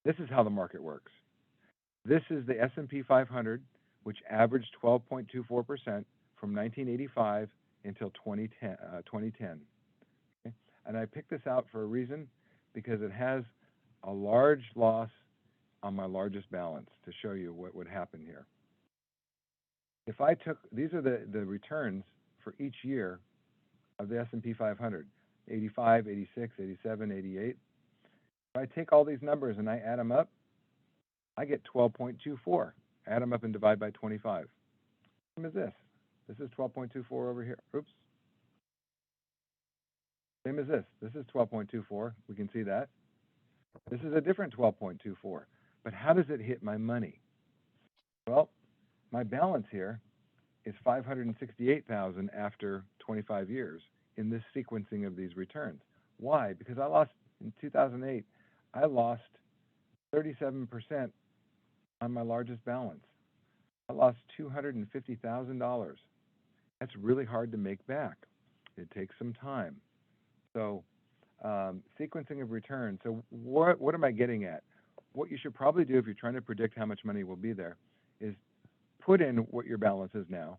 This is how the market works. This is the S&P 500, which averaged 12.24% from 1985 until 2010. Okay? And I picked this out for a reason because it has a large loss on my largest balance to show you what would happen here. If I took, these are the returns for each year of the S&P 500, 85, 86, 87, 88. If I take all these numbers and I add them up, I get 12.24. Add them up and divide by 25. Same as this. This is 12.24 over here. Oops. Same as this. This is 12.24. We can see that. This is a different 12.24. But how does it hit my money? Well, my balance here is $568,000 after 25 years in this sequencing of these returns. Why? Because I lost, in 2008, I lost 37% on my largest balance. I lost $250,000. That's really hard to make back. It takes some time. So sequencing of return. So what am I getting at? What you should probably do if you're trying to predict how much money will be there is put in what your balance is now,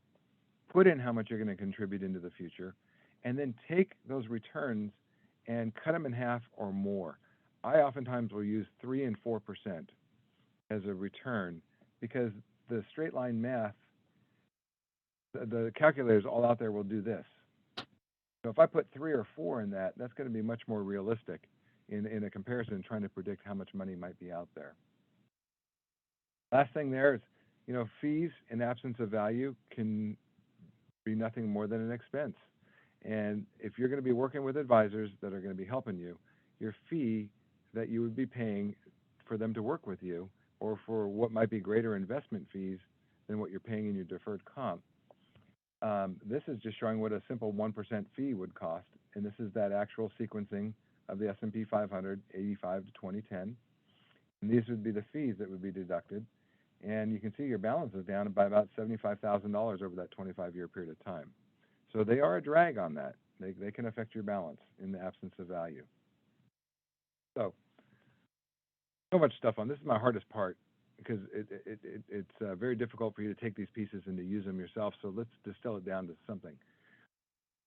put in how much you're going to contribute into the future, and then take those returns and cut them in half or more. I oftentimes will use 3 and 4% as a return because the straight line math, the calculators all out there will do this. So if I put 3 or 4 in that, that's going to be much more realistic in a comparison trying to predict how much money might be out there. Last thing there is, you know, fees in absence of value can be nothing more than an expense. And if you're going to be working with advisors that are going to be helping you, your fee that you would be paying for them to work with you, or for what might be greater investment fees than what you're paying in your deferred comp, this is just showing what a simple 1% fee would cost. And this is that actual sequencing of the S&P 500, 85 to 2010. And these would be the fees that would be deducted. And you can see your balance is down by about $75,000 over that 25-year period of time. So they are a drag on that. They can affect your balance in the absence of value. So much stuff on this. Is my hardest part because it's very difficult for you to take these pieces and to use them yourself. So let's distill it down to something.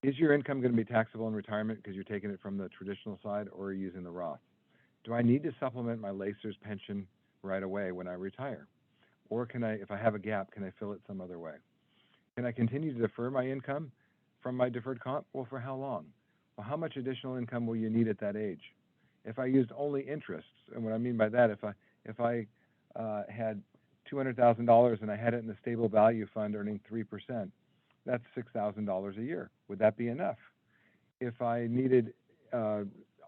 Is your income going to be taxable in retirement because you're taking it from the traditional side, or are you using the Roth? Do I need to supplement my Lacer's pension right away when I retire? Or can I, if I have a gap, can I fill it some other way? Can I continue to defer my income from my deferred comp? Well, for how long? Well, how much additional income will you need at that age? If I used only interest, and what I mean by that, if I had $200,000 and I had it in the stable value fund earning 3%, that's $6,000 a year. Would that be enough? If I needed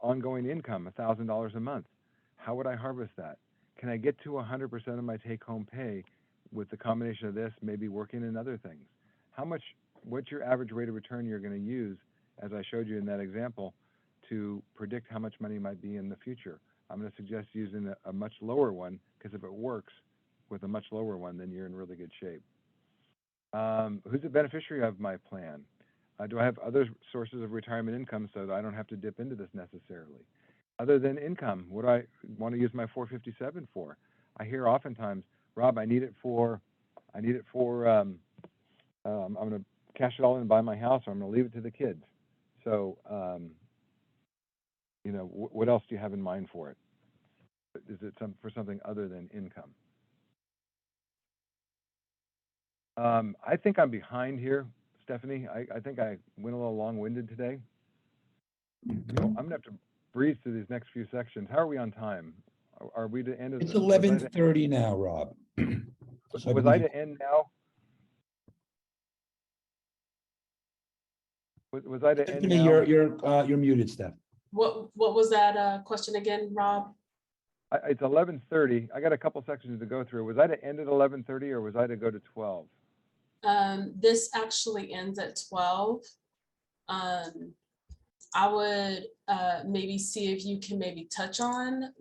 ongoing income, $1,000 a month, how would I harvest that? Can I get to 100% of my take-home pay with the combination of this, maybe working in other things? What's your average rate of return you're going to use, as I showed you in that example, to predict how much money might be in the future? I'm going to suggest using a much lower one, because if it works with a much lower one, then you're in really good shape. Who's the beneficiary of my plan? Do I have other sources of retirement income so that I don't have to dip into this necessarily? Other than income, what do I want to use my 457 for? I hear oftentimes, Rob, I need it for I'm going to cash it all in and buy my house, or I'm going to leave it to the kids. So, you know, what else do you have in mind for it? Is it for something other than income? I think I'm behind here, Stephanie. I think I went a little long-winded today. So I'm going to have to breeze through these next few sections. How are we on time? Are we to end of It's the? 11:30 now, Rob. So Was I to end now? Was I to end Stephanie, now? you're muted, Steph. What was that question again, Rob? It's 11:30. I got a couple sections to go through. Was I to end at 11:30 or was I to go to 12? This actually ends at 12. I would maybe see if you can maybe touch on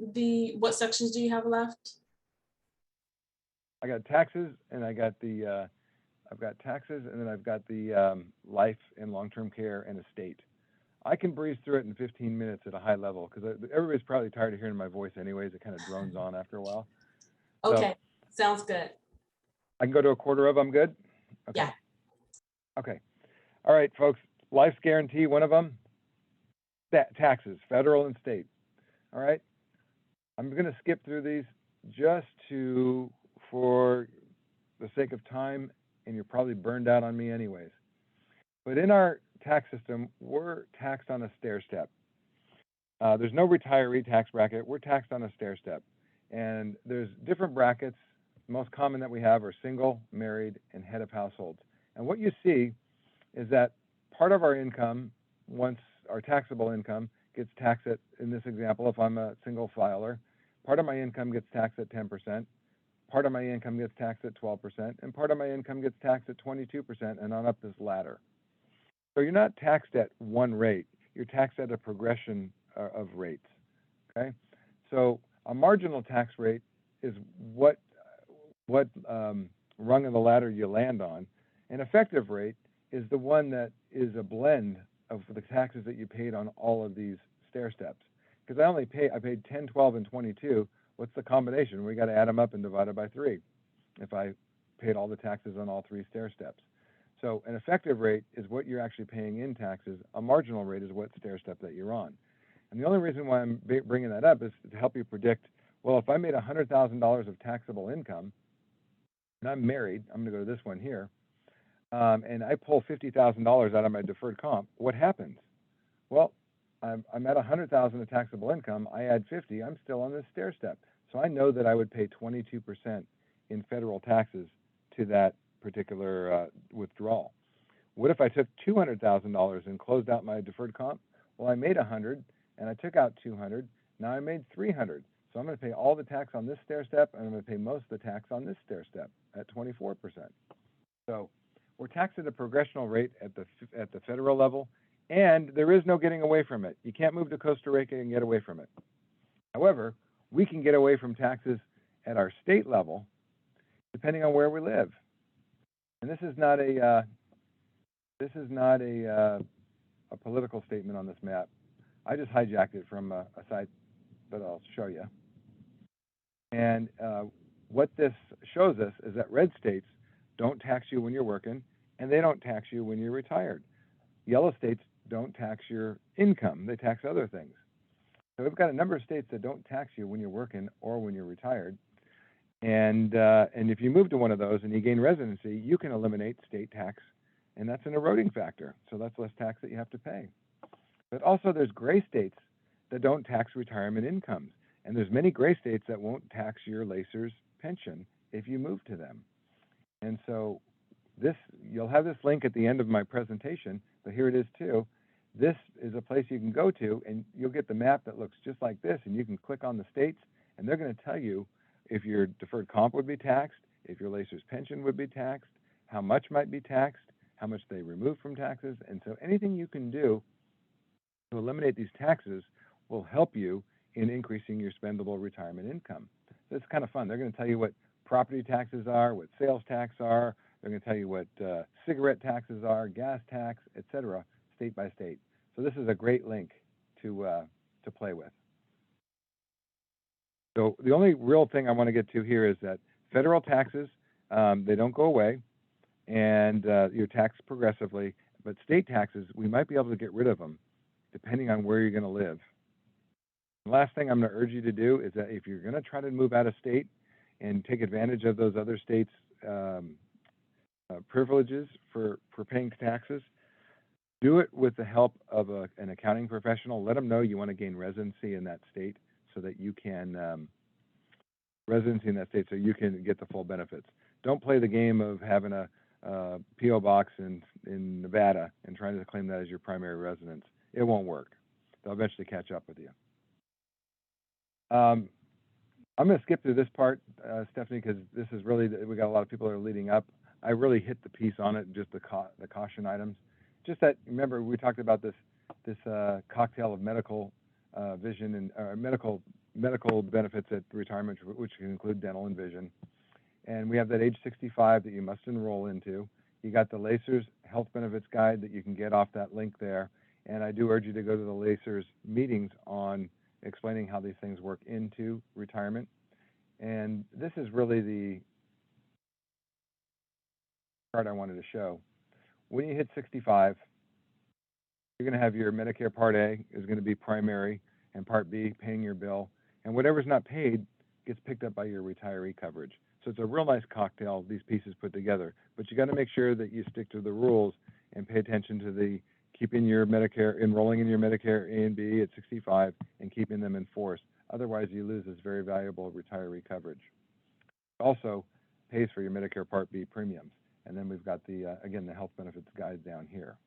what sections do you have left? I got taxes, and I got the I've got taxes, and then I've got the life and long-term care and estate. I can breeze through it in 15 minutes at a high level because everybody's probably tired of hearing my voice anyways. It kind of drones on after a while. Okay, sounds good. I can go to a quarter of, I'm good? Okay. Yeah. Okay. All right, folks. Life's guarantee, one of them, taxes, federal and state. All right. I'm going to skip through these just for the sake of time, and you're probably burned out on me anyways. But in our tax system, we're taxed on a stair step. There's no retiree tax bracket. We're taxed on a stair step. And there's different brackets. The most common that we have are single, married, and head of households. And what you see is that part of our income, once our taxable income, gets taxed at, in this example, if I'm a single filer, part of my income gets taxed at 10%, part of my income gets taxed at 12%, and part of my income gets taxed at 22%, and on up this ladder. So you're not taxed at one rate, you're taxed at a progression of rates, okay? So a marginal tax rate is what rung of the ladder you land on. An effective rate is the one that is a blend of the taxes that you paid on all of these stair steps. Because I paid 10, 12, and 22. What's the combination? We got to add them up and divide it by 3 if I paid all the taxes on all 3 stair steps. So an effective rate is what you're actually paying in taxes. A marginal rate is what stair step that you're on. And the only reason why I'm bringing that up is to help you predict, well, if I made $100,000 of taxable income, and I'm married, I'm going to go to this one here, and I pull $50,000 out of my deferred comp, what happens? Well, I'm at $100,000 of taxable income. I add 50. I'm still on this stair step. So I know that I would pay 22% in federal taxes to that particular withdrawal. What if I took $200,000 and closed out my deferred comp? Well, I made 100 and I took out 200. Now I made 300. So I'm going to pay all the tax on this stair step, and I'm going to pay most of the tax on this stair step at 24%. So we're taxed at a progressional rate at the federal level, and there is no getting away from it. You can't move to Costa Rica and get away from it. However, we can get away from taxes at our state level, depending on where we live. And this is not a political statement on this map. I just hijacked it from a site that I'll show you. And what this shows us is that red states don't tax you when you're working, and they don't tax you when you're retired. Yellow states don't tax your income. They tax other things. So we've got a number of states that don't tax you when you're working or when you're retired. And if you move to one of those and you gain residency, you can eliminate state tax, and that's an eroding factor. So that's less tax that you have to pay. But also there's gray states that don't tax retirement incomes. And there's many gray states that won't tax your LACER's pension if you move to them. And so you'll have this link at the end of my presentation, but here it is too. This is a place you can go to, and you'll get the map that looks just like this, and you can click on the states, and they're going to tell you if your deferred comp would be taxed, if your LACER's pension would be taxed, how much might be taxed, how much they remove from taxes. And so anything you can do to eliminate these taxes will help you in increasing your spendable retirement income. So it's kind of fun. They're going to tell you what property taxes are, what sales tax are. They're going to tell you what cigarette taxes are, gas tax, etc., state by state. So this is a great link to play with. So the only real thing I want to get to here is that federal taxes, they don't go away, and you're taxed progressively. But state taxes, we might be able to get rid of them depending on where you're going to live. The last thing I'm going to urge you to do is that if you're going to try to move out of state and take advantage of those other states' privileges for paying taxes, do it with the help of an accounting professional. Let them know you want to gain residency in that state so that you can get the full benefits. Don't play the game of having a P.O. box in Nevada and trying to claim that as your primary residence. It won't work. They'll eventually catch up with you. I'm going to skip through this part, Stephanie, because this is really, we got a lot of people that are leading up. I really hit the piece on it, just the caution items. Just that, remember, we talked about this cocktail of medical vision and medical benefits at retirement, which can include dental and vision. And we have that age 65 that you must enroll into. You got the LACER's health benefits guide that you can get off that link there. And I do urge you to go to the LACER's meetings on explaining how these things work into retirement. And this is really the part I wanted to show. When you hit 65, you're going to have your Medicare Part A is going to be primary, and Part B paying your bill. And whatever's not paid gets picked up by your retiree coverage. So it's a real nice cocktail, these pieces put together. But you got to make sure that you stick to the rules and pay attention to keeping your Medicare, enrolling in your Medicare A and B at 65 and keeping them in force. Otherwise, you lose this very valuable retiree coverage. It also pays for your Medicare Part B premiums. And then we've got again, the health benefits guide down here.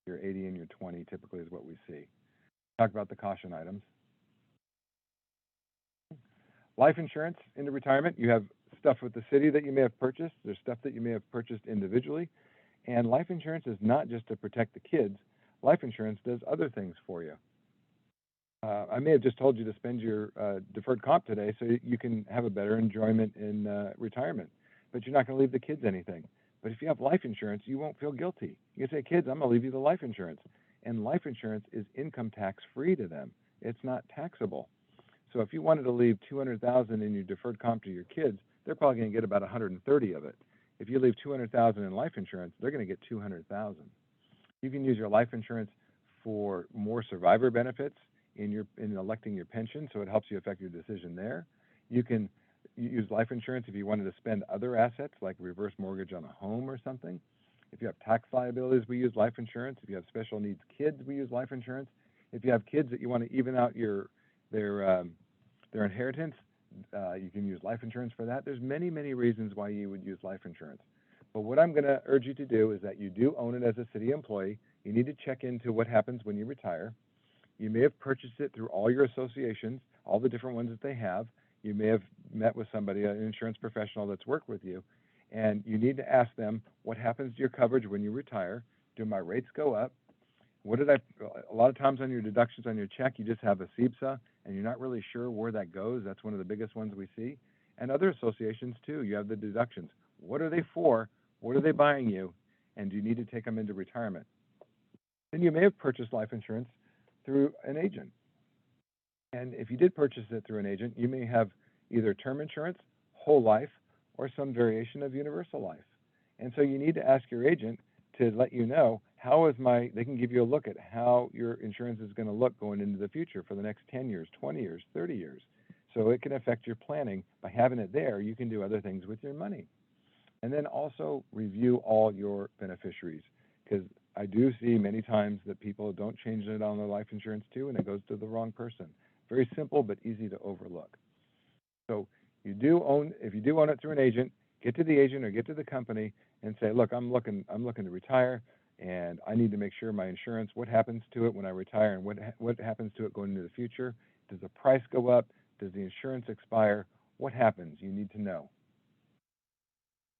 Your 80 and your 20 typically is what we see. Talk about the caution items. Life insurance into retirement, you have stuff with the city that you may have purchased. There's stuff that you may have purchased individually. And life insurance is not just to protect the kids. Life insurance does other things for you. I may have just told you to spend your deferred comp today so you can have a better enjoyment in retirement. But you're not going to leave the kids anything. But if you have life insurance, you won't feel guilty. You can say, kids, I'm going to leave you the life insurance. And life insurance is income tax free to them. It's not taxable. So if you wanted to leave 200,000 in your deferred comp to your kids, they're probably going to get about 130 of it. If you leave 200,000 in life insurance, they're going to get 200,000. You can use your life insurance for more survivor benefits in electing your pension, so it helps you affect your decision there. You can use life insurance if you wanted to spend other assets like reverse mortgage on a home or something. If you have tax liabilities, we use life insurance. If you have special needs kids, we use life insurance. If you have kids that you want to even out their inheritance, you can use life insurance for that. There's many, many reasons why you would use life insurance. But what I'm going to urge you to do is that you do own it as a city employee. You need to check into what happens when you retire. You may have purchased it through all your associations, all the different ones that they have. You may have met with somebody, an insurance professional that's worked with you, and you need to ask them, what happens to your coverage when you retire? Do my rates go up? A lot of times on your deductions on your check, you just have a CIBSA, and you're not really sure where that goes. That's one of the biggest ones we see. And other associations too, you have the deductions. What are they for? What are they buying you? And do you need to take them into retirement? Then you may have purchased life insurance through an agent. And if you did purchase it through an agent, you may have either term insurance, whole life, or some variation of universal life. And so you need to ask your agent to let you know they can give you a look at how your insurance is going to look going into the future for the next 10 years, 20 years, 30 years. So it can affect your planning. By having it there, you can do other things with your money. And then also review all your beneficiaries, because I do see many times that people don't change it on their life insurance too, and it goes to the wrong person. Very simple, but easy to overlook. So if you do own it through an agent, get to the agent or get to the company and say, look, I'm looking to retire, and I need to make sure my insurance, what happens to it when I retire, and what happens to it going into the future? Does the price go up? Does the insurance expire? What happens? You need to know.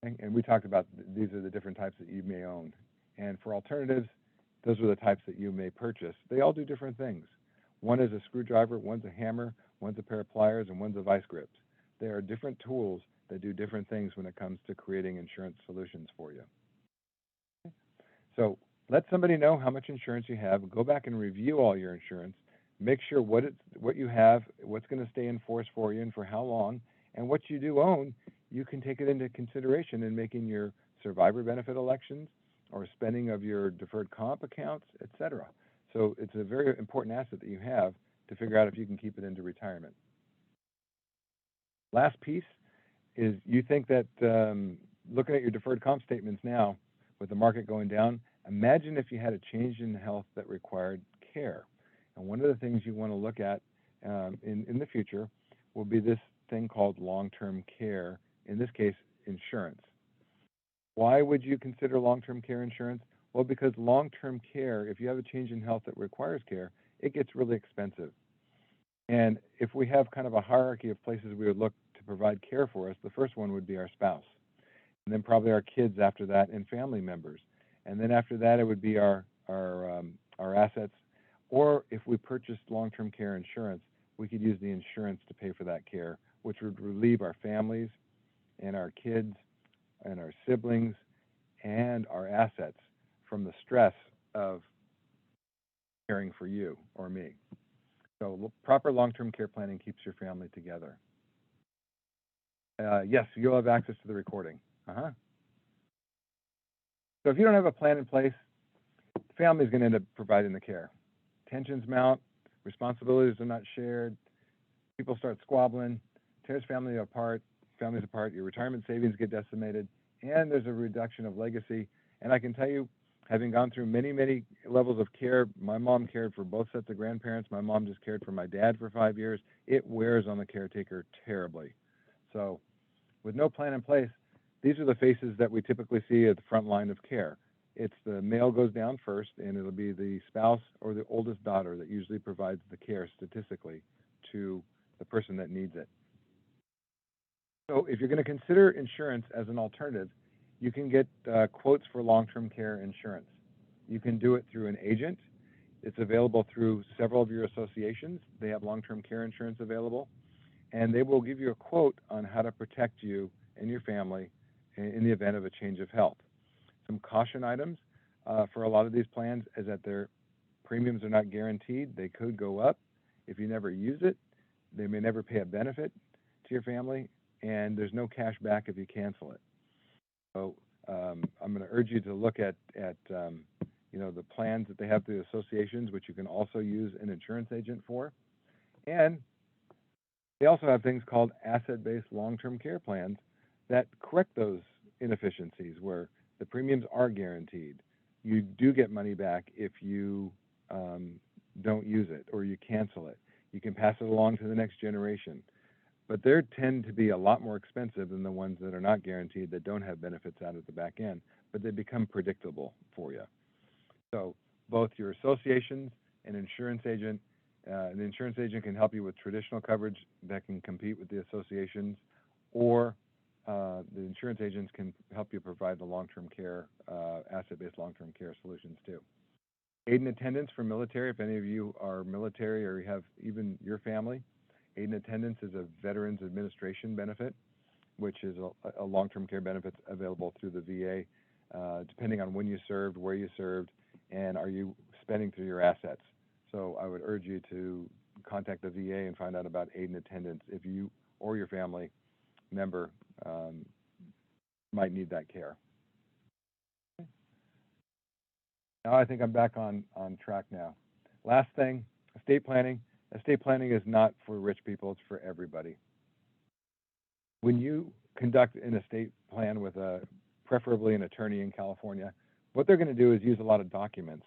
And we talked about these are the different types that you may own. And for alternatives, those are the types that you may purchase. They all do different things. One is a screwdriver, one's a hammer, one's a pair of pliers, and one's a vice grips. There are different tools that do different things when it comes to creating insurance solutions for you. So let somebody know how much insurance you have. Go back and review all your insurance. Make sure what you have, what's going to stay in force for you and for how long, and what you do own, you can take it into consideration in making your survivor benefit elections or spending of your deferred comp accounts, et cetera. So it's a very important asset that you have to figure out if you can keep it into retirement. Last piece is you think that looking at your deferred comp statements now with the market going down, imagine if you had a change in health that required care. And one of the things you want to look at in the future will be this thing called long-term care, in this case, insurance. Why would you consider long-term care insurance? Well, because long-term care, if you have a change in health that requires care, it gets really expensive. And if we have kind of a hierarchy of places we would look to provide care for us, the first one would be our spouse. And then probably our kids after that and family members. And then after that, it would be our assets. Or if we purchased long-term care insurance, we could use the insurance to pay for that care, which would relieve our families and our kids and our siblings and our assets from the stress of caring for you or me. So proper long-term care planning keeps your family together. Yes, you'll have access to the recording. So if you don't have a plan in place, the family is going to end up providing the care. Tensions mount, responsibilities are not shared, people start squabbling, tears families apart, your retirement savings get decimated, and there's a reduction of legacy. And I can tell you, having gone through many, many levels of care, my mom cared for both sets of grandparents. My mom just cared for my dad for 5 years. It wears on the caretaker terribly. So with no plan in place, these are the faces that we typically see at the front line of care. It's the male goes down first, and it'll be the spouse or the oldest daughter that usually provides the care statistically to the person that needs it. So if you're going to consider insurance as an alternative, you can get quotes for long-term care insurance. You can do it through an agent. It's available through several of your associations. They have long-term care insurance available, and they will give you a quote on how to protect you and your family in the event of a change of health. Some caution items for a lot of these plans is that their premiums are not guaranteed. They could go up if you never use it. They may never pay a benefit to your family, and there's no cash back if you cancel it. So I'm going to urge you to look at the plans that they have through associations, which you can also use an insurance agent for. And they also have things called asset-based long-term care plans that correct those inefficiencies where the premiums are guaranteed. You do get money back if you don't use it or you cancel it. You can pass it along to the next generation. But they tend to be a lot more expensive than the ones that are not guaranteed, that don't have benefits out at the back end, but they become predictable for you. So both your associations and insurance agent, the insurance agent can help you with traditional coverage that can compete with the associations, or the insurance agents can help you provide the long-term care, asset-based long-term care solutions too. Aid and attendance for military, if any of you are military or you have even your family, aid and attendance is a Veterans Administration benefit, which is a long-term care benefit available through the VA, depending on when you served, where you served, and are you spending through your assets. So I would urge you to contact the VA and find out about aid and attendance if you or your family member might need that care. Now I think I'm back on track now. Last thing, estate planning. Estate planning is not for rich people, it's for everybody. When you conduct an estate plan with preferably an attorney in California, what they're going to do is use a lot of documents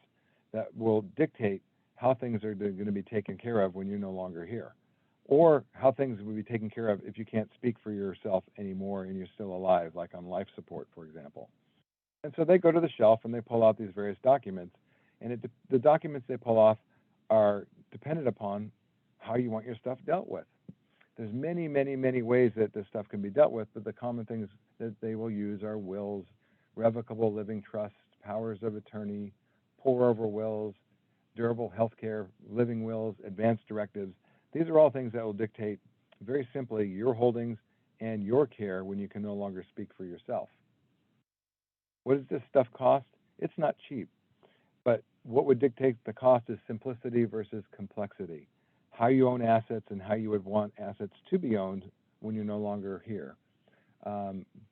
that will dictate how things are going to be taken care of when you're no longer here, or how things will be taken care of if you can't speak for yourself anymore and you're still alive, like on life support, for example. And so they go to the shelf and they pull out these various documents, and the documents they pull off are dependent upon how you want your stuff dealt with. There's many, many, many ways that this stuff can be dealt with, but the common things that they will use are wills, revocable living trusts, powers of attorney, pour-over wills, durable healthcare, living wills, advanced directives. These are all things that will dictate, very simply, your holdings and your care when you can no longer speak for yourself. What does this stuff cost? It's not cheap, but what would dictate the cost is simplicity versus complexity. How you own assets and how you would want assets to be owned when you're no longer here.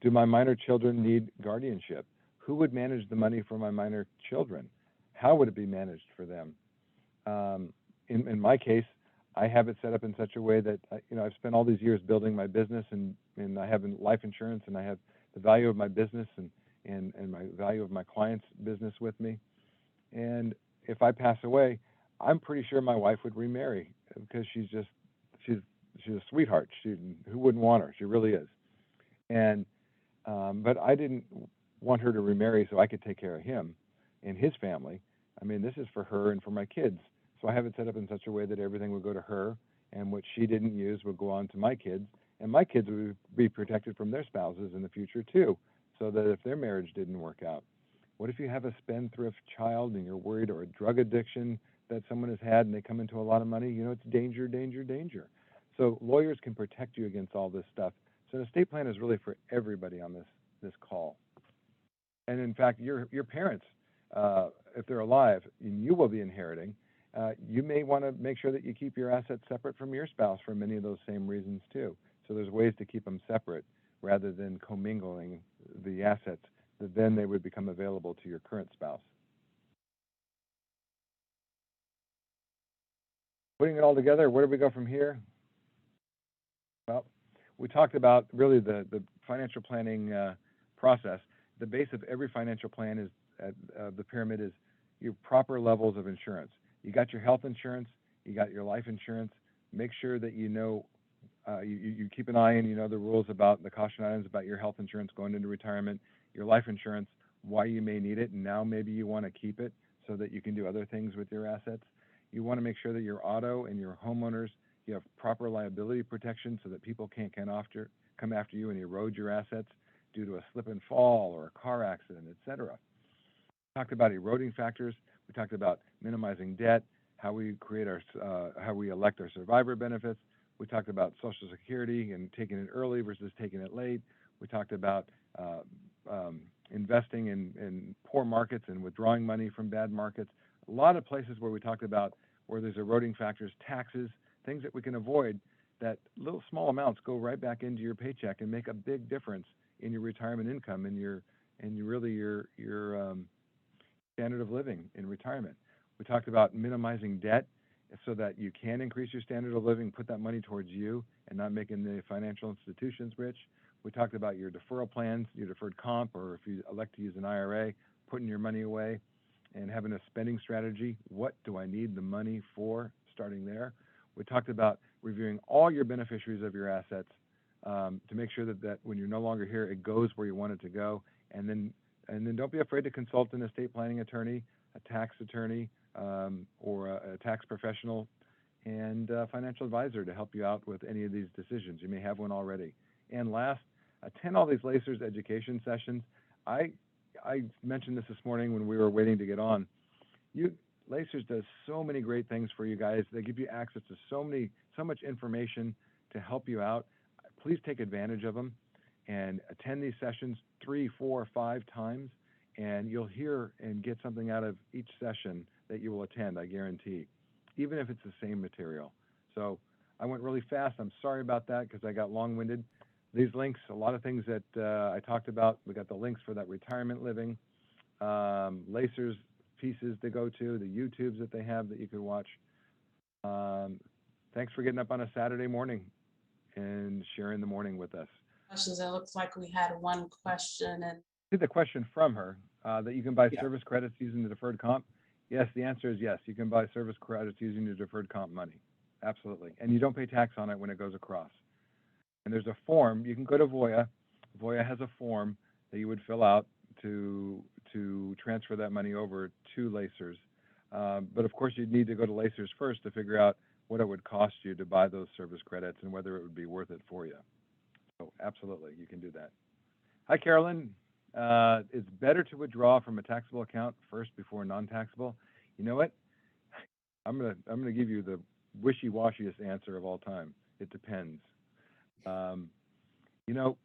Do my minor children need guardianship? Who would manage the money for my minor children? How would it be managed for them? In my case, I have it set up in such a way that I've spent all these years building my business, and I have life insurance, and I have the value of my business and my value of my client's business with me. And if I pass away, I'm pretty sure my wife would remarry, because she's a sweetheart. Who wouldn't want her? She really is. And but I didn't want her to remarry so I could take care of him and his family. I mean, this is for her and for my kids. So I have it set up in such a way that everything would go to her, and what she didn't use would go on to my kids, and my kids would be protected from their spouses in the future too, so that if their marriage didn't work out. What if you have a spendthrift child and you're worried, or a drug addiction that someone has had and they come into a lot of money? It's danger, danger, danger. So lawyers can protect you against all this stuff. So an estate plan is really for everybody on this call. And in fact, your parents, if they're alive and you will be inheriting, you may want to make sure that you keep your assets separate from your spouse for many of those same reasons too. So there's ways to keep them separate rather than commingling the assets, that then they would become available to your current spouse. Putting it all together, where do we go from here? Well, we talked about really the financial planning process. The base of every financial plan is the pyramid is your proper levels of insurance. You got your health insurance, you got your life insurance. Make sure that you keep an eye and you know the rules about the caution items about your health insurance going into retirement, your life insurance, why you may need it, and now maybe you want to keep it so that you can do other things with your assets. You want to make sure that your auto and your homeowners, you have proper liability protection so that people can't come after you and erode your assets due to a slip and fall or a car accident, etc. We talked about eroding factors. We talked about minimizing debt, how we elect our survivor benefits. We talked about Social Security and taking it early versus taking it late. We talked about investing in poor markets and withdrawing money from bad markets. A lot of places where we talked about where there's eroding factors, taxes, things that we can avoid, that little small amounts go right back into your paycheck and make a big difference in your retirement income and your standard of living in retirement. We talked about minimizing debt so that you can increase your standard of living, put that money towards you and not making the financial institutions rich. We talked about your deferral plans, your deferred comp, or if you elect to use an IRA, putting your money away and having a spending strategy. What do I need the money for? Starting there. We talked about reviewing all your beneficiaries of your assets to make sure that when you're no longer here, it goes where you want it to go. And then don't be afraid to consult an estate planning attorney, a tax attorney, or a tax professional and a financial advisor to help you out with any of these decisions. You may have one already. And last, attend all these LACERS education sessions. I mentioned this morning when we were waiting to get on. LACERS does so many great things for you guys. They give you access to so much information to help you out. Please take advantage of them and attend these sessions 3, 4, 5 times, and you'll hear and get something out of each session that you will attend, I guarantee, even if it's the same material. So I went really fast. I'm sorry about that because I got long-winded. These links, a lot of things that I talked about, we got the links for that retirement living, LACERS pieces to go to, the YouTubes that they have that you could watch. Thanks for getting up on a Saturday morning and sharing the morning with us. Questions. It looks like we had one question, and I did the question from her that you can buy Yeah. service credits using the deferred comp. Yes, the answer is yes. You can buy service credits using your deferred comp money. Absolutely. And you don't pay tax on it when it goes across. And there's a form. You can go to Voya. Voya has a form that you would fill out to transfer that money over to LACERS. But of course, you'd need to go to LACERS first to figure out what it would cost you to buy those service credits and whether it would be worth it for you. So absolutely, you can do that. Hi, Carolyn. It's better to withdraw from a taxable account first before non-taxable. You know what? I'm gonna give you the wishy-washiest answer of all time. It depends. You know,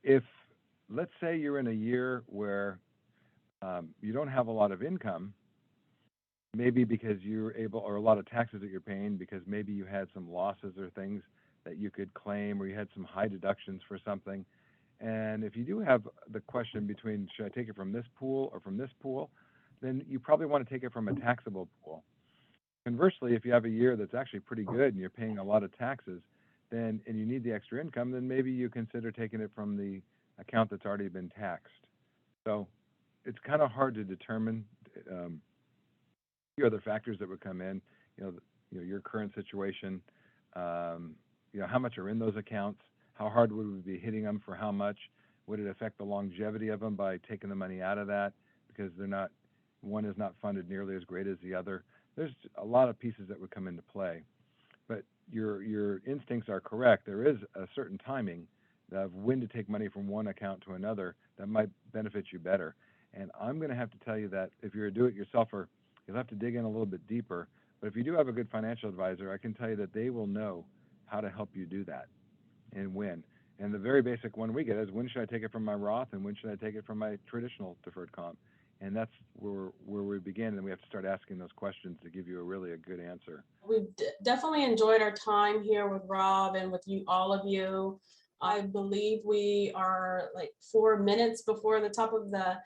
if let's say you're in a year where you don't have a lot of income, maybe because you're able, or a lot of taxes that you're paying because maybe you had some losses or things that you could claim, or you had some high deductions for something. And if you do have the question between should I take it from this pool or from this pool, then you probably want to take it from a taxable pool. Conversely, if you have a year that's actually pretty good and you're paying a lot of taxes, then and you need the extra income, then maybe you consider taking it from the account that's already been taxed. So it's kind of hard to determine. A few other factors that would come in, your current situation, how much are in those accounts, how hard would we be hitting them for how much, would it affect the longevity of them by taking the money out of that because one is not funded nearly as great as the other. There's a lot of pieces that would come into play, but your instincts are correct. There is a certain timing of when to take money from one account to another that might benefit you better. And I'm going to have to tell you that if you're a do-it-yourselfer, you'll have to dig in a little bit deeper. But if you do have a good financial advisor, I can tell you that they will know how to help you do that and when. And the very basic one we get is, when should I take it from my Roth and when should I take it from my traditional deferred comp? And that's where we begin, and we have to start asking those questions to give you a good answer. we've definitely enjoyed our time here with Rob and with you, all of you. I believe we are like 4 minutes before the top of the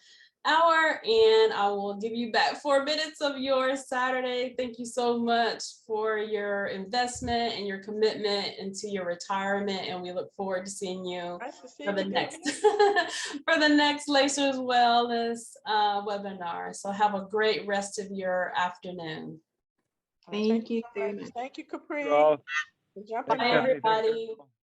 hour, and I will give you back 4 minutes of your Saturday. Thank you so much for your investment and your commitment into your retirement, and we look forward to seeing you Nice to see for the you, next Debbie. for the next LACERS Wellness webinar. So have a great rest of your afternoon. Thank you so much. Thank you, Capri. Well, for jumping Bye, on. everybody.